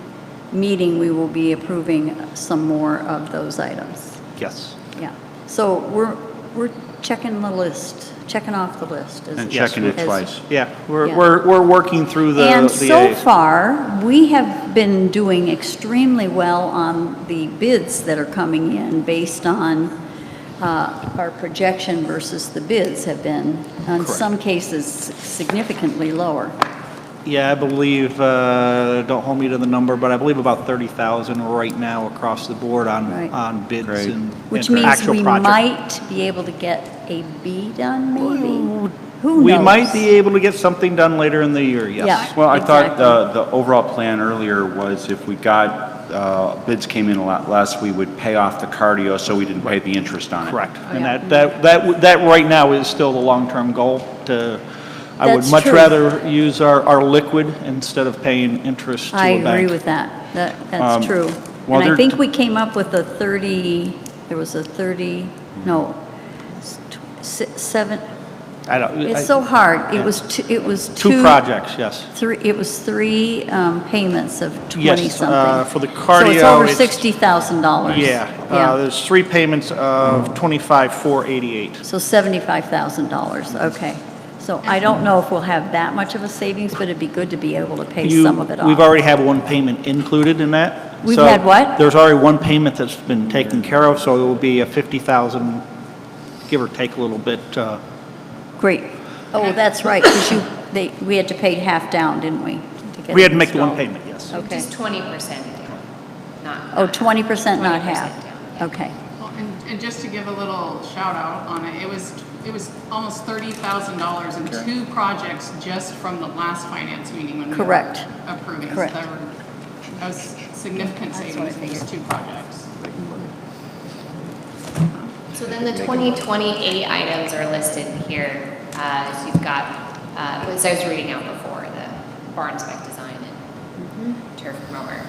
meeting, we will be approving some more of those items. Yes. Yeah. So we're checking the list, checking off the list. And checking it twice. Yeah, Yeah. we're working through the And so A's. far, we have been doing extremely well on the bids that are coming in based on our projection versus the bids have been, in some cases, significantly lower. Yeah, I believe, don't hold me to the number, but I believe about 30,000 right now across the board Right. on bids Great. and Which and means actual we projects. might be able to get a B done, maybe? Who knows? We might be able to get something done later in the year, yes. Yeah. Well, I thought Exactly. the overall plan earlier was if we got, bids came in a lot less, we would pay off the cardio so we didn't pay the interest on it. Correct. And that right now is still the long-term goal to, I would That's much true. rather use our liquid instead of paying interest to I a bank. agree with that. That's true. well, And I there- think we came up with a 30, there was a 30, no, 7, I don't. it's so hard. It was Two projects, yes. It was 3 payments of Yes, 20-something. for the So it's cardio, over it's- $60,000. Yeah, there's 3 payments of 25,488. So $75,000, okay. So I don't know if we'll have that much of a savings, but it'd be good to be able to pay some of it off. We've already had one payment included in that. We've So had what? There's already one payment that's been taken care of, so it will be a 50,000, give or take a little bit. Great. Oh, that's right, because we had to pay half down, didn't we? get We had it to make the one installed? payment, yes. Okay. Just 20% down. not. Oh, 20%, not 20% half? down, yeah. Okay. Well, and just to give a little shout out on it, it was almost $30,000 in two projects just from the last finance meeting when we were Correct. approving. Correct. So that was significant savings for those two projects. So then the 2028 items are listed here. So you've got, as I was reading out before, the barn spec design and turf mower,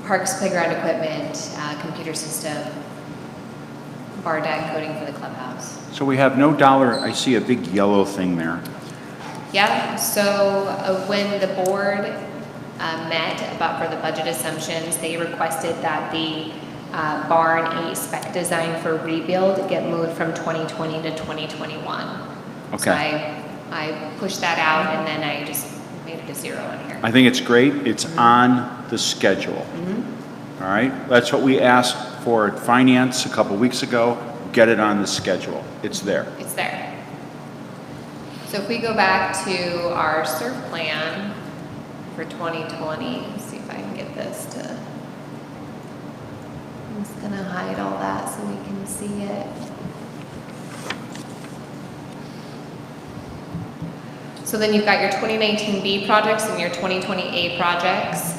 parks playground equipment, computer system, bar deck coating for the clubhouse. So we have no dollar, I see a big yellow thing there. Yeah, so when the board met about for the budget assumptions, they requested that the barn 8 spec design for rebuild get moved from 2020 to 2021. Okay. So I pushed that out and then I just made it a 0 in here. I think it's great. It's on the schedule. All right? That's what we asked for at finance a couple weeks ago. Get it on the schedule. It's there. It's there. So if we go back to our SURF plan for 2020, let's see if I can get this to, I'm just gonna hide all that so we can see it. So then you've got your 2019 B projects and your 2020 A projects.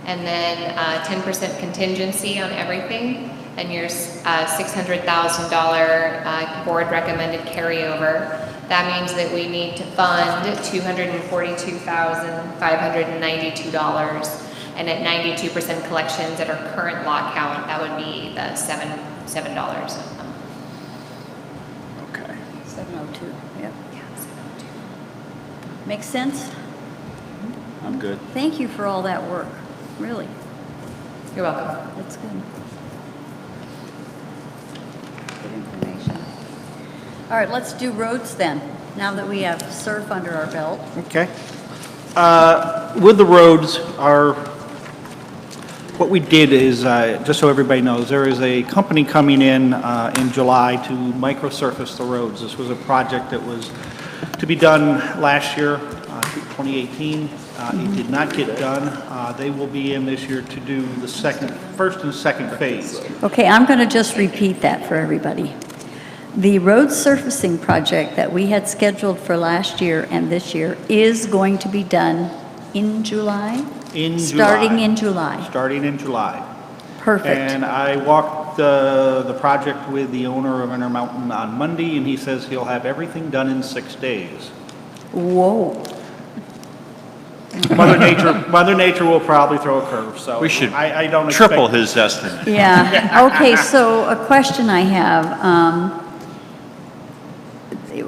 And then 10% contingency on everything. And your $600,000 board recommended carryover. That means that we need to fund $242,592. And at 92% collections at our current lot count, that would be the $7. Okay. 702, yep. Yeah, 702. Makes sense? I'm good. Thank you for all that work, really. You're welcome. That's good. Good information. All right, let's do roads then, now that we have SURF under our belt. Okay. With the roads, what we did is, just so everybody knows, there is a company coming in July to microsurface the roads. This was a project that was to be done last year, 2018. It did not get done. They will be in this year to do the first and second phase. Okay, I'm going to just repeat that for everybody. The road surfacing project that we had scheduled for last year and this year is going to be done in July? Starting in July. Starting in July. Perfect. And I walked the project with the owner of Intermountain on Monday, and he says he'll have everything done in 6 days. Whoa. Mother Nature will probably throw a curve, so We should I don't expect... triple his estimate. Yeah, okay, so a question I have,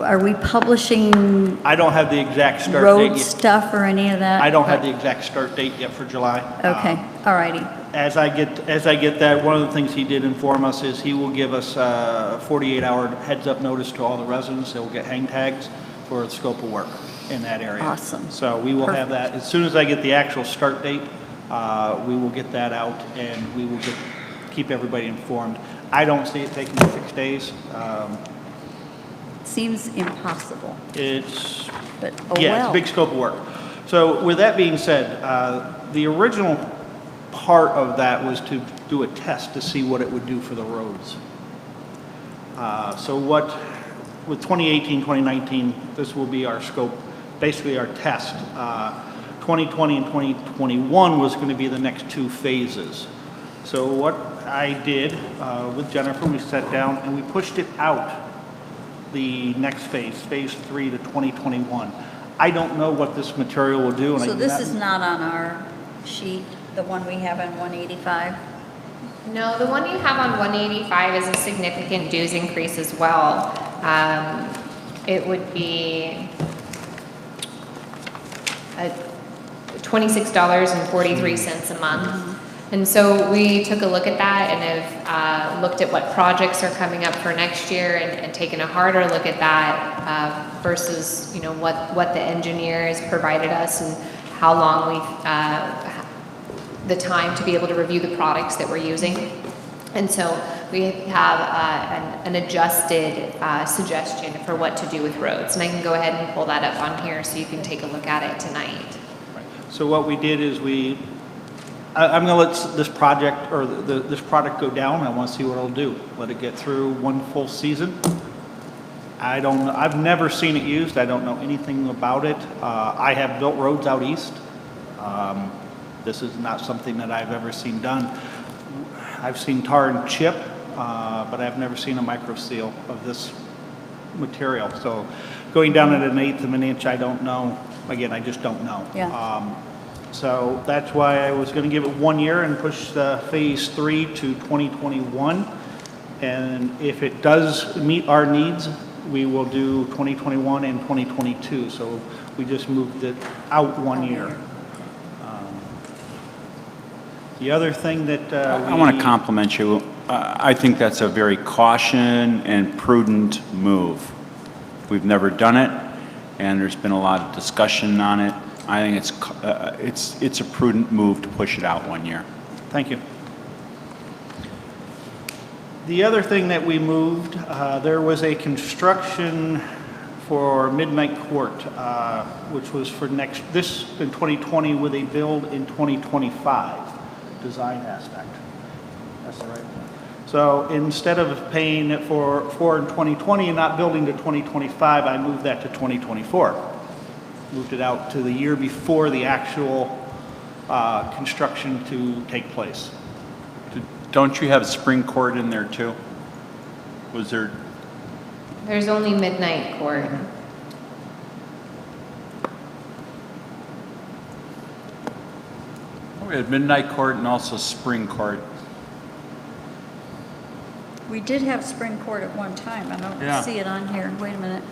are we publishing I don't have the exact start date road yet. stuff or any of that? I don't have the exact start date yet for July. Okay, all righty. As I get that, one of the things he did inform us is he will give us a 48-hour heads-up notice to all the residents. They will get hang tags for the scope of work in that area. Awesome. So we will have that. As soon as I get the actual start date, we will get that out, and we will keep everybody informed. I don't see it taking 6 days. Seems impossible, But yeah, it's a big scope of work. So with that being said, the original part of that was to do a test to see what it would do for the roads. With 2018, 2019, this will be our scope, basically our test. 2020 and 2021 was going to be the next 2 phases. So what I did with Jennifer, we sat down and we pushed it out the next phase 3 to 2021. I don't know what this material will do. And So this is not on our sheet, the one we have on 185? No, the one you have on 185 is a significant dues increase as well. It would be $26.43 a month. And so we took a look at that and have looked at what projects are coming up for next year and taken a harder look at that versus, what the engineers provided us and how long the time to be able to review the products that we're using. And so we have an adjusted suggestion for what to do with roads. And I can go ahead and pull that up on here so you can take a look at it tonight. So what we did is we I'm going to let this project, or this product go down. I want to see what it'll do. Let it get through one full season. I don't know, I've never seen it used. I don't know anything about it. I have built roads out east. This is not something that I've ever seen done. I've seen tar and chip, but I've never seen a micro seal of this material. So going down at 1/8 of an inch, I don't know. Again, I just don't know. Yeah. So that's why I was going to give it 1 year and push phase 3 to 2021. And if it does meet our needs, we will do 2021 and 2022. So we just moved it out 1 year. The other thing that I want to compliment you. I think that's a very caution and prudent move. We've never done it, and there's been a lot of discussion on it. I think it's a prudent move to push it out 1 year. Thank you. The other thing that we moved, there was a construction for Midnight Court, which was for this in 2020 with a build in 2025, design aspect. That's the right one. So instead of paying it for in 2020 and not building to 2025, I moved that to 2024. Moved it out to the year before the actual construction to take place. Don't you have spring court in there too? Was there? There's only Midnight Court. We had midnight court and also spring court. We did have spring court at one time. I Yeah. don't see it on here. Wait a minute.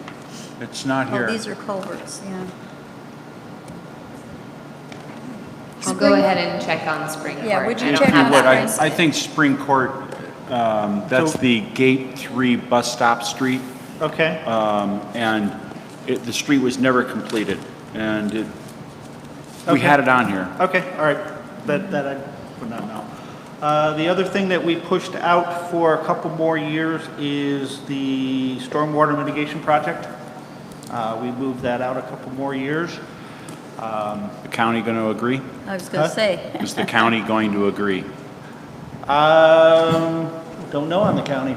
It's not Oh, here. these are culverts, yeah. I'll go ahead and check on Spring Court. Yeah, would you I don't check have on that Spring? list. I think spring court, that's So- the Gate 3 bus stop street. Okay. And the street was never completed, and we Okay. had it on here. Okay, all right, that I would not know. The other thing that we pushed out for a couple more years is the stormwater mitigation project. We moved that out a couple more years. The county going to agree? I was going to say. Is the county going to agree? Don't know on the county.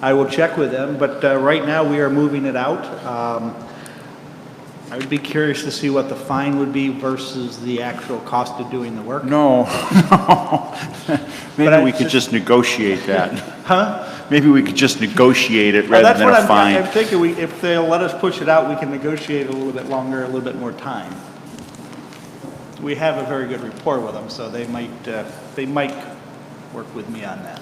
I will check with them, but right now we are moving it out. I would be curious to see what the fine would be versus the actual cost of doing the work. No, no. Maybe we could just negotiate that. Huh? Maybe we could just negotiate it Well, rather that's than what a fine. I'm thinking, if they'll let us push it out, we can negotiate a little bit longer, a little bit more time. We have a very good rapport with them, so they might work with me on that.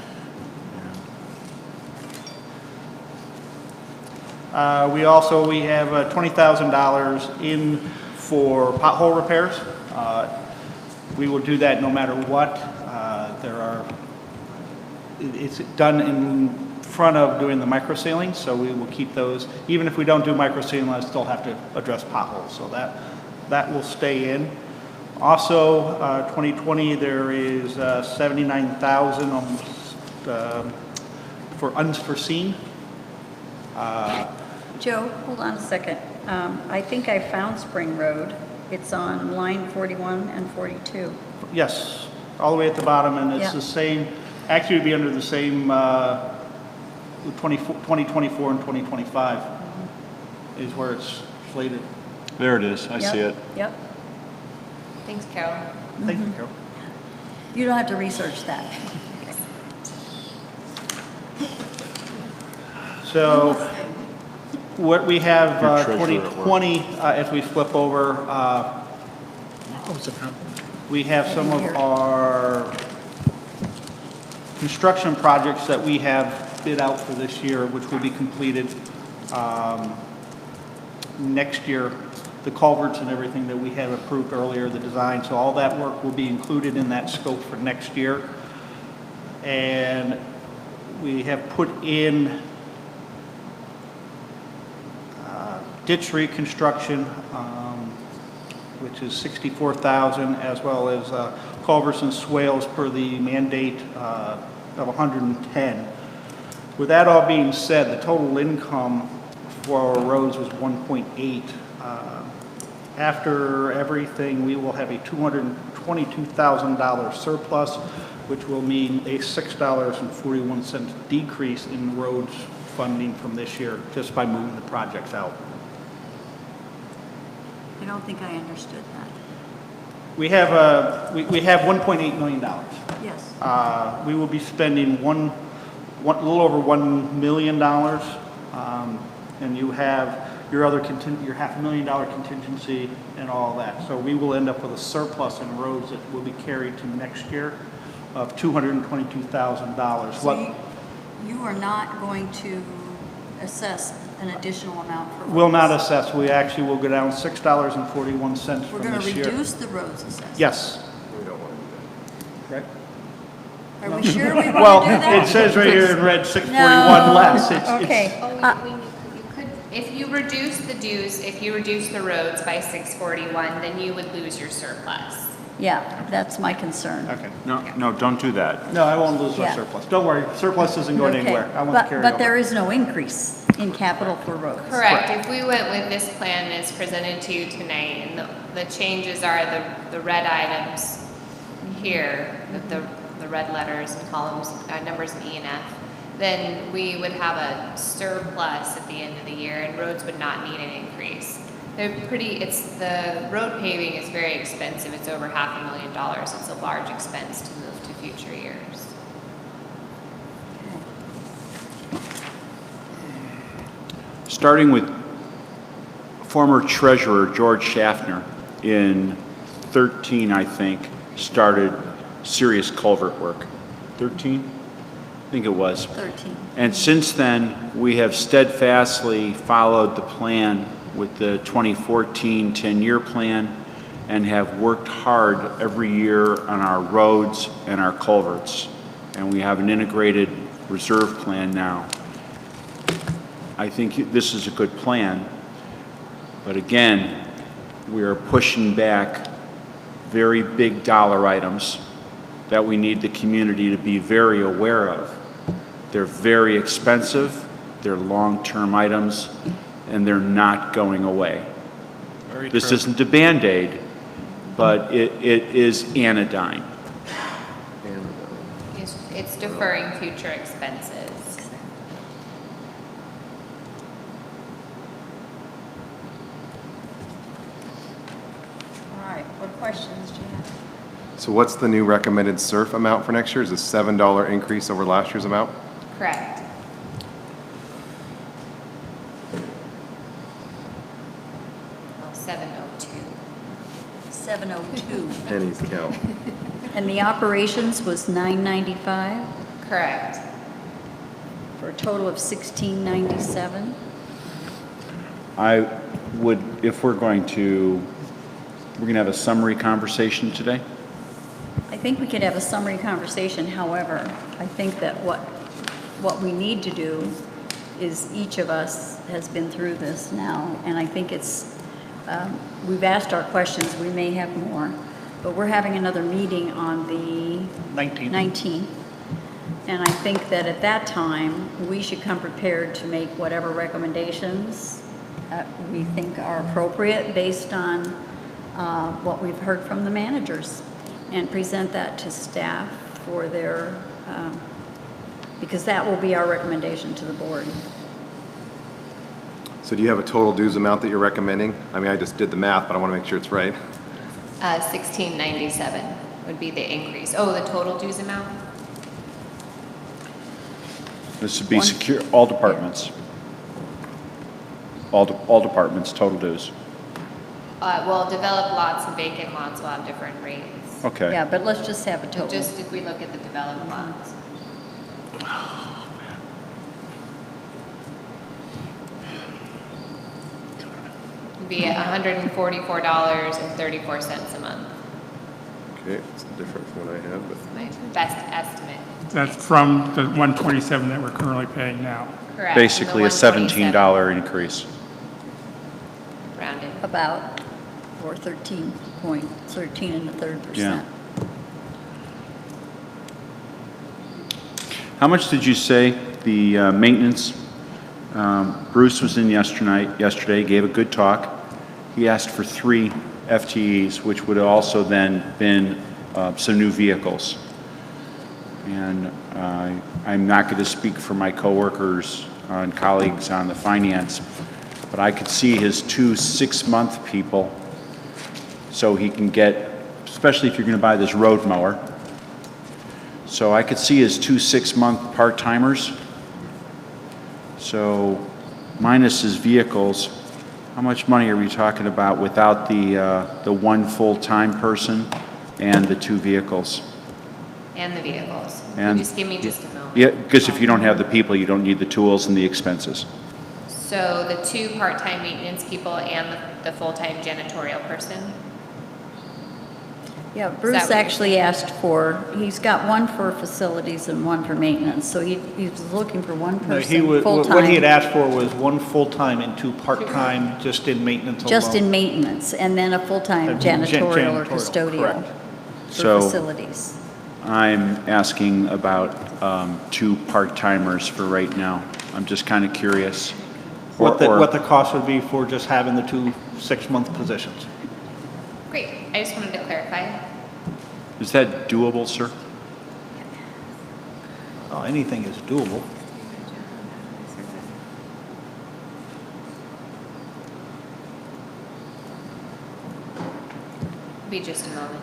We have $20,000 in for pothole repairs. We will do that no matter what. It's done in front of doing the micro sealing, so we will keep those. Even if we don't do micro sealing, I still have to address potholes, so that will stay in. Also, 2020, there is 79,000 for unforeseen. Joe, hold on a second. I think I found Spring Road. It's on line 41 and 42. Yes, all the way at the bottom, and it's Yeah. the same, actually it'd be under the same 2024 and 2025 is where it's slated. There it is, I see Yep, it. Yep. Thanks, Carol. Thank you, Carol. You don't have to research that. So what we have, Your treasurer at work. 2020, as we flip over, we have some of our construction projects that we have bid out for this year, which will be completed next year. The culverts and everything that we have approved earlier, the design, so all that work will be included in that scope for next year. And we have put in ditch reconstruction, which is $64,000, as well as culverts and swales per the mandate of $110,000. With that all being said, the total income for our roads was $1.8 million. After everything, we will have a $220 $222,000 surplus, which will mean a $6.41 decrease in roads funding from this year, just by moving the projects out. I don't think I understood that. We have $1.8 million. Yes. We will be spending a little over $1 million, and you have your $500,000 contingency and all that. So we will end up with a surplus in roads that will be carried to next year of $222,000. So you are not going to assess an additional amount for roads? Will not assess. We actually will go down $6.41 from We're going this to year. reduce the roads assessment? Yes. We don't want to do that. Right? Are we sure we want to do that? Well, it says right here in red, 641 less. Okay. Oh, you could, if you reduce the dues, if you reduce the roads by 641, then you would lose your surplus. Yeah, that's my concern. Okay. No, don't do that. No, I won't lose my Yeah. surplus. Don't worry, surplus isn't going Okay, anywhere. I want to carry it But there over. is no increase in capital for roads? Correct. If we went with this plan as presented to you tonight, and the changes are the red items here, the red letters and columns, numbers in E and F, then we would have a surplus at the end of the year, and roads would not need an increase. The road paving is very expensive. It's over $500,000. It's a large expense to move to future years. Starting with former treasurer George Schaffner in 13, I think, started serious culvert work. 13? I think it was. 13. And since then, we have steadfastly followed the plan with the 2014 10-year plan and have worked hard every year on our roads and our culverts. And we have an integrated reserve plan now. I think this is a good plan, but again, we are pushing back very big dollar items that we need the community to be very aware of. They're very expensive, they're long-term items, and they're not going away. This isn't a Band-Aid, but it is anodyne. It's deferring future expenses. All right, what questions do you have? So what's the new recommended SURF amount for next year? Is a $7 increase over last year's amount? Correct. Oh, 702. 702. Pennies count. And the operations was 995 Correct. for a total of 1697. I would, if we're going to have a summary conversation today? I think we could have a summary conversation. However, I think that what we need to do is each of us has been through this now, and I think it's, we've asked our questions, we may have more, but we're having another meeting on the 19th. And I think that at that time, we should come prepared to make whatever recommendations we think are appropriate based on what we've heard from the managers, and present that to staff for their, because that will be our recommendation to the board. So do you have a total dues amount that you're recommending? I mean, I just did the math, but I want to make sure it's right. 1697 would be the increase. Oh, the total dues amount? This would be secure, all departments. All departments, total dues. Well, developed lots and vacant lots will have different rates. Okay. Yeah, but let's just have a total. Just if we look at the developed lots. It'd be $144.34 a month. Okay, it's different from what I had, but My best estimate. That's from the 127 that we're currently paying now. Correct. Basically a and the 127 $17 increase. rounded. About, or 13.13%. Yeah. How much did you say the maintenance? Bruce was in yesterday, gave a good talk. He asked for 3 FTEs, which would also then been some new vehicles. And I'm not going to speak for my coworkers and colleagues on the finance, but I could see his 2 6-month people, so he can get, especially if you're going to buy this road mower. So I could see his 2 6-month part-timers. So minus his vehicles, how much money are we talking about without the 1 full-time person and the 2 vehicles? And the vehicles. And- Just give me just a moment. Yeah, because if you don't have the people, you don't need the tools and the expenses. So the 2 part-time maintenance people and the full-time janitorial person? Yeah, that Bruce what you're actually asked for, he's got 1 for facilities and 1 for maintenance, so he was looking for 1 No, person, what full-time. he had asked for was 1 full-time and 2 part-time, just in maintenance alone. Just in maintenance, and then a full-time janitorial or Janitorial, custodial correct. for So- facilities. I'm asking about 2 part-timers for right now. I'm just kind of curious. What Or- the cost would be for just having the 2 6-month positions. Great, I just wanted to clarify. Is that doable, sir? Oh, anything is doable. Be just a moment.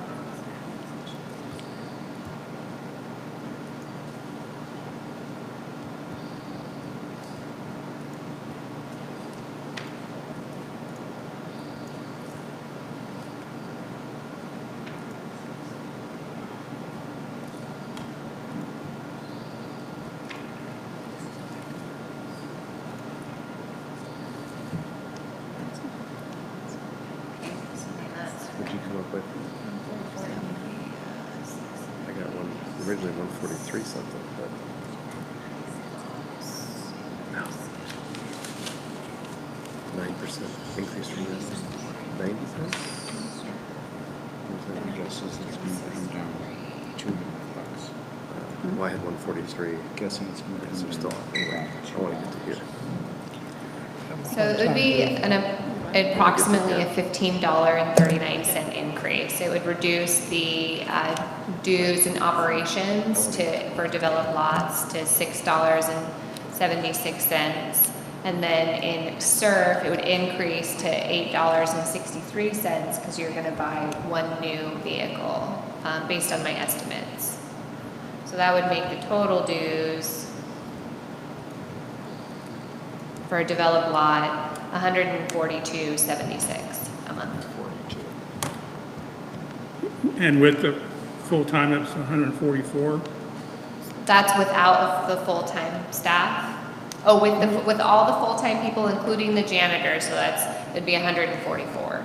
What'd you come up with? I got originally 143 something, but. No. 9% increase from this. 90 cents? Guesses it's going to come down $2 million. Well, I had 143. Guessing it's going to So come still, down. anyway, I want to get to here. So it would be approximately a $15.39 increase. It would reduce the dues and operations for developed lots to $6.76. And then in SURF, it would increase to $8.63 because you're going to buy 1 new vehicle based on my estimates. So that would make the total dues for a developed lot, $142.76 a month. And with the full-time, it's 144. That's without the full-time staff. Oh, with all the full-time people, including the janitor, so it'd be 144.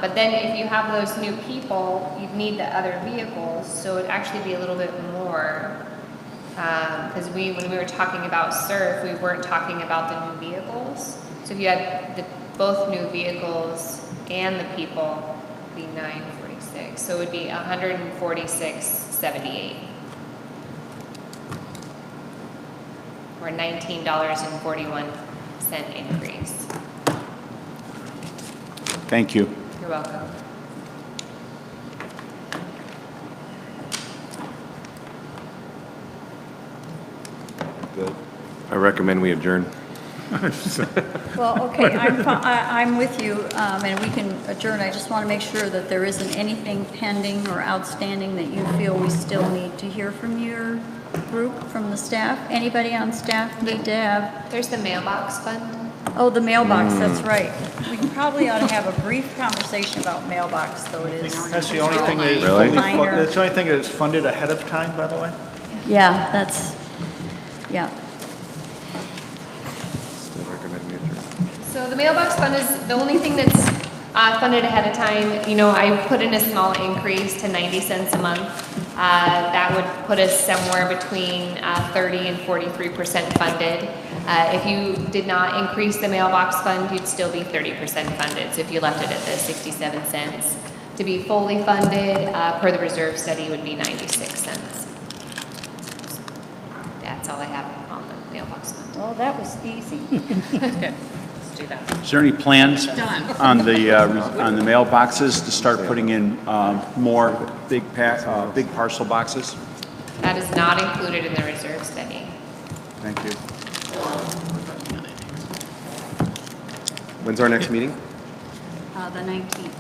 But then if you have those new people, you'd need the other vehicles, so it'd actually be a little bit more. Because when we were talking about SURF, we weren't talking about the new vehicles. So if you had both new vehicles and the people, it'd be 946. So it would be 146.78. Or $19.41 increase. Thank you. You're welcome. Good. I recommend we adjourn. Well, okay, I'm with you, and we can adjourn. I just want to make sure that there isn't anything pending or outstanding that you feel we still need to hear from your group, from the staff. Anybody on staff need to have? There's the mailbox fund. Oh, the mailbox, that's right. We probably ought to have a brief conversation about mailbox, though it is. That's the only thing that is Really? fully fu- Minor. that's the only thing that is funded ahead of time, by the way? Yeah, yeah. Still recommend we adjourn. So the mailbox fund is the only thing that's funded ahead of time. You know, I put in a small increase to 90 cents a month. That would put us somewhere between 30 and 43% funded. If you did not increase the mailbox fund, you'd still be 30% funded. So if you left it at the 67 cents. To be fully funded, per the reserve study, would be 96 cents. That's all I have on the mailbox fund. Well, that was easy. let's do that. Is there any plans on the mailboxes to start putting in more big parcel boxes? That is not included in the reserve study. Thank you. When's our next meeting? The 19th.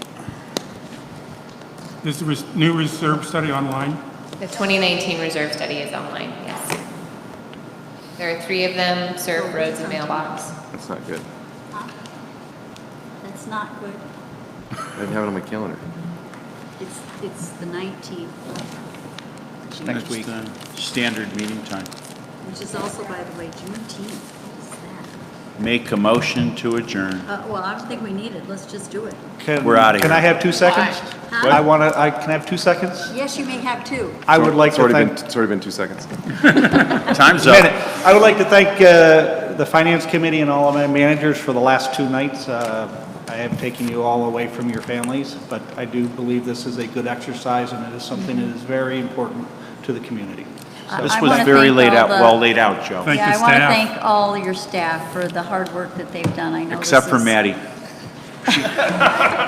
Is the new reserve study online? The 2019 reserve study is online, yes. There are 3 of them, serve, roads, and mailbox. That's not good. That's not good. I didn't have it on my calendar. It's the 19th, Next week. Standard meeting time. which is also, by the way, Juneteenth. What Make a motion to adjourn. is that? Well, I don't think we need it. Let's just do it. We're outta Can here. I have 2 seconds? Huh? Can I have 2 seconds? Yes, you may have 2. I would like It's to already thank. been, it's already been 2 seconds. Time's Minute. up. I would like to thank the Finance Committee and all of my managers for the last 2 nights. I have taken you all away from your families, but I do believe this is a good exercise, and it is something that is very important to the community. This I was wanna very thank laid all out, the- well laid out, Joe. Thank Yeah, you, I want to staff. thank all your staff for the hard work that they've done. I know this Except for is- Maddie.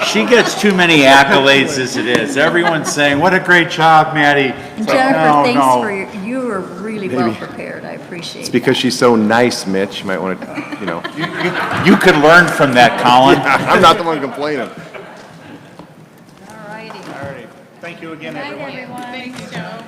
She gets too many accolades as it is. Everyone's saying, what a great job, Maddie. And It's like, Jennifer, no, thanks no. for you were really well prepared. I appreciate It's it. because she's so nice, Mitch. You might want to, you know. You could learn from that, Colin. I'm not the one complaining. All righty. All right. Thank you again, everyone. Thanks, Joe.